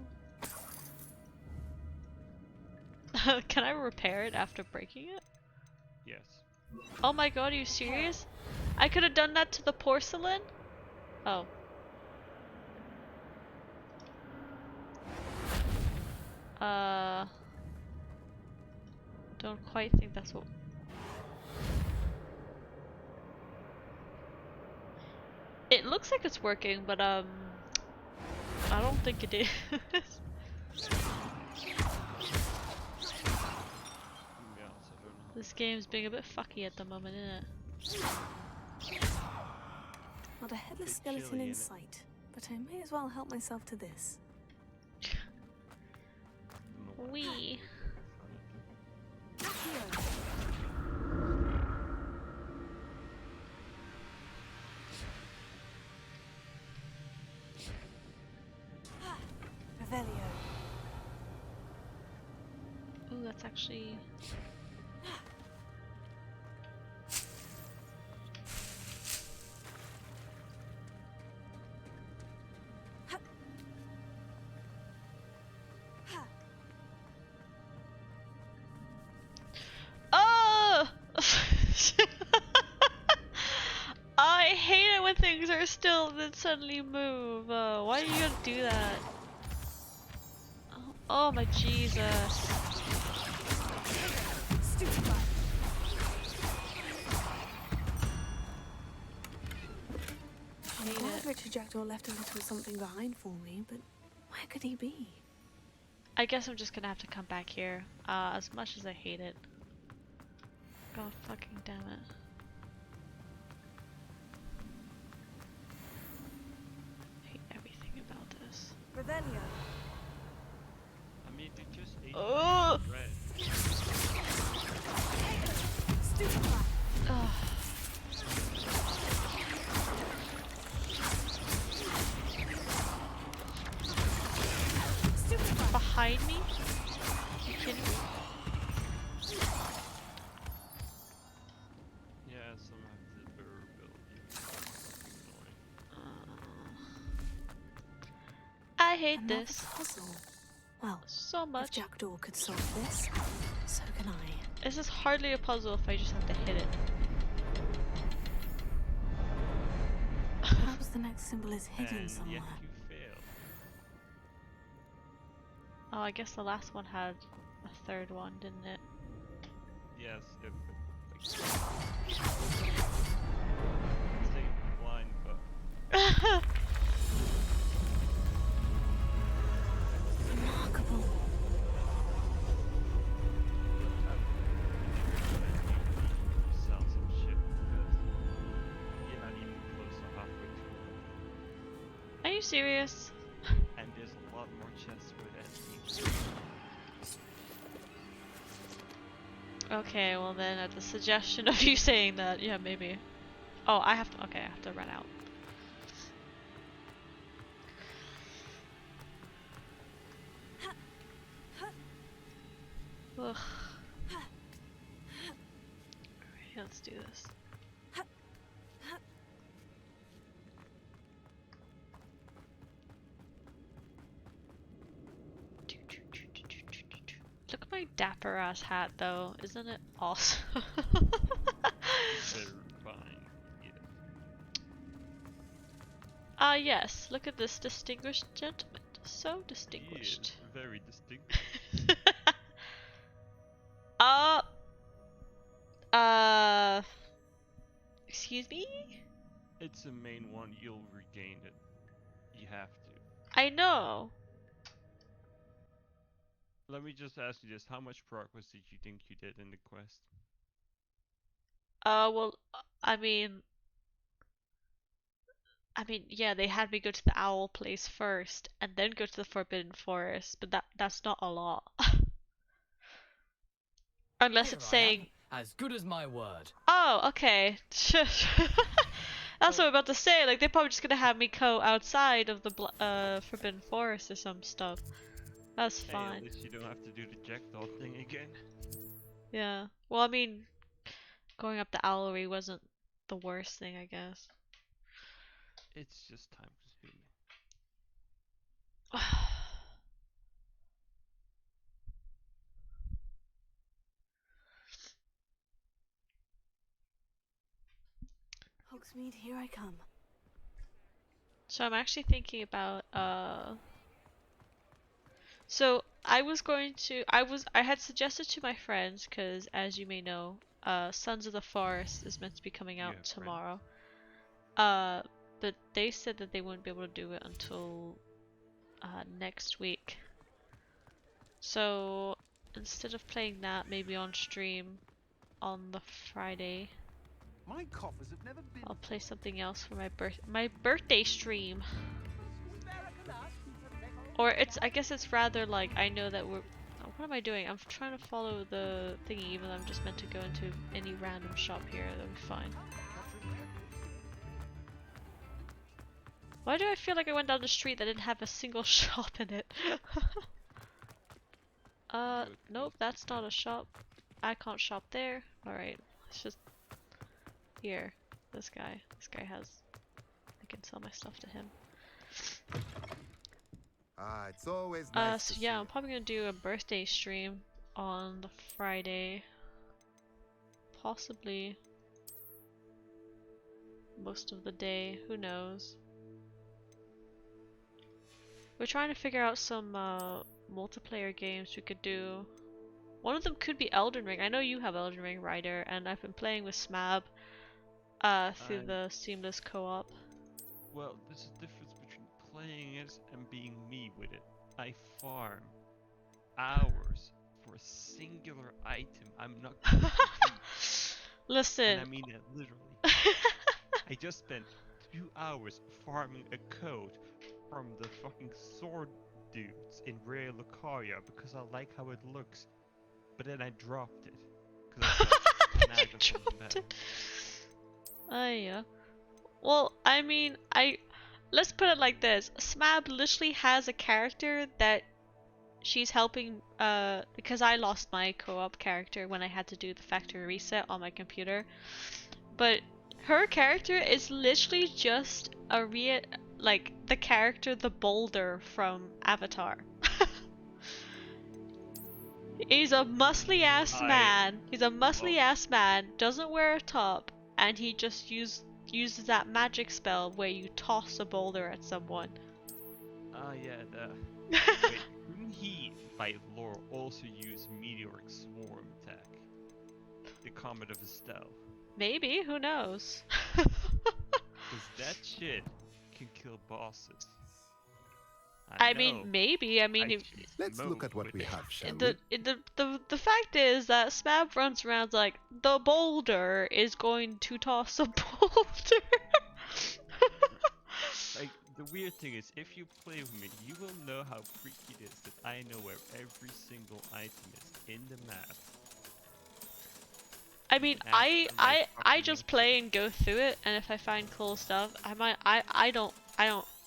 Can I repair it after breaking it? Yes. Oh my god, are you serious? I could have done that to the porcelain? Oh. Don't quite think that's what... It looks like it's working, but I don't think it is. This game's being a bit fucky at the moment, isn't it? Not a headless skeleton in sight, but I may as well help myself to this. Wee. Revelio. Ooh, that's actually... Oh! I hate it when things are still and then suddenly move. Why do you gotta do that? Oh my Jesus. I'm glad Richard Jackdaw left a little something behind for me, but where could he be? I guess I'm just gonna have to come back here. As much as I hate it. God fucking damn it. I hate everything about this. Revelio. I mean, they just ate bread. Behind me? Are you kidding me? Yeah, some have the durability. I hate Another this. puzzle. Well, so much. If Jackdaw could solve this, so can I. This is hardly a puzzle if I just have to hit it. Perhaps the next symbol is hidden And somewhere. yet you fail. Oh, I guess the last one had a third one, didn't it? Yes, if stay blind, but Remarkable. sell some shit because you're not even close to halfway through. Are you serious? And there's a lot more chests for that team. Okay, well then at the suggestion of you saying that, yeah, maybe. Oh, I have to, okay, I have to run out. Ugh. Alright, let's do this. Look at my dapper ass hat though, isn't it awesome? Very fine. Yeah. Ah yes, look at this distinguished gentleman. So distinguished. Yeah, very distinct. Excuse me? It's the main one, you'll regain it. You have to. I know. Let me just ask you this, how much progress did you think you did in the quest? Well, I mean, I mean, yeah, they had me go to the owl place first and then go to the Forbidden Forest, but that's not a lot. Unless Here it's I am, saying, as good as my word. oh, okay. That's what I'm about to say. Like, they're probably just gonna have me go outside of the Forbidden Forest or some stuff. That's Hey, fine. at least you don't have to do the jackdaw thing again. Yeah. Well, I mean, going up the owlery wasn't the worst thing, I guess. It's just time consuming. Hogsmeade, here I come. So I'm actually thinking about so I had suggested to my friends, because as you may know, Sons of the Forest is meant to be coming out tomorrow. But they said that they wouldn't be able to do it until next week. So instead of playing that, maybe on stream on the Friday, My coffers have never been. I'll play something else for my birthday stream. Or I guess it's rather like, I know that we're, what am I doing? I'm trying to follow the thingy, even though I'm just meant to go into any random shop here. That'll be fine. Why do I feel like I went down the street that didn't have a single shop in it? Nope, that's not a shop. I can't shop there. Alright, let's just... Here, this guy has... I can sell my stuff to him. It's always nice So to yeah, see I'm probably gonna do a birthday stream on the Friday. Possibly most of the day, who knows. We're trying to figure out some multiplayer games we could do. One of them could be Elden Ring. I know you have Elden Ring, Ryder, and I've been playing with Smab through the seamless co-op. Well, there's a difference between playing it and being me with it. I farm hours for a singular item. I'm not going to Listen. And I mean that literally. I just spent 2 hours farming a code from the fucking sword dudes in Rare Lucaria because I like how it looks. But then I dropped it. I dropped it. Yeah. Well, I mean, let's put it like this. Smab literally has a character that she's helping, because I lost my co-op character when I had to do the factory reset on my computer. But her character is literally just like the character, the boulder from Avatar. He's a muscly ass man. He's a muscly ass man, doesn't wear a top, and he just uses that magic spell where you toss a boulder at someone. Yeah, wait, couldn't he, by lore, also use Meteoric Swarm attack? The Comet of Estelle. Maybe, who knows? Because that shit can kill bosses. I mean, maybe. I mean, let's look at what we have, shall the fact is that Smab runs around like the boulder is going to toss a boulder. Like, the weird thing is, if you play with me, you will know how freaky it is that I know where every single item is in the map. I mean, I just play and go through it, and if I find cool stuff, I don't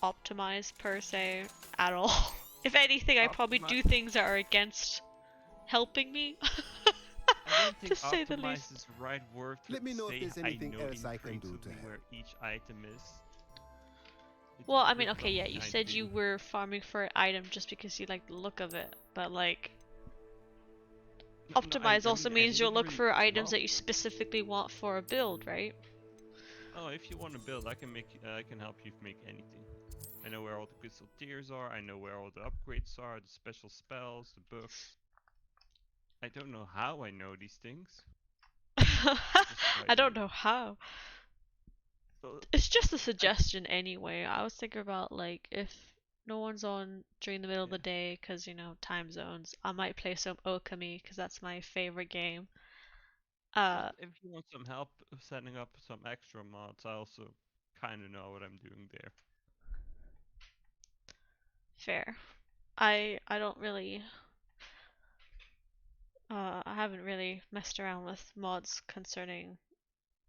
optimize per se at all. If anything, I probably do things that are against helping me. I don't think to say the least. Is the right word to Let me know say if there's anything else I can do to intrinsically help. where each item is. Well, I mean, okay, yeah, you said you were farming for an item just because you like the look of it, but like, optimize also means you'll look for items that you specifically want for a build, right? Oh, if you want to build, I can help you make anything. I know where all the crystal tiers are, I know where all the upgrades are, the special spells, the books. I don't know how I know these things. I don't know how. It's just a suggestion anyway. I was thinking about, like, if no one's on during the middle of the day because, you know, time zones, I might play some Okami because that's my favorite game. If you want some help setting up some extra mods, I also kind of know what I'm doing there. Fair. I don't really. I haven't really messed around with mods concerning,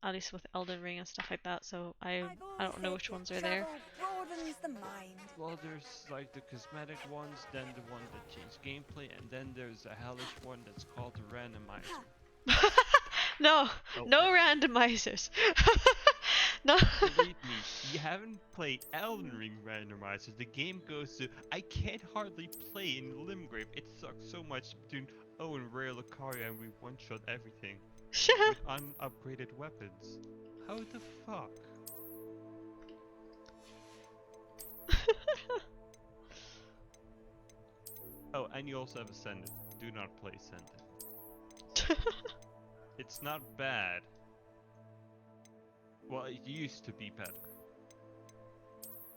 at least with Elden Ring and stuff like that. So I don't know which ones are there. Broadens the mind. Well, there's like the cosmetic ones, then the one that changed gameplay, and then there's a hellish one that's called the randomizer. No, no randomizers. No. Believe me, you haven't played Elden Ring randomizers. The game goes to I can't hardly play in Limgrave. It sucks so much between and Rare Lucaria, and we one-shot everything with unupgraded weapons. How the fuck? Oh, and you also have Ascendant. Do not play Ascendant. It's not bad. Well, it used to be better.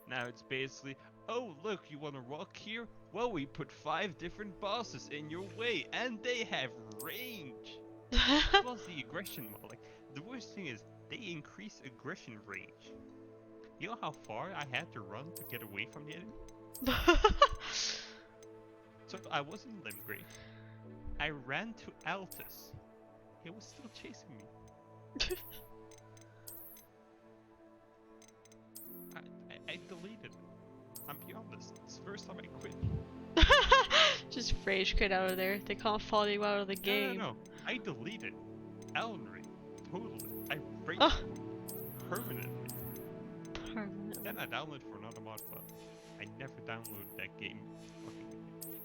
Now it's basically, oh look, you want to rock here? Well, we put 5 different bosses in your way, and they have range. Plus the aggression mod. Like, the worst thing is, they increase aggression range. You know how far I had to run to get away from the enemy? So I was in Limgrave. I ran to Altus. He was still chasing me. I deleted it. I'm beyond this. It's the first time I quit. Just rage quit out of there. They can't follow you out of the game. No. I deleted Elden Ring. Totally. I raged permanently. Then I downloaded for another mod, but I never downloaded that game.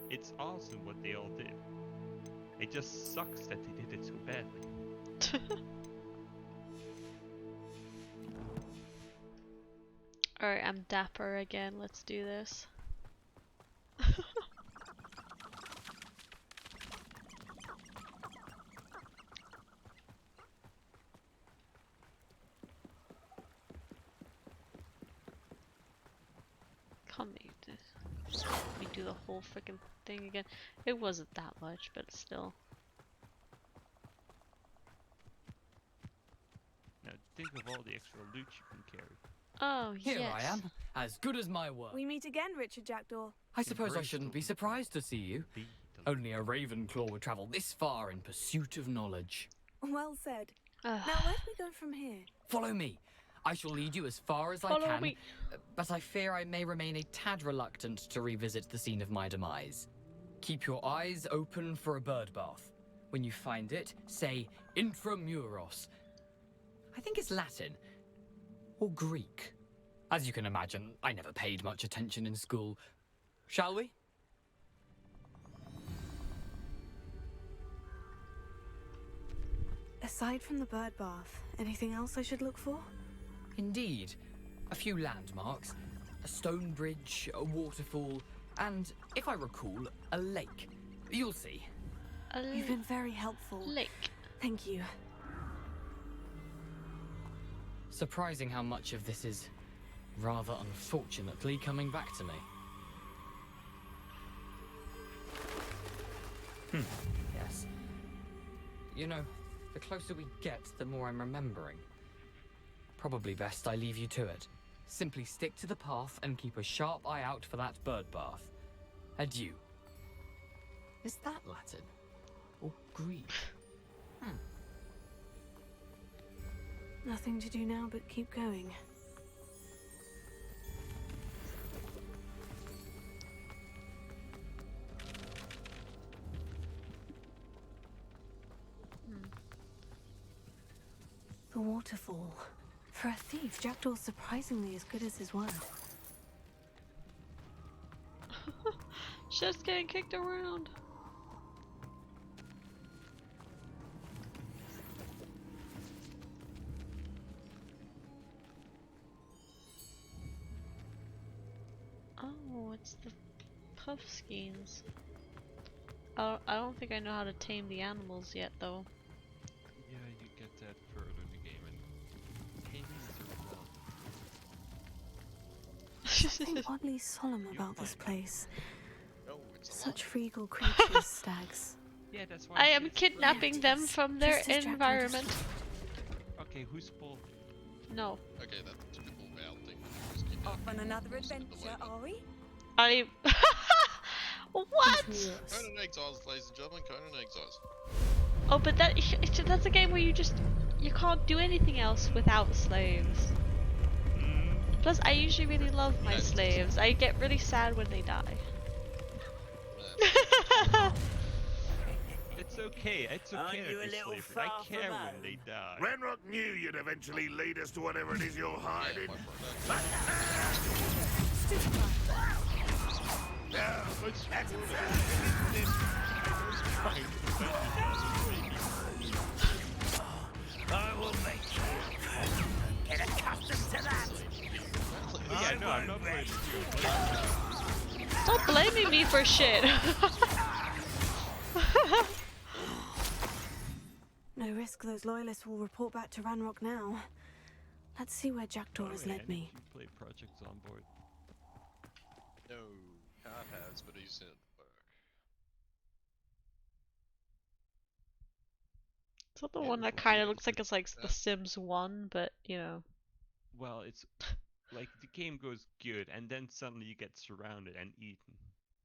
It's awesome what they all did. It just sucks that they did it so badly. Alright, I'm dapper again. Let's do this. Come we do the whole freaking thing again. It wasn't that much, but still. Now think of all the extra loot you can carry. Oh, Here yes. I am, as good as my word. We meet again, Richard Jackdaw. I suppose I shouldn't be surprised to see you. Only a Ravenclaw would travel this far in pursuit of knowledge. Well said. Now, where do we go from here? Follow me. I shall lead you as far as I can, but I fear I may remain a tad reluctant to revisit the scene of my demise. Keep your eyes open for a bird bath. When you find it, say intramuros. I think it's Latin. Or Greek. As you can imagine, I never paid much attention in school. Shall we? Aside from the bird bath, anything else I should look for? Indeed. A few landmarks, a stone bridge, a waterfall, and, if I recall, a lake. You'll see. You've been very helpful. Lake. Thank you. Surprising how much of this is, rather unfortunately, coming back to me. Yes. You know, the closer we get, the more I'm remembering. Probably best I leave you to it. Simply stick to the path and keep a sharp eye out for that bird bath. Adieu. Is that Latin? Or Greek? Nothing to do now but keep going. The waterfall. For a thief, Jackdaw's surprisingly as good as his word. Just getting kicked around. Oh, it's the puffskeins. I don't think I know how to tame the animals yet, though. Yeah, you get that further in the game, and taming is Something oddly solemn about this place. Such regal creatures, stags. Yeah, that's why I am kidnapping them from their environment. Okay, who's Paul? No. Okay, that took a little bit. Off on another adventure, are we? I. What? Conan Exiles, ladies and gentlemen, Conan Exiles. Oh, but that's a game where you can't do anything else without slaves. Plus, I usually really love my slaves. I get really sad when they die. It's okay. It's okay that they slavery. I care when they die. Ranrock knew you'd eventually lead us to whatever it is you're hiding. I will make you get accustomed to that. Yeah, no, I'm not blaming you. Stop blaming me for shit. No risk those loyalists will report back to Ranrock now. Let's see where Jackdaw has led me. You play projects on board. No, Card has, but he's in work. Is that the one that kind of looks like it's like The Sims 1, but you know? Well, it's like the game goes good, and then suddenly you get surrounded and eaten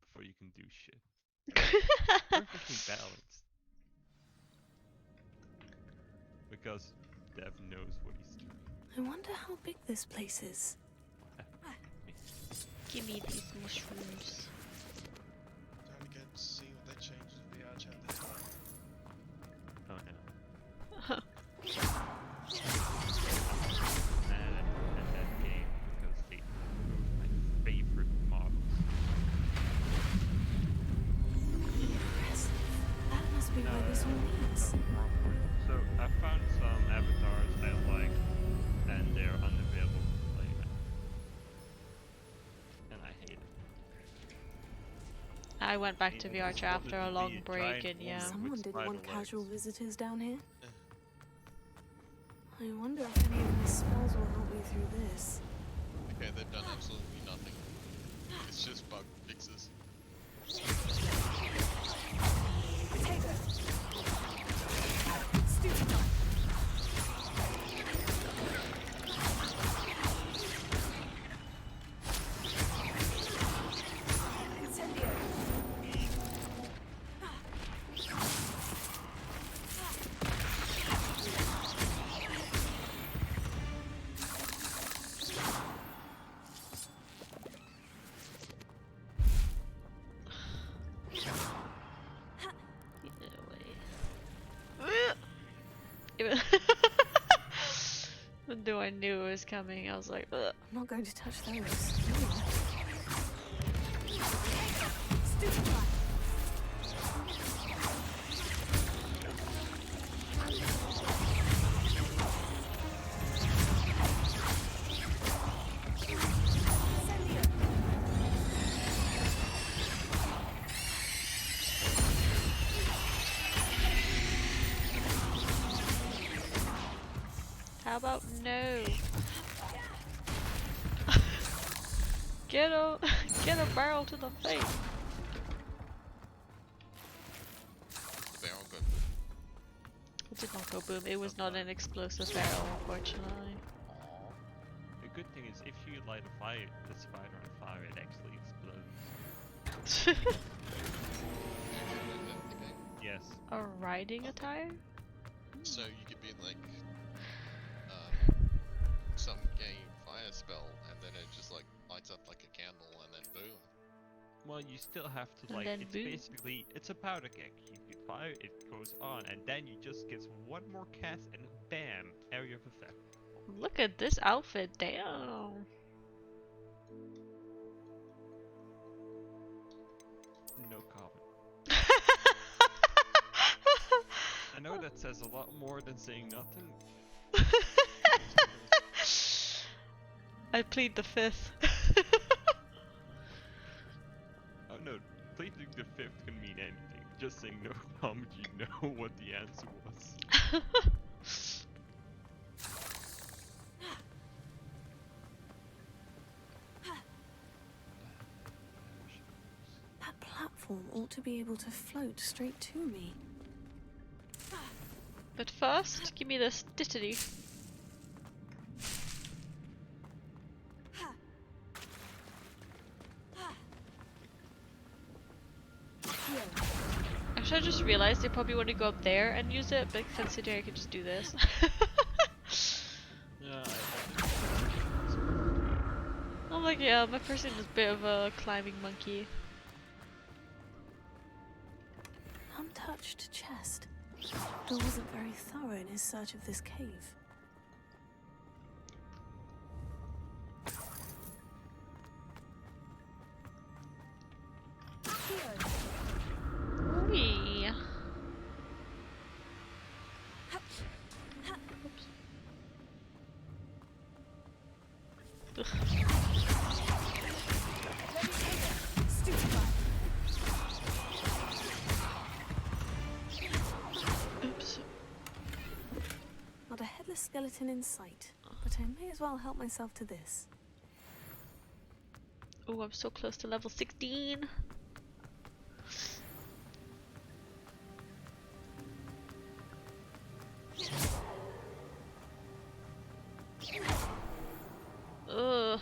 before you can do shit. Perfectly balanced. Because Dev knows what he's doing. I wonder how big this place is. Give me these mushrooms. Time to get to see what they changed in VR chat this time. Oh no. And that game, because they removed my favorite models. That must be where this all leads. So I found some avatars I like, and they're unavailable for play now. And I hate it. I went back to VR chat after a long break, and yeah. Someone didn't want casual visitors down here. I wonder if any of my spells will help me through this. Okay, they've done absolutely nothing. It's just bug fixes. Even though I knew it was coming, I was like, ugh. I'm not going to touch those. How about no? Get a barrel to the face. The barrel go It did not go boom. It was not an explosive barrel, unfortunately. The good thing is, if you light a fire, the spider on fire, it actually explodes. Yes. A riding attire? So you could be in like some game fire spell, and then it just like lights up like a candle, and then boom. Well, you still have to And like. then It's boom. basically it's a powder keg. You fire, it goes on, and then you just get one more cast, and bam, area of effect. Look at this outfit, damn. No comment. I know that says a lot more than saying nothing. I plead the fifth. Oh no, pleading the fifth can mean anything. Just saying no comment, you know what the answer was. That platform ought to be able to float straight to me. But first, give me this dittity. Actually, I just realized they probably want to go up there and use it, but considering I could just do this. Yeah, I'm like, yeah, my person is a bit of a climbing monkey. Untouched chest. Doctor wasn't very thorough in his search of this cave. Wee. Oops. Not a headless skeleton in sight, but I may as well help myself to this. Oh, I'm so close to level 16. Ugh.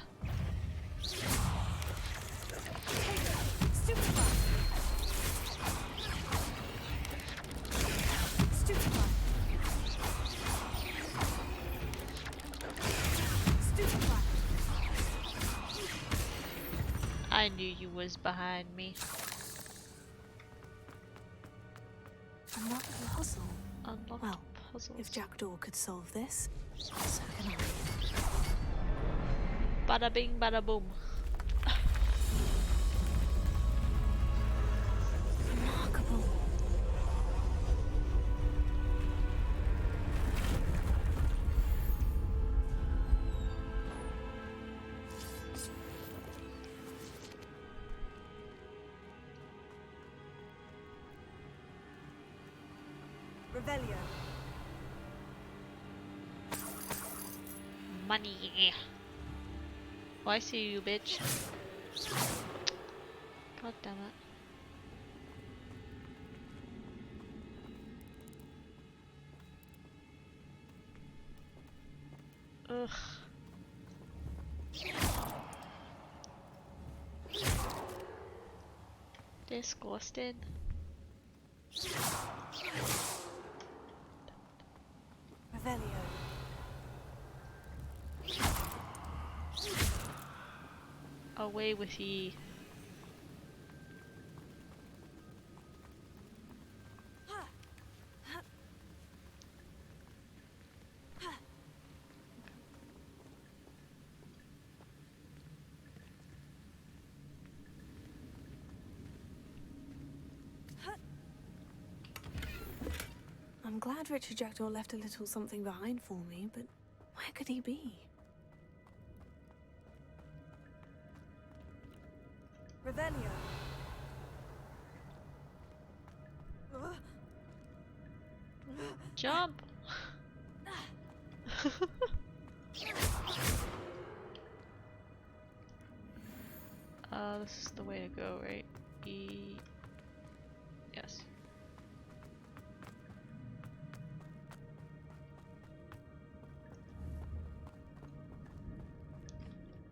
I knew you was behind me. Another puzzle. Unlocked Well, puzzles. if Jackdaw could solve this, so can I. Bada bing, bada boom. Remarkable. Revelio. Money. Oh, I see you, bitch. God damn it. Ugh. Disgusting. Revelio. Away with ye. I'm glad Richard Jackdaw left a little something behind for me, but where could he be? Revelio. Jump! This is the way to go, right? Yes.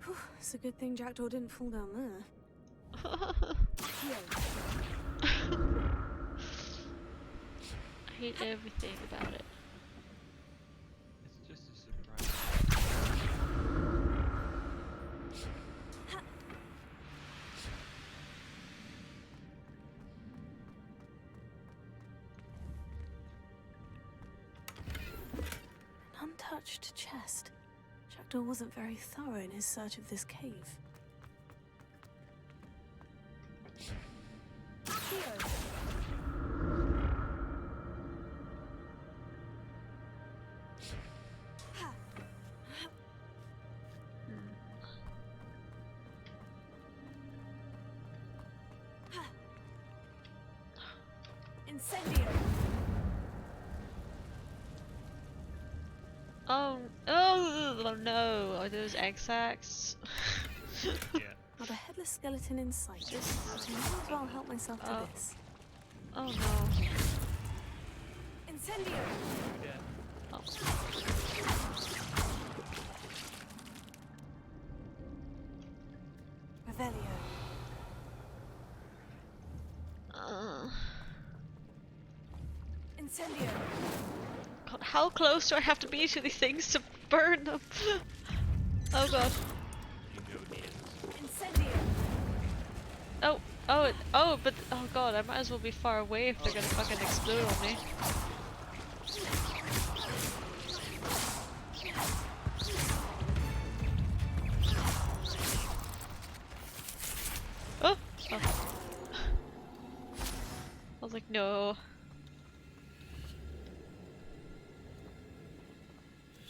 Whew, it's a good thing Jackdaw didn't fall down there. I hate everything about it. it's just a surprise. An untouched chest. Jackdaw wasn't very thorough in his search of this cave. Incendio. Oh no! Are those egg sacs? Yeah. Not a headless skeleton in sight, but I may as well help myself to this. Oh no. Incendio. Yeah. Oh. Revelio. Incendio. God, how close do I have to be to these things to burn them? Oh god. Incendio. Oh, but oh god, I might as well be far away if they're gonna fucking explode on me. Oh! I was like, no.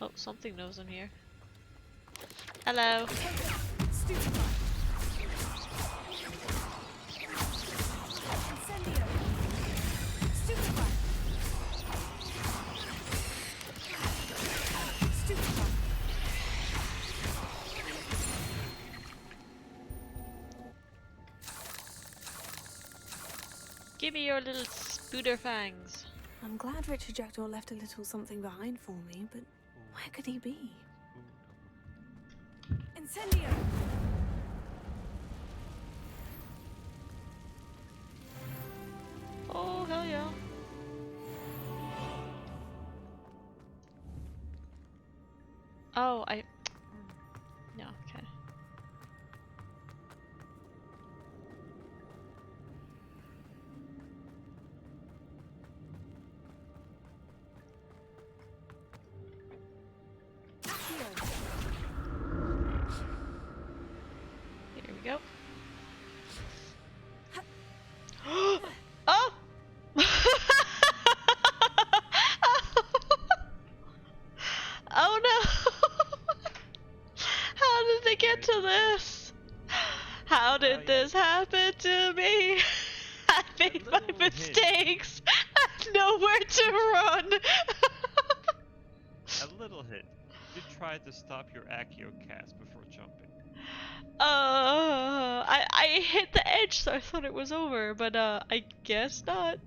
Oh, something knows I'm here. Hello. Give me your little spooder fangs. I'm glad Richard Jackdaw left a little something behind for me, but where could he be? Incendio! Oh, hell yeah. Oh, no, okay. Here we go. Oh! Oh no! How did they get to this? How did this happen to me? I made my mistakes. I know where to run. A little hint. You tried to stop your Accio cast before jumping. I hit the edge, so I thought it was over, but I guess not.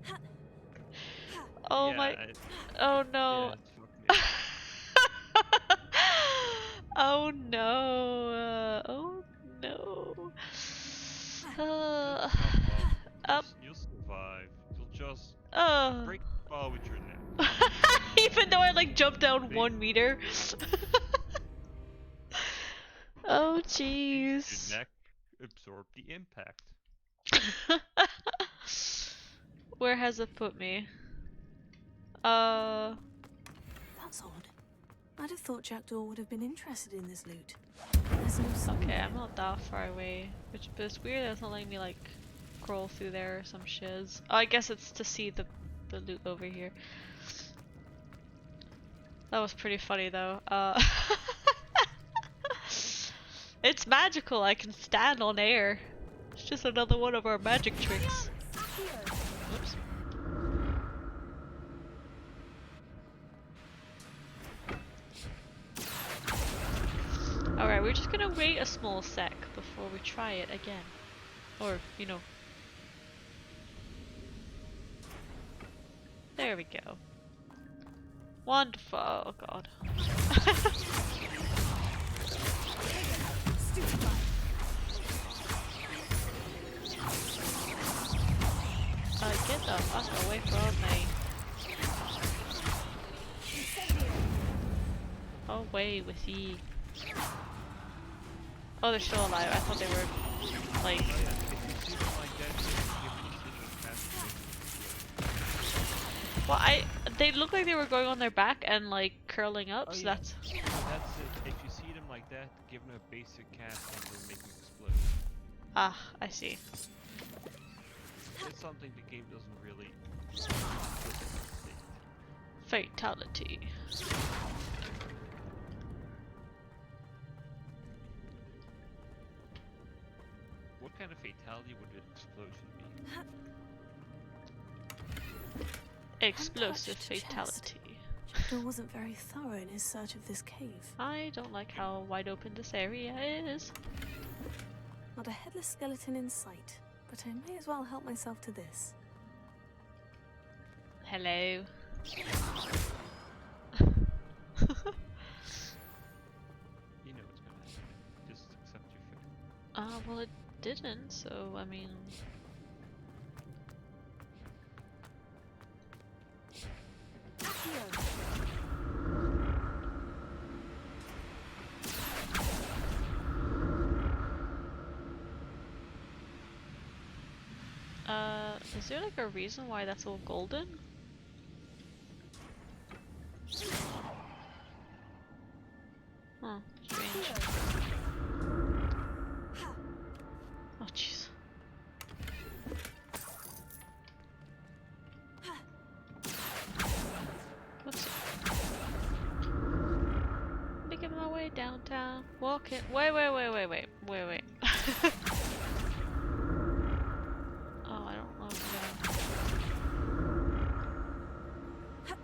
Oh yeah, my! Oh no! Yeah, Oh no! Oh no! Up. You'll survive. You'll just break the fall with your neck. Even though I like jumped down 1 meter. Oh jeez. Your neck absorbed the impact. Where has it put me? That's odd. I'd have thought Jackdaw would have been interested in this loot. There's no sign. Okay, I'm not that far away. But it's weird that it's not letting me like crawl through there or some shiz. Oh, I guess it's to see the loot over here. That was pretty funny though. It's magical, I can stand on air. It's just another one of our magic tricks. Oops. Alright, we're just gonna wait a small sec before we try it again. Or, you know. There we go. Wonderful. Oh god. Get the fuck away from me. Away with ye. Oh, they're still alive. I thought they were like... Well, they look like they were going on their back and like curling up, so that's... That's it. If you see them like that, give them a basic cast and they'll make them explode. Ah, I see. It's something the game doesn't really... Fatality. What kind of fatality would an explosion be? Explosive fatality. Jackdaw wasn't very thorough in his search of this cave. I don't like how wide open this area is. Not a headless skeleton in sight, but I may as well help myself to this. Hello. You know what's gonna happen. Just accept your fate. Well it didn't, so I mean... Is there like a reason why that's all golden? Huh, strange. Oh jeez. Whoops. Making my way downtown. Walking. Wait. Oh, I don't know if I'm gonna...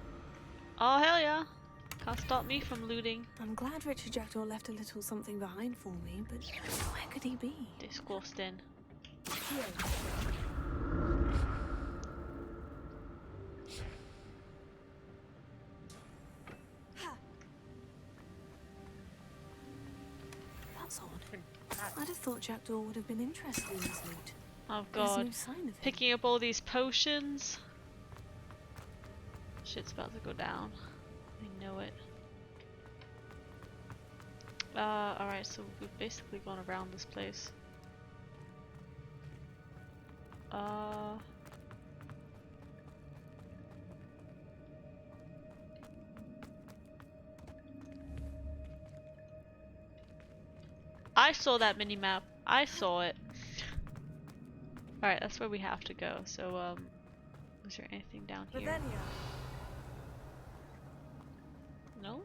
Oh, hell yeah. Can't stop me from looting. I'm glad Richard Jackdaw left a little something behind for me, but where could he be? Disgusting. in. That's odd. I'd have thought Jackdaw would have been interested in this loot. Oh There's god. no sign of him. Picking up all these potions. Shit's about to go down. I know it. Alright, so we've basically gone around this place. I saw that mini-map. I saw it. Alright, that's where we have to go. So, is there anything down here? No?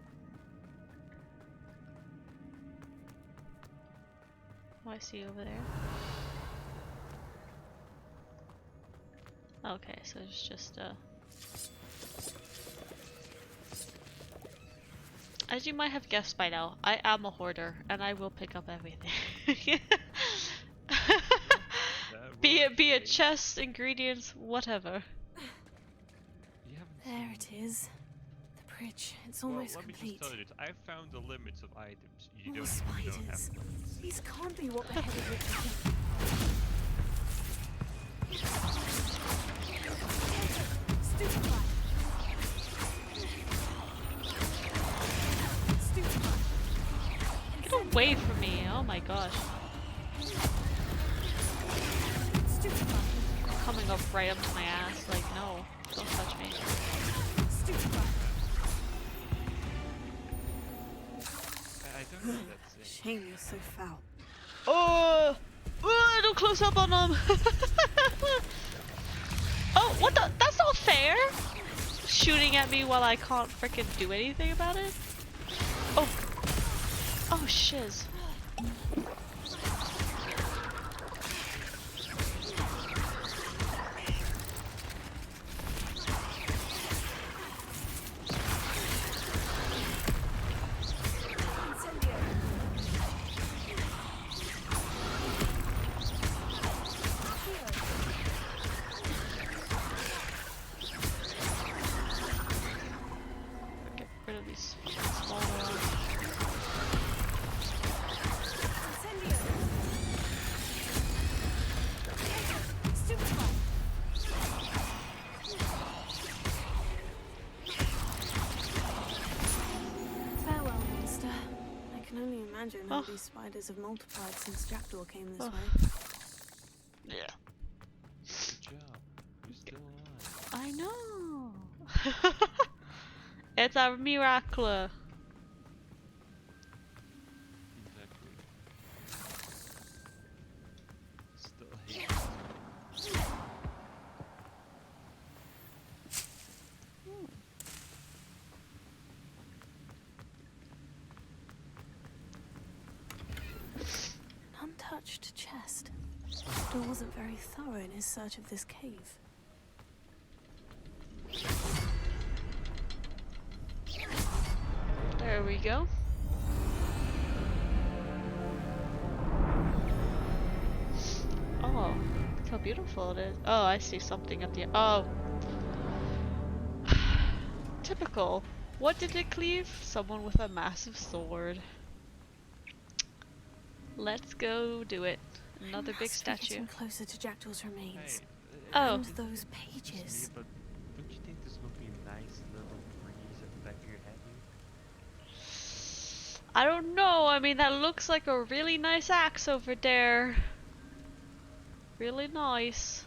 Oh, I see over there. Okay, so it's just as you might have guessed by now, I am a hoarder and I will pick up everything. be it chests, ingredients, whatever. There it is. The bridge. It's almost let me complete. just tell you this. I found the limits of items. You More don't even have spiders. limits. These can't be what the head of Richard. Get away from me! Oh my gosh. Coming up right up to my ass, like no, don't touch me. I don't know that's it. Shame you're so foul. Oh! Don't close up on them! Oh, what the? That's not fair! Shooting at me while I can't frickin' do anything about it? Oh! Oh, shiz. Get rid of these small ones. Farewell, monster. I can only imagine how these spiders have multiplied since Jackdaw came this way. Yeah. Good job. You're still alive. I know. It's a miracle. Exactly. Still hate. An untouched chest. Jackdaw wasn't very thorough in his search of this cave. There we go. Oh, look how beautiful it is. Oh, I see something at the end. Oh. Typical. What did it cleave? Someone with a massive sword. Let's go do it. Another big statue. Getting closer to Jackdaw's remains. Hey, Oh. And those it's pages. me, but don't you think this would be a nice little breeze at the back of your head? I don't know. I mean, that looks like a really nice axe over there. Really nice.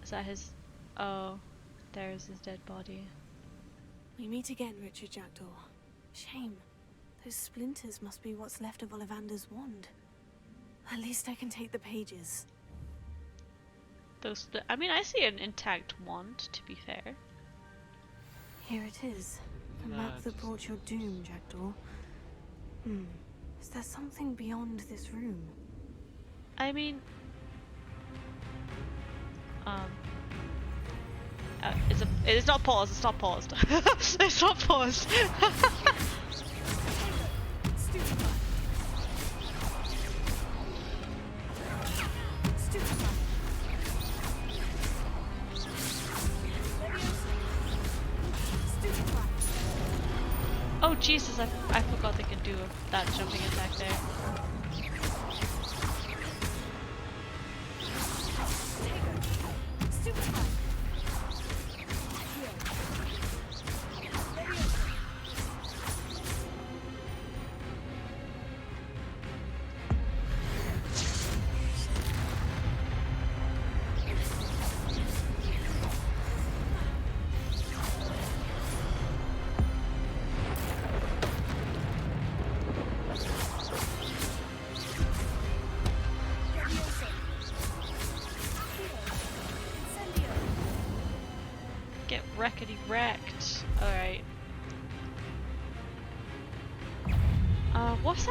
Is that his... Oh, there's his dead body. We meet again, Richard Jackdaw. Shame. Those splinters must be what's left of Ollivander's wand. At least I can take the pages. I mean, I see an intact wand, to be fair. Here it is. The map that brought your doom, Jackdaw. Is there something beyond this room? I mean... it's not paused, it's not paused. It's not paused. Oh Jesus, I forgot they can do that jumping attack there. Get wreckety wrecked. Alright. What's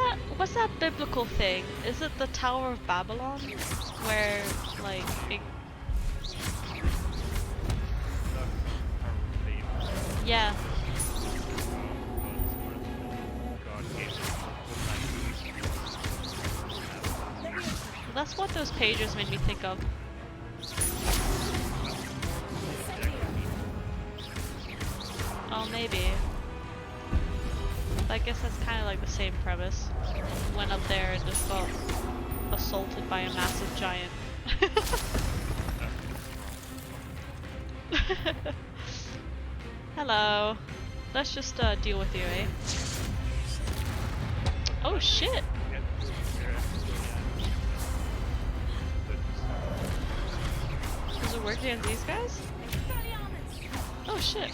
that biblical thing? Is it the Tower of Babylon? Where, like, it... Yeah. Well, that's what those pages made me think of. Oh, maybe. I guess that's kind of like the same premise. Went up there and just got assaulted by a massive giant. Hello. Let's just deal with you, eh? Oh shit! Does it work against these guys? Oh shit.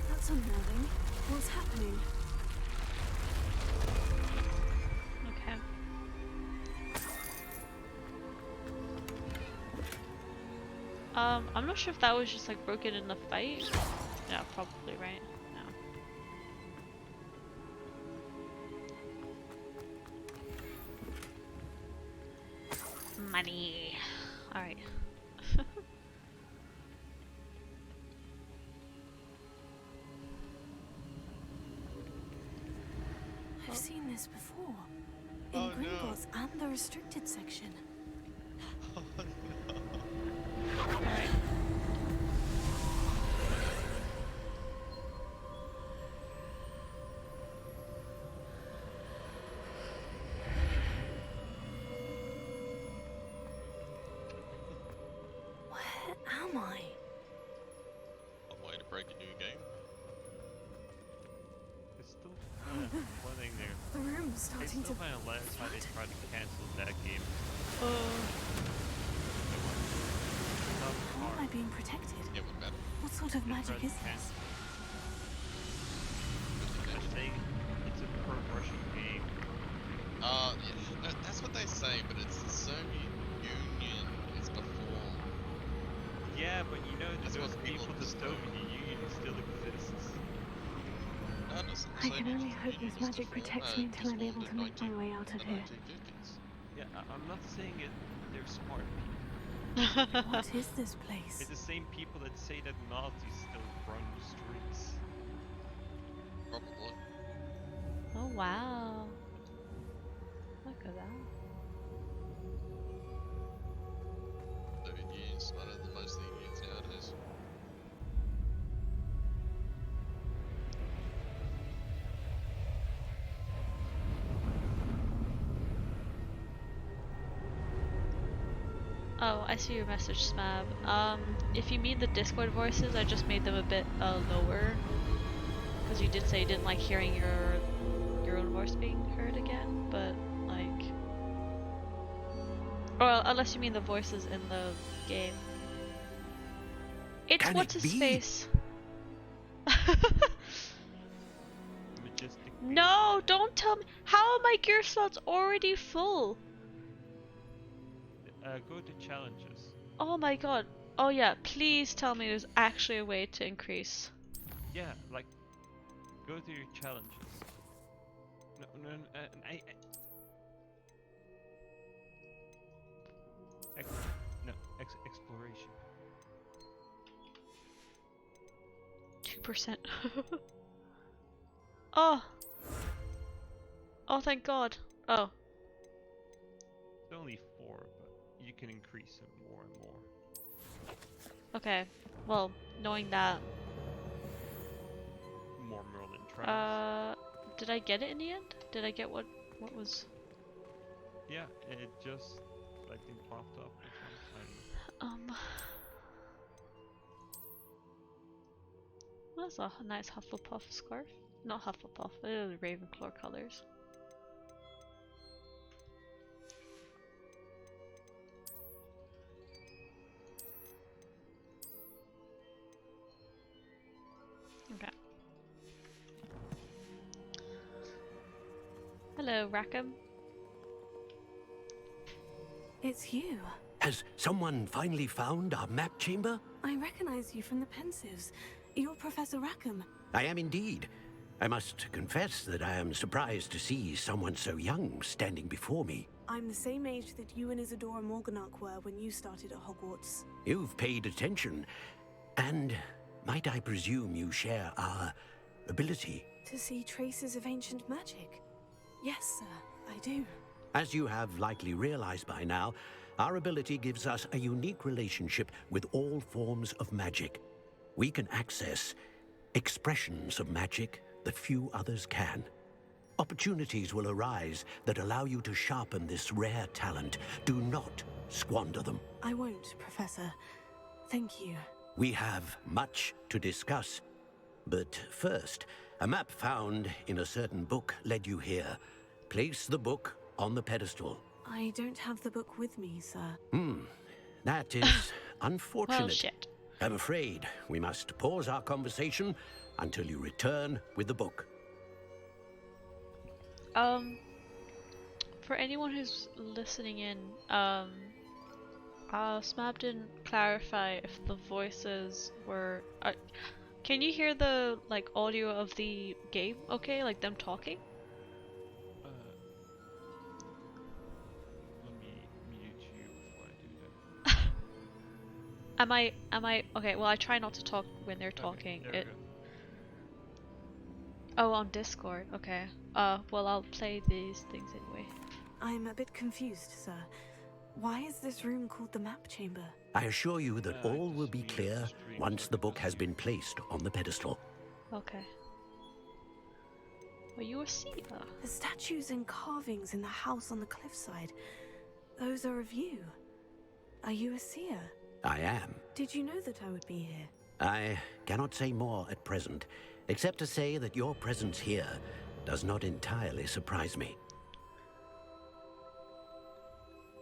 That's unnerving. What's happening? Okay. I'm not sure if that was just like broken in the fight. Yeah, probably, right? No. Money. Alright. I've seen this before. In Gringotts and the restricted section. Oh no. Alright. Where am I? One way to break a new game. It's still one thing there. The room's starting it's to still kind of less why they tried to cancel that game. How am I being protected? Yeah, what about it? What sort of magic is this? I think it's a pro-Russian game. Yeah, that's what they say, but it's the Soviet Union. It's before. Yeah, but you know that That's those what people, people the just Soviet Union still exists. No, no, so the I can Soviet only hope Union this was magic before, protects me until I'm able before to make my way out of the here. 1950s. Yeah, I'm not saying it. They're smart people. What is this place? It's the same people that say that Nazis still run the streets. Probably. Oh wow. Look at that. Soviet Union's smarter than most of the idiots nowadays. Oh, I see your message, Smab. If you mean the Discord voices, I just made them a bit lower. Because you did say you didn't like hearing your own voice being heard again, but like... Or unless you mean the voices in the game. It's what's his face? No, don't tell me. How are my gear slots already full? Go to challenges. Oh my god. Oh yeah, please tell me there's actually a way to increase. Yeah, like, go to your challenges. No, exploration. 2%. Oh! Oh, thank god. Oh. It's only 4, but you can increase them more and more. Okay. Well, knowing that. More Merlin trials. Did I get it in the end? Did I get what was... Yeah, it just, I think, popped up or something. That's a nice Hufflepuff scarf. Not Hufflepuff, they're the Ravenclaw colors. Okay. Hello, Rackham. It's you. Has someone finally found our map chamber? I recognize you from the Pensives. You're Professor Rackham. I am indeed. I must confess that I am surprised to see someone so young standing before me. I'm the same age that you and Isadora Morganach were when you started at Hogwarts. You've paid attention. And might I presume you share our ability? To see traces of ancient magic? Yes, sir, I do. As you have likely realized by now, our ability gives us a unique relationship with all forms of magic. We can access expressions of magic that few others can. Opportunities will arise that allow you to sharpen this rare talent. Do not squander them. I won't, Professor. Thank you. We have much to discuss. But first, a map found in a certain book led you here. Place the book on the pedestal. I don't have the book with me, sir. That is unfortunate. Well, shit. I'm afraid we must pause our conversation until you return with the book. For anyone who's listening in, Smab didn't clarify if the voices were... can you hear the, like, audio of the game okay? Like, them talking? Let me mute you before I do that. Am I... Okay, well, I try not to talk when they're talking. There we go. Oh, on Discord, okay. Well, I'll play these things anyway. I'm a bit confused, sir. Why is this room called the map chamber? I assure you that all will be clear once the book has been placed on the pedestal. Okay. Are you a seer? The statues and carvings in the house on the cliffside. Those are of you. Are you a seer? I am. Did you know that I would be here? I cannot say more at present, except to say that your presence here does not entirely surprise me.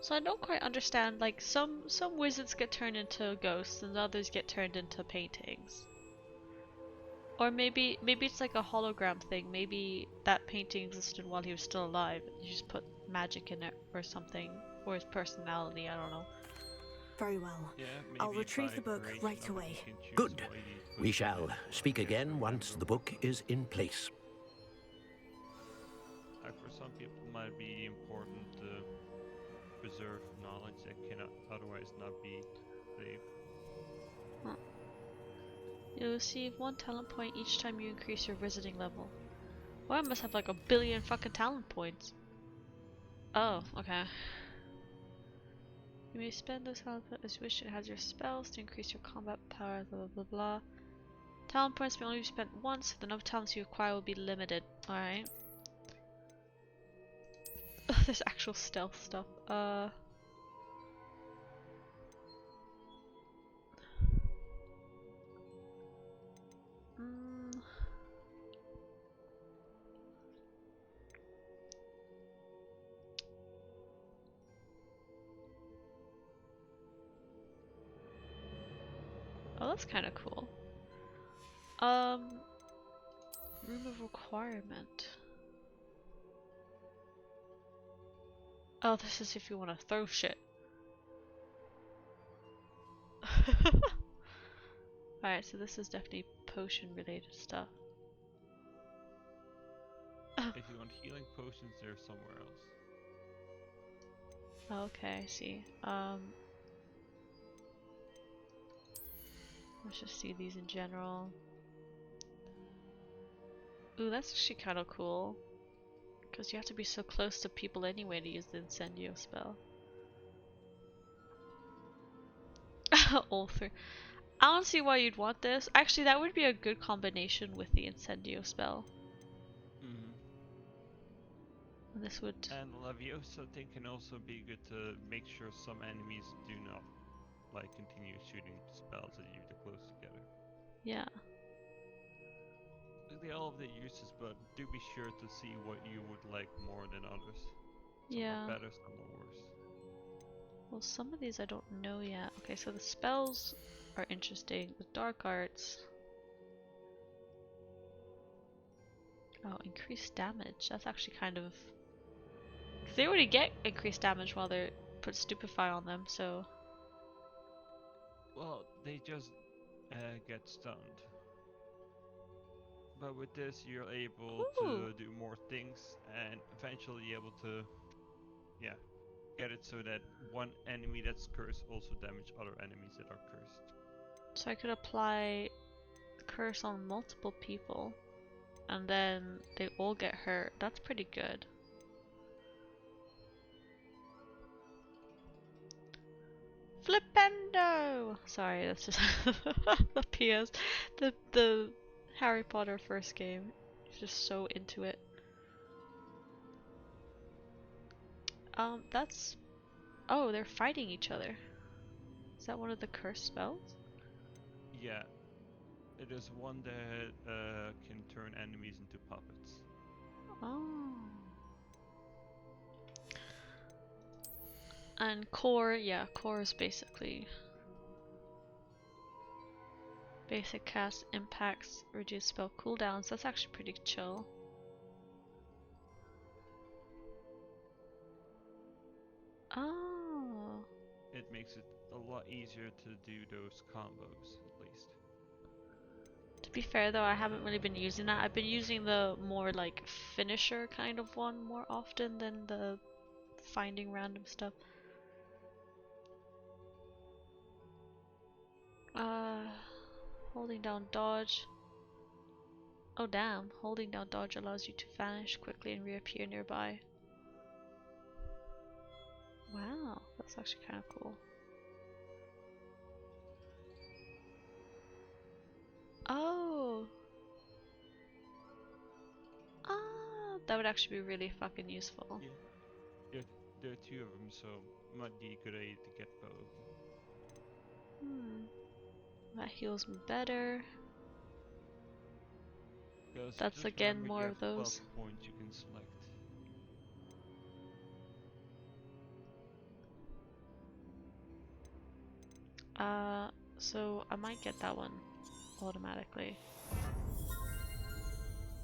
So I don't quite understand, like, some wizards get turned into ghosts and others get turned into paintings. Or maybe it's like a hologram thing. Maybe that painting existed while he was still alive. You just put magic in it or something. Or his personality, I don't know. Very well. Yeah, I'll retrieve the book right away. Good. We shall speak again once the book is in place. For some people it might be important to preserve knowledge that cannot otherwise not be saved. Huh. You'll receive 1 talent point each time you increase your visiting level. Well, I must have like 1 billion fucking talent points. Oh, okay. You may spend those talent points as you wish. It has your spells to increase your combat power, blah blah blah blah. Talent points may only be spent once, the number of talents you acquire will be limited. Alright. There's actual stealth stuff. Oh, that's kind of cool. Room of requirement. Oh, this is if you want to throw shit. Alright, so this is definitely potion related stuff. If you want healing potions, they're somewhere else. Okay, I see. Let's just see these in general. Ooh, that's actually kind of cool. Because you have to be so close to people anyway to use the Incendio spell. All three. I don't see why you'd want this. Actually, that would be a good combination with the Incendio spell. And this would... And Leviosa thing can also be good to make sure some enemies do not like continue shooting spells at you the close together. Yeah. They all have their uses, but do be sure to see what you would like more than others. Some Yeah. are better, some are worse. Well, some of these I don't know yet. Okay, so the spells are interesting. The dark arts. Oh, increased damage. That's actually kind of... Because they already get increased damage while they put Stupefy on them, so... Well, they just get stunned. But with this, you're able to do more things and eventually able to, yeah, get it so that one enemy that's cursed also damage other enemies that are cursed. So I could apply curse on multiple people, and then they all get hurt. That's pretty good. Flipendo! Sorry, that's just the PS. The Harry Potter first game. He's just so into it. That's... Oh, they're fighting each other. Is that one of the curse spells? Yeah. It is one that can turn enemies into puppets. Oh. And core, yeah, core is basically basic cast impacts, reduce spell cooldowns. That's actually pretty chill. Oh. It makes it a lot easier to do those combos, at least. To be fair though, I haven't really been using that. I've been using the more like finisher kind of one more often than the finding random stuff. Holding down dodge. Oh damn, holding down dodge allows you to vanish quickly and reappear nearby. Wow, that's actually kind of cool. Oh! Ah, that would actually be really fucking useful. Yeah. There are two of them, so it might be a good idea to get both of them. That heals me better. Because That's again more of those. 12 points you can select. So I might get that one automatically.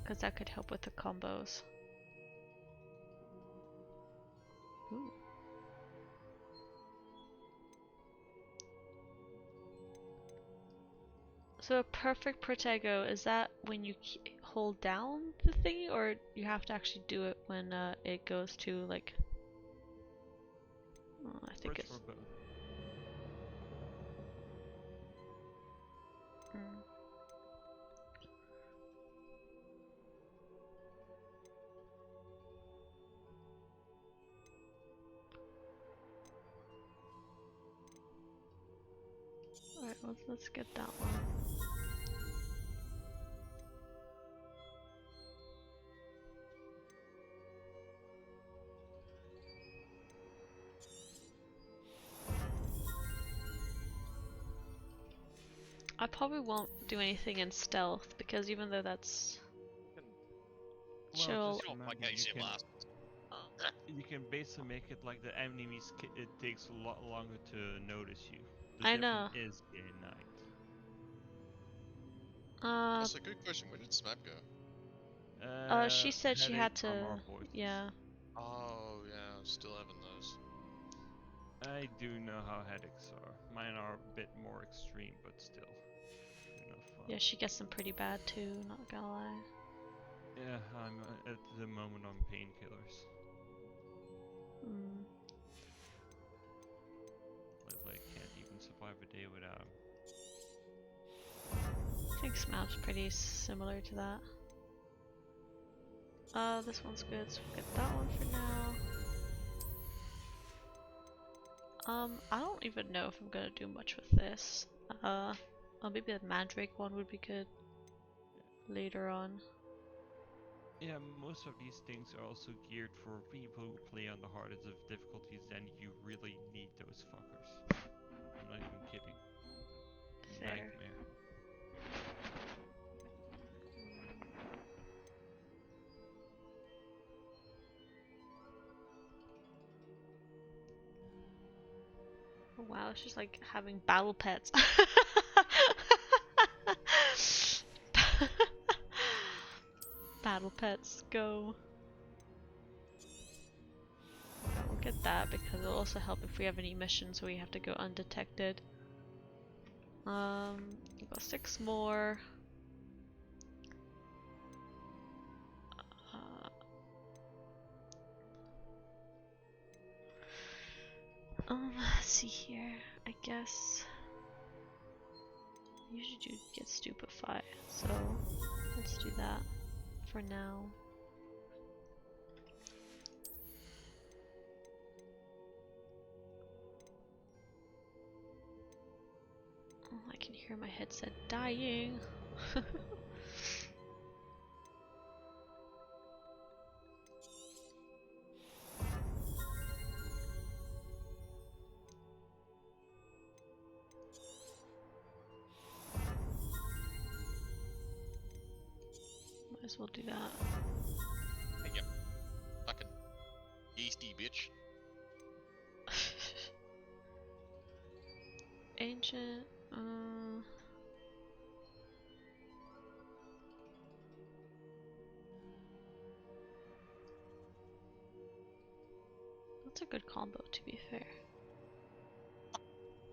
Because that could help with the combos. Ooh. So a perfect Protego, is that when you hold down the thingy, or you have to actually do it when it goes to like... Oh, I think it's... Alright, let's get that one. I probably won't do anything in stealth, because even though that's chill... You can basically make it like the enemies, it takes a lot longer to notice you. The I know. difference is day and night. That's a good question. Where did Smap go? She said she had to. Yeah. Oh yeah, still having those. I do know how headaches are. Mine are a bit more extreme, but still. Enough fun. Yeah, she gets them pretty bad too. Not gonna lie. Yeah, I'm at the moment on painkillers. Like, can't even survive a day without them. I think Smap's pretty similar to that. This one's good, so we'll get that one for now. I don't even know if I'm gonna do much with this. Maybe the Mandrake one would be good later on. Yeah, most of these things are also geared for people who play on the hardest of difficulties, then you really need those fuckers. I'm not even kidding. Fair. Nightmare. Oh, wow, it's just like having battle pets. Battle pets, go. We'll get that because it'll also help if we have any missions where we have to go undetected. We've got 6 more. Let's see here. I guess I usually do get stupefy, so let's do that for now. Oh, I can hear my headset dying. Might as well do that. Hey, yep. Fucking yeasty bitch. Ancient, that's a good combo to be fair.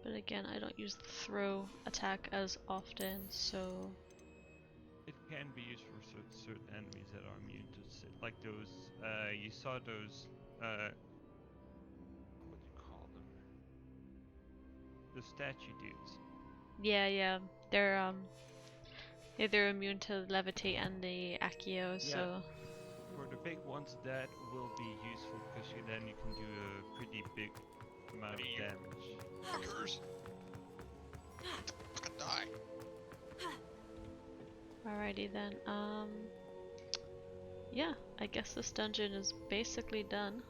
But again, I don't use the throw attack as often, so... It can be used for certain enemies that are immune to like those, you saw those, what do you call them? The statue dudes. Yeah, they're immune to levitate and the Accio, so... For the big ones, that will be useful because then you can do a pretty big amount of damage. Fuckers! Fucking die! Alrighty then, yeah, I guess this dungeon is basically done.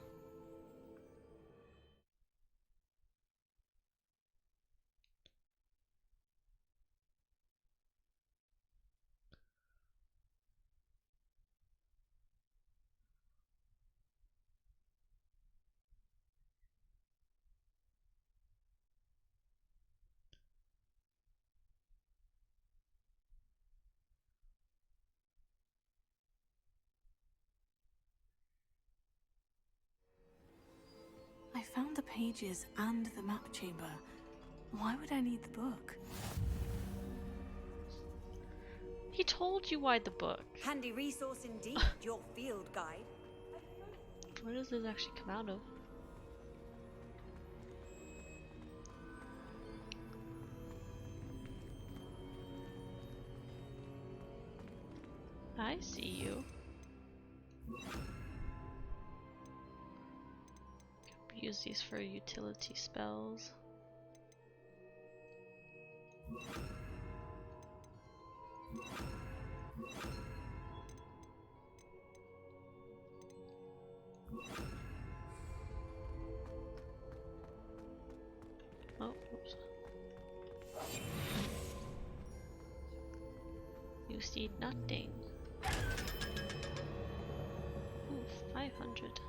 I found the pages and the map chamber. Why would I need the book? He told you why the book. Handy resource indeed, your field guide. Where does this actually come out of? I see you. Use these for utility spells. Oh, oops. You see nothing. Ooh, 500.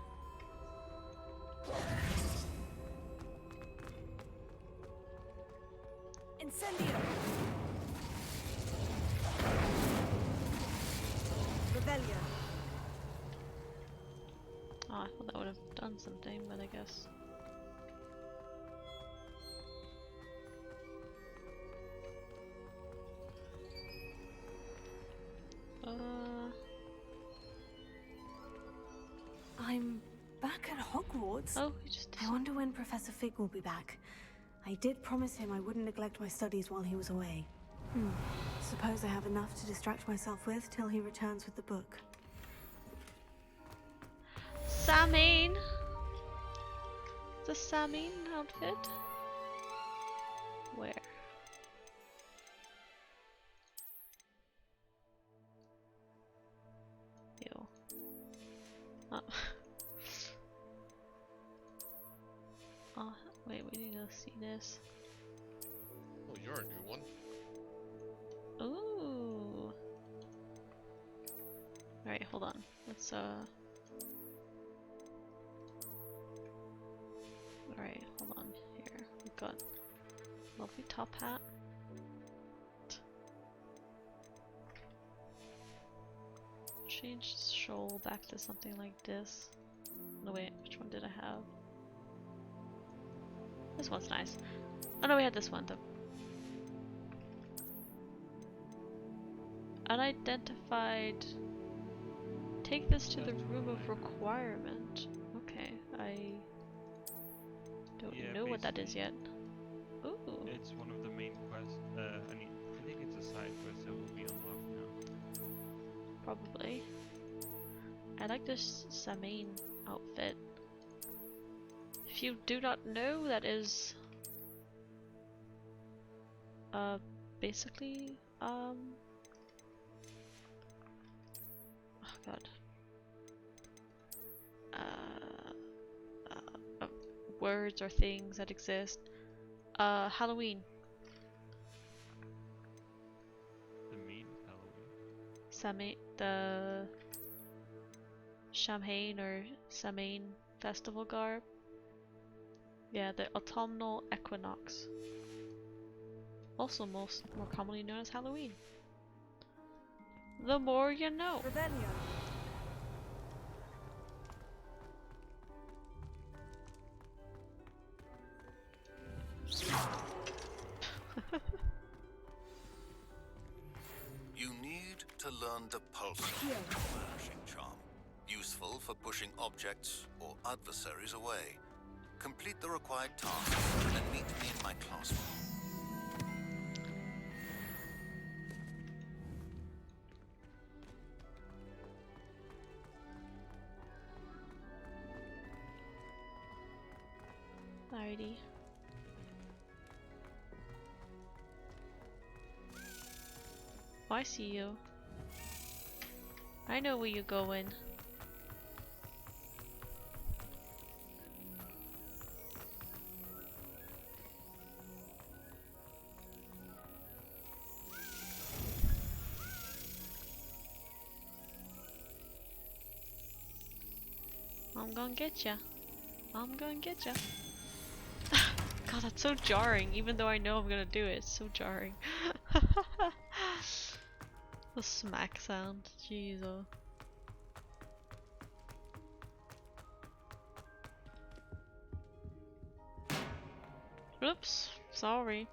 Incendio! Revelio. Oh, I thought that would have done something, but I guess. I'm back at Hogwarts. Oh, he just. I wonder when Professor Fig will be back. I did promise him I wouldn't neglect my studies while he was away. Suppose I have enough to distract myself with till he returns with the book. Samine! The Samine outfit? Where? Ew. Oh. Oh, wait, we need to see this. Oh, you're a new one. Ooh. Alright, hold on. Let's Alright, hold on. Here, we've got lovely top hat. Change shawl back to something like this. No wait, which one did I have? This one's nice. Oh no, we had this one though. Unidentified. Take this to the room of requirement. Okay, I don't know what that is yet. Ooh. It's one of the main quests. I think it's a side quest that will be unlocked now. Probably. I like this Samine outfit. If you do not know, that is basically oh god. Words or things that exist. Halloween. The mean Halloween. The Samhain or Samhain festival garb. Yeah, the autumnal equinox. Also more commonly known as Halloween. The more you know. Revelio. You need to learn the pulse vanishing charm. Useful for pushing objects or adversaries away. Complete the required tasks and meet me in my classroom. Alrighty. Oh, I see you. I know where you're going. I'm gonna get ya. I'm gonna get ya. God, that's so jarring. Even though I know I'm gonna do it, it's so jarring. The smack sound. Jesus. Oops. Sorry.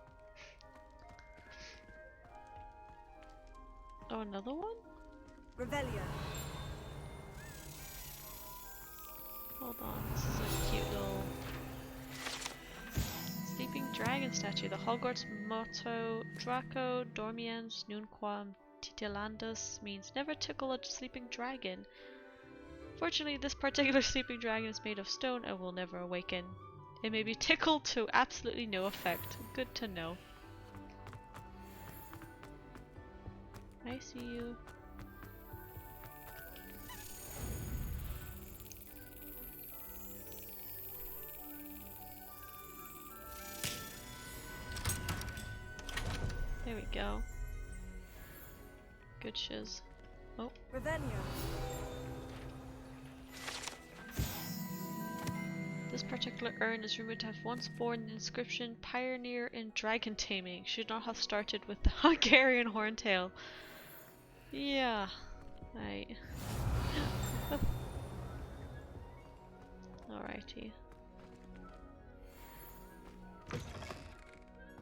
Oh, another one? Revelio. Hold on, this is a cute little sleeping dragon statue. The Hogwarts motto Draco Dormiens Nunquam Titilandus means never tickle a sleeping dragon. Fortunately, this particular sleeping dragon is made of stone and will never awaken. It may be tickled to absolutely no effect. Good to know. I see you. There we go. Good shiz. Oh. Revelio. This particular urn is rumored to have once borne the inscription Pioneer in Dragon Taming. Should not have started with the Hungarian Horntail. Yeah. Right. Alrighty.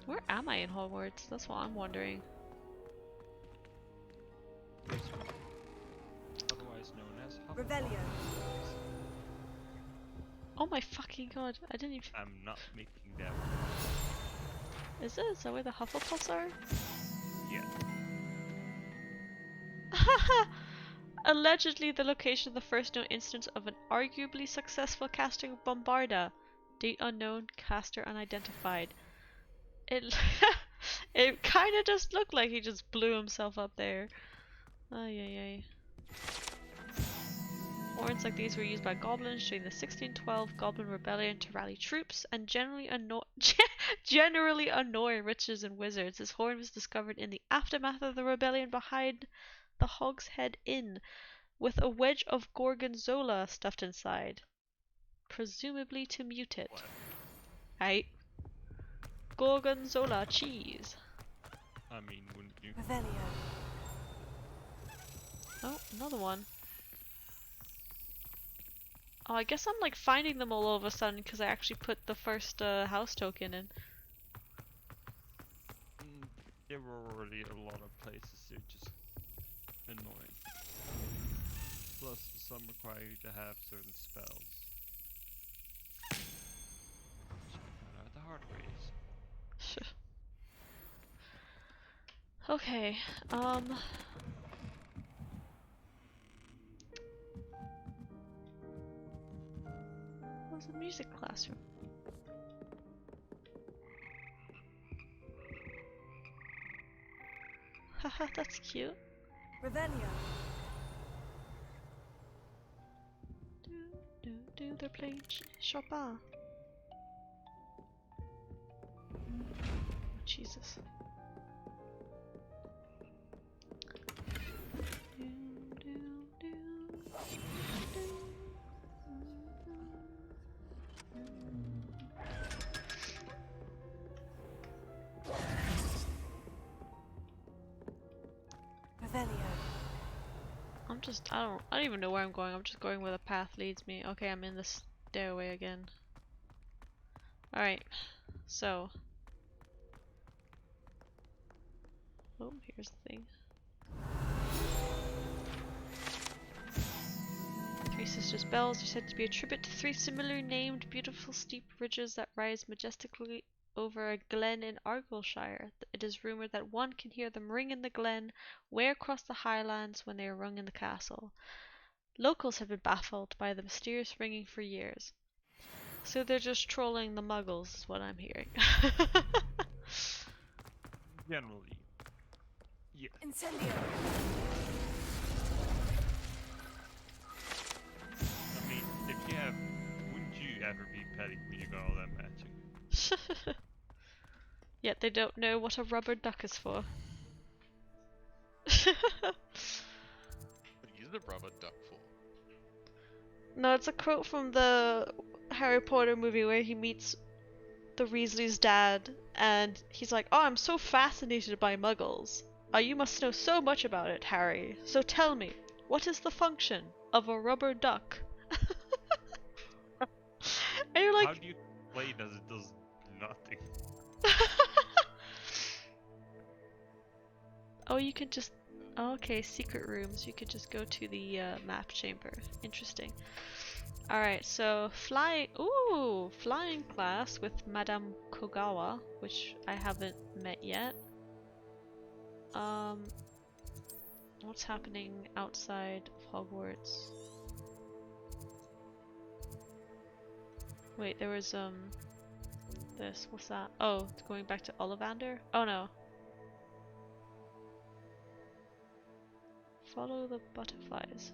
Where am I in Hogwarts? That's what I'm wondering. Otherwise known as Revelio. Oh my fucking god, I didn't even... I'm not making that. Is that where the Hufflepuffs are? Yeah. Allegedly the location of the first known instance of an arguably successful casting of Bombarda. Date unknown, caster unidentified. It it kind of just looked like he just blew himself up there. Ay ay ay. Horns like these were used by goblins during the 1612 Goblin Rebellion to rally troops and generally annoy witches and wizards. This horn was discovered in the aftermath of the rebellion behind the Hogshead Inn, with a wedge of gorgonzola stuffed inside, presumably to mute it. Right? Gorgonzola cheese. I mean, wouldn't you? Revelio. Oh, another one. Oh, I guess I'm like finding them all of a sudden because I actually put the first house token in. There were already a lot of places, they're just annoying. Plus, some require you to have certain spells. Which I found out the hard way. Okay, what's a music classroom? Haha, that's cute. Revelio. They're playing Chopin. Jesus. I don't even know where I'm going. I'm just going where the path leads me. Okay, I'm in the stairway again. Alright, so. Oh, here's the thing. 3 Sisters Bells are said to be a tribute to 3 similarly named beautiful steep ridges that rise majestically over a glen in Argyllshire. It is rumored that one can hear them ring in the glen way across the highlands when they are rung in the castle. Locals have been baffled by the mysterious ringing for years. So they're just trolling the muggles, is what I'm hearing. Generally. Yeah. Incendio. I mean, if you have... Wouldn't you ever be petty when you got all that magic? Yet they don't know what a rubber duck is for. What is the rubber duck for? No, it's a quote from the Harry Potter movie where he meets the Weasley's dad and he's like, "Oh, I'm so fascinated by muggles. You must know so much about it, Harry. So tell me, what is the function of a rubber duck?" And you're like, how do you explain as it does nothing? oh, you can just... Oh, okay, secret rooms. You could just go to the map chamber. Interesting. Alright, so flying class with Madame Kogawa, which I haven't met yet. What's happening outside of Hogwarts? Wait, there was this, what's that? Oh, it's going back to Ollivander? Oh no. Follow the butterflies.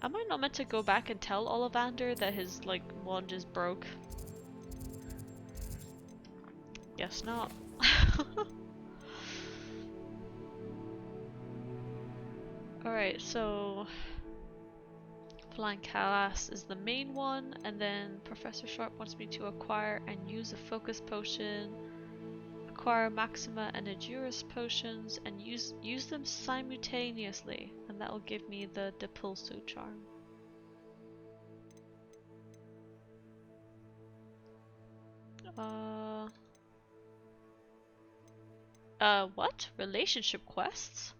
Am I not meant to go back and tell Ollivander that his, like, wand is broke? Guess not. Alright, so... Flying Calas is the main one, and then Professor Sharp wants me to acquire and use a focus potion. acquire Maxima and Adurus potions and use them simultaneously, and that will give me the Depulso charm. What? Relationship quests?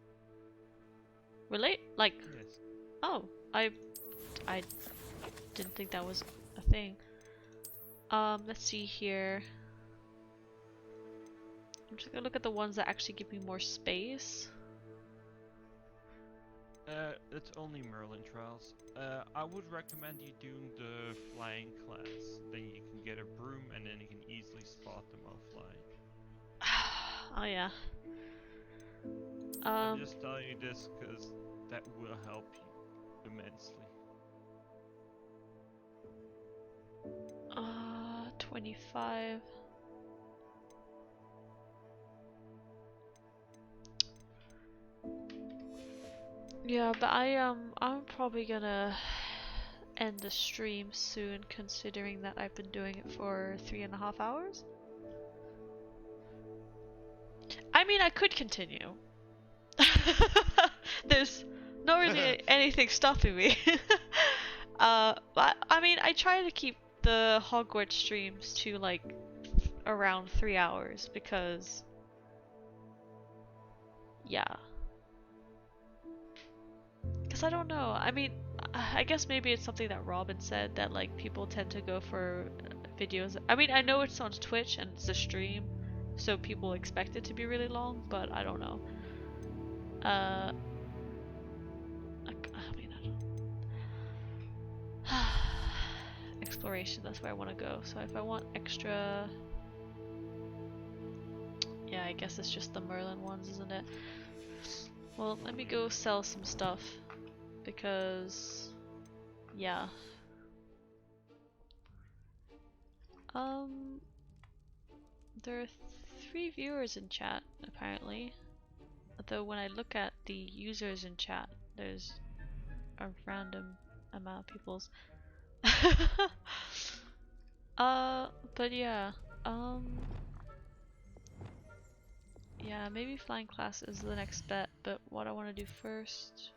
Like, Yes. oh, I didn't think that was a thing. Let's see here. I'm just gonna look at the ones that actually give me more space. It's only Merlin trials. I would recommend you doing the flying class. Then you can get a broom and then you can easily spot them while flying. Oh yeah. I'm just telling you this because that will help you immensely. 25. Yeah, but I'm probably gonna end the stream soon, considering that I've been doing it for 3.5 hours. I mean, I could continue. There's not really anything stopping me. But I mean, I try to keep the Hogwarts streams to like around 3 hours because, yeah. Because I don't know. I mean, I guess maybe it's something that Robin said that like people tend to go for videos. I mean, I know it's on Twitch and it's a stream, so people expect it to be really long, but I don't know. I mean, I don't. Exploration, that's where I want to go. So if I want extra, yeah, I guess it's just the Merlin ones, isn't it? Well, let me go sell some stuff because, yeah. There are 3 viewers in chat apparently. Although when I look at the users in chat, there's a random amount of people's. But yeah, yeah, maybe flying class is the next bet, but what I want to do first,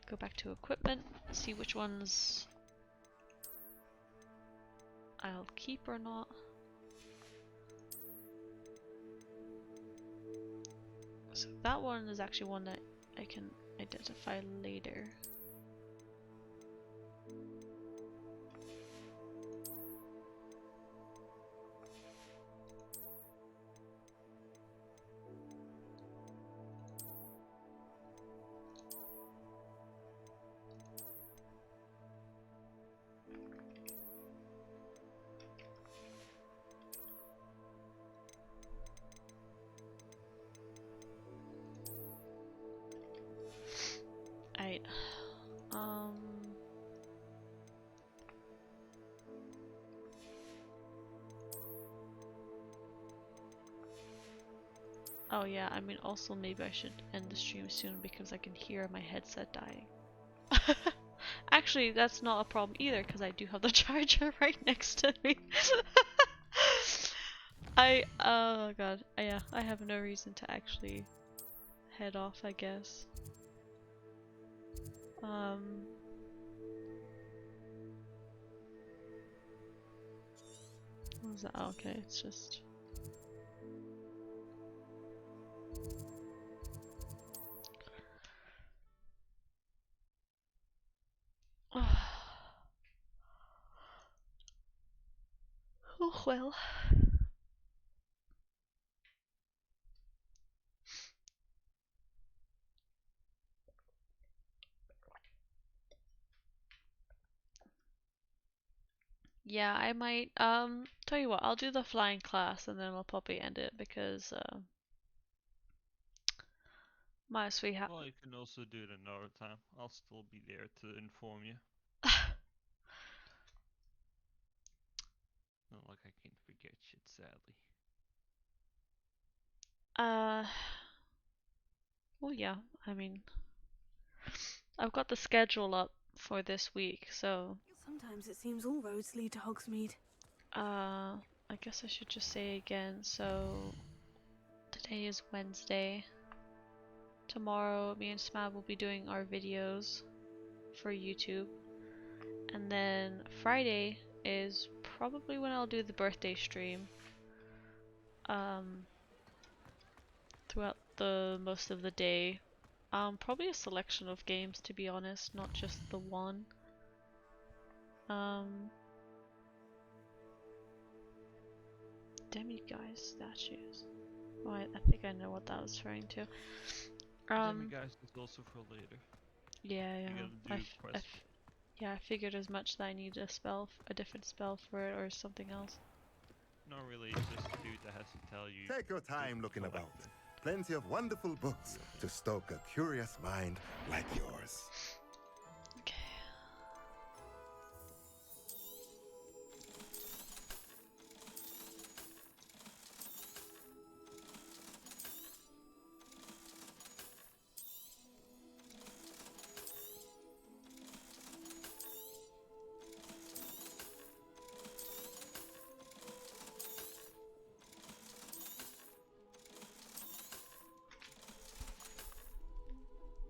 go back to equipment, see which ones I'll keep or not. So that one is actually one that I can identify later. Alright. Oh yeah, I mean also maybe I should end the stream soon because I can hear my headset dying. Actually, that's not a problem either because I do have the charger right next to me. Oh god, yeah, I have no reason to actually head off, I guess. What was that? Oh, okay, it's just... Oh well. Yeah, I might, tell you what, I'll do the flying class and then we'll probably end it because, my sweetheart. Well, you can also do it another time. I'll still be there to inform you. Not like I can forget shit, sadly. Well, yeah, I mean, I've got the schedule up for this week, so... Sometimes it seems all roads lead to Hogsmeade. I guess I should just say again, so today is Wednesday. Tomorrow me and Smab will be doing our videos for YouTube. And then Friday is probably when I'll do the birthday stream. Throughout the most of the day. Probably a selection of games, to be honest, not just the one. Demiguise statues. Oh, I think I know what that was referring to. Demiguise is also for later. Yeah, You gotta do quests. Yeah, I figured as much that I need a spell, a different spell for it, or something else. Not really, it's just a dude that has to tell you. Take your time looking about. Plenty of wonderful books to stoke a curious mind like yours. Okay.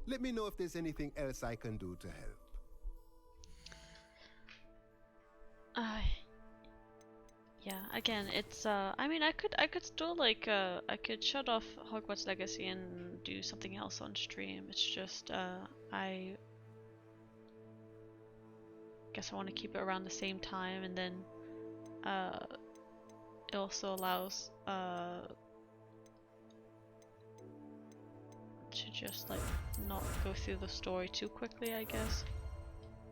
Let me know if there's anything else I can do to help. Yeah, again, it's I mean, I could still like I could shut off Hogwarts Legacy and do something else on stream. It's just I guess I want to keep it around the same time, and then it also allows to just like not go through the story too quickly, I guess.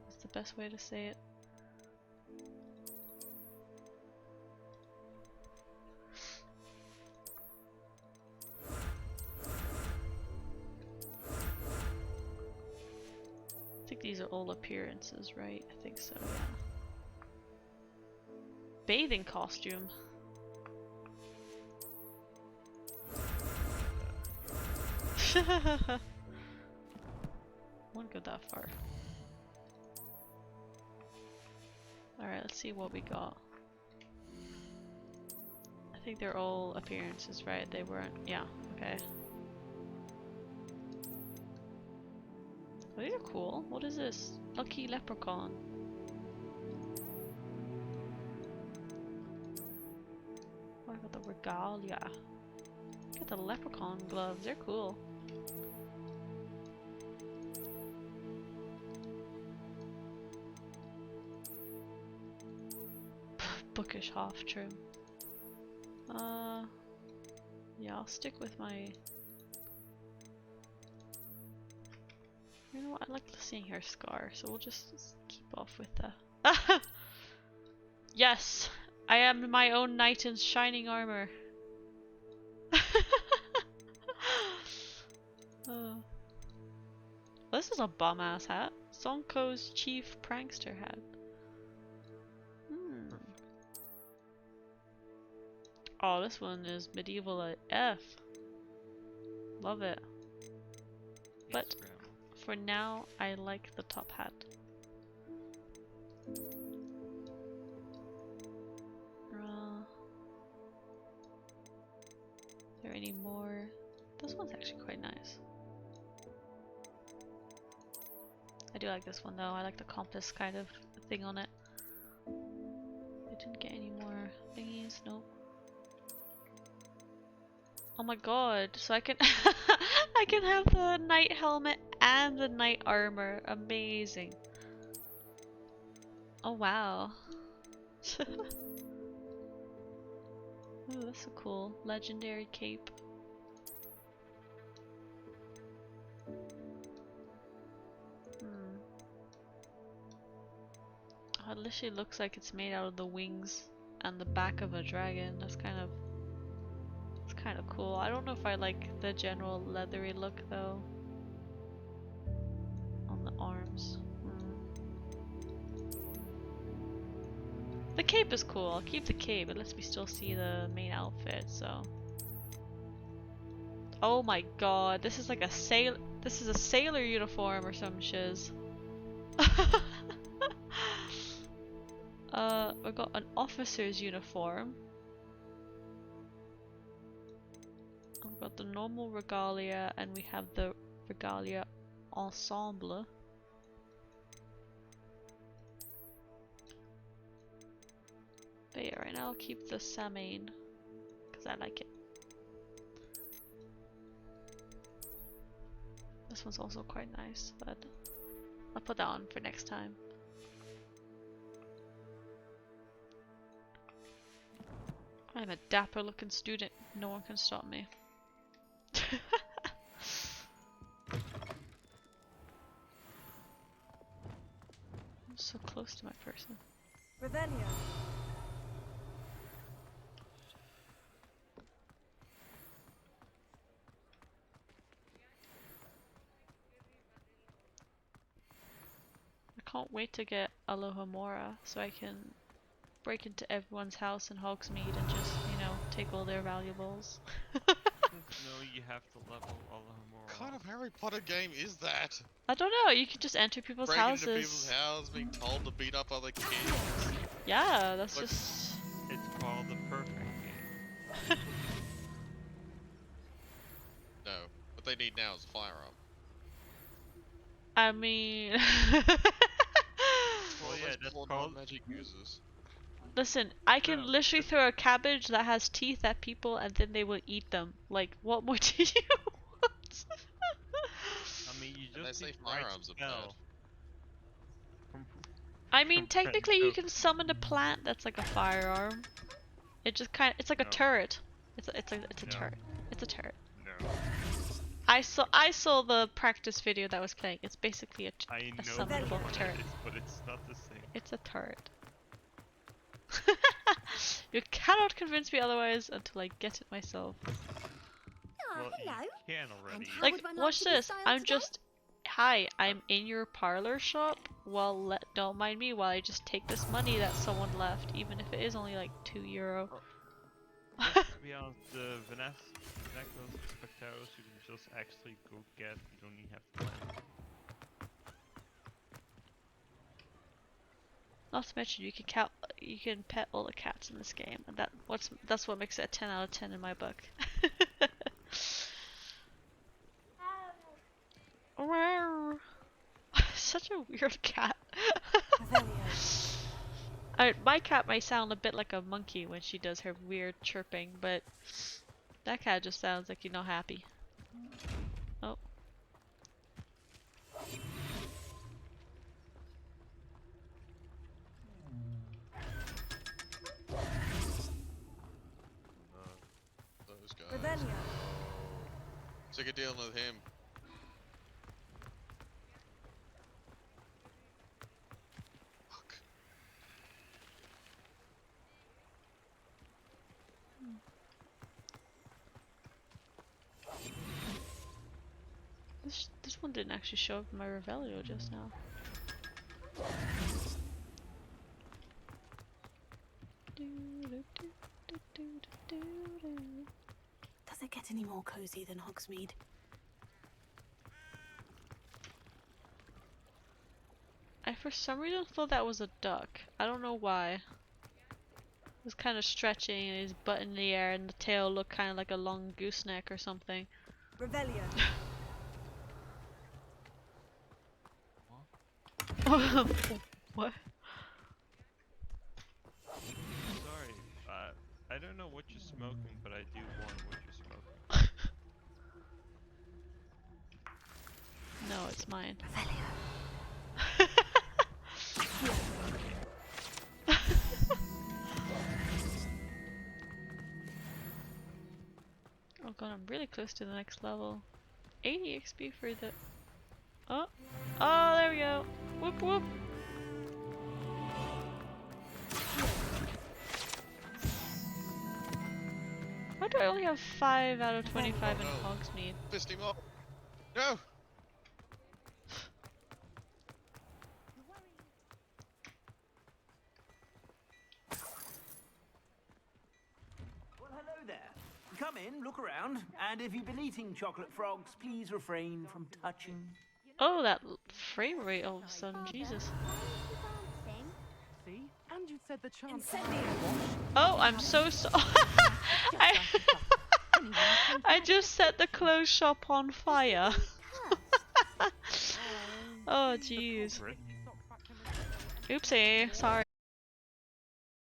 That's the best way to say it. I think these are all appearances, right? I think so, yeah. Bathing costume. Won't go that far. Alright, let's see what we got. I think they're all appearances, right? They weren't. Yeah, okay. Oh, these are cool. What is this? Lucky leprechaun. Oh, I got the regalia. Got the leprechaun gloves. They're cool. Bookish half trim. Yeah, I'll stick with my. You know what? I like seeing her scar, so we'll just keep off with the. Yes, I am my own knight in shining armor. This is a bum ass hat. Sonko's chief prankster hat. Oh, this one is medieval AF. Love it. But for now, I like the top hat. Is there any more? This one's actually quite nice. I do like this one though. I like the compass kind of thing on it. I didn't get any more thingies. Nope. Oh my god, so I can I can have the knight helmet and the knight armor. Amazing. Oh wow. Ooh, that's a cool legendary cape. Oh, it literally looks like it's made out of the wings and the back of a dragon. That's kind of cool. I don't know if I like the general leathery look though on the arms. The cape is cool. I'll keep the cape. It lets me still see the main outfit. So. Oh my god! This is like a sail. This is a sailor uniform or some shiz. We got an officer's uniform. We've got the normal regalia and we have the regalia ensemble. But yeah, right now I'll keep the salmon because I like it. This one's also quite nice, but I'll put that on for next time. I'm a dapper looking student. No one can stop me. I'm so close to my person. Revelio. I can't wait to get Alohomora so I can break into everyone's house in Hogsmeade and just, you know, take all their valuables. No, you have to level Alohomora. What kind of Harry Potter game is that? I don't know, you can just enter people's Break houses. into people's houses, being told to beat up other kids. Yeah, that's Like, just... It's called the perfect game. No, what they need now is a firearm. I mean... Well, yeah, that's called magic users. Listen, I can literally throw a cabbage that has teeth at people and then they will eat them. Like, what more do you want? I mean, you And they just say need to write firearms are bad. spell. I mean, technically you can summon a plant that's like a firearm. It just kind of, it's like a turret. It's a turret. It's a turret. No. I saw the practice video that was playing. It's basically a summonable turret. But it's not the same. It's a turret. You cannot convince me otherwise until I get it myself. Well, you can already. Like, watch this. I'm just... Hi, I'm in your parlor shop. Well, don't mind me while I just take this money that someone left, even if it is only like €2. To be honest, the Venaclos Spectaros you can just actually go get. You don't even have to plan. Not to mention, you can pet all the cats in this game, and that's what makes it a 10 out of 10 in my book. Such a weird cat. My cat might sound a bit like a monkey when she does her weird chirping, but that cat just sounds like you're not happy. Oh. Those guys. Sick of dealing with him. Fuck. This one didn't actually show up in my Revelio just now. Does it get any more cozy than Hogsmeade? I for some reason thought that was a duck. I don't know why. It was kind of stretching and his butt in the air and the tail looked kind of like a long gooseneck or something. Revelio. What? Sorry, I don't know what you're smoking, but I do want what you're smoking. No, it's mine. Oh god, I'm really close to the next level. 80 XP for the... Oh! Oh, there we go! Whoop whoop! Why do I only have 5 out of 25 in Hogsmeade? Fist him up. No! Well, hello there. Come in, look around, and if you've been eating chocolate frogs, please refrain from touching. Oh, that frame rate all of a sudden, Jesus. See? And you said the chance. Oh, I'm so sorry. I just set the clothes shop on fire. Oh jeez. Oopsie, sorry.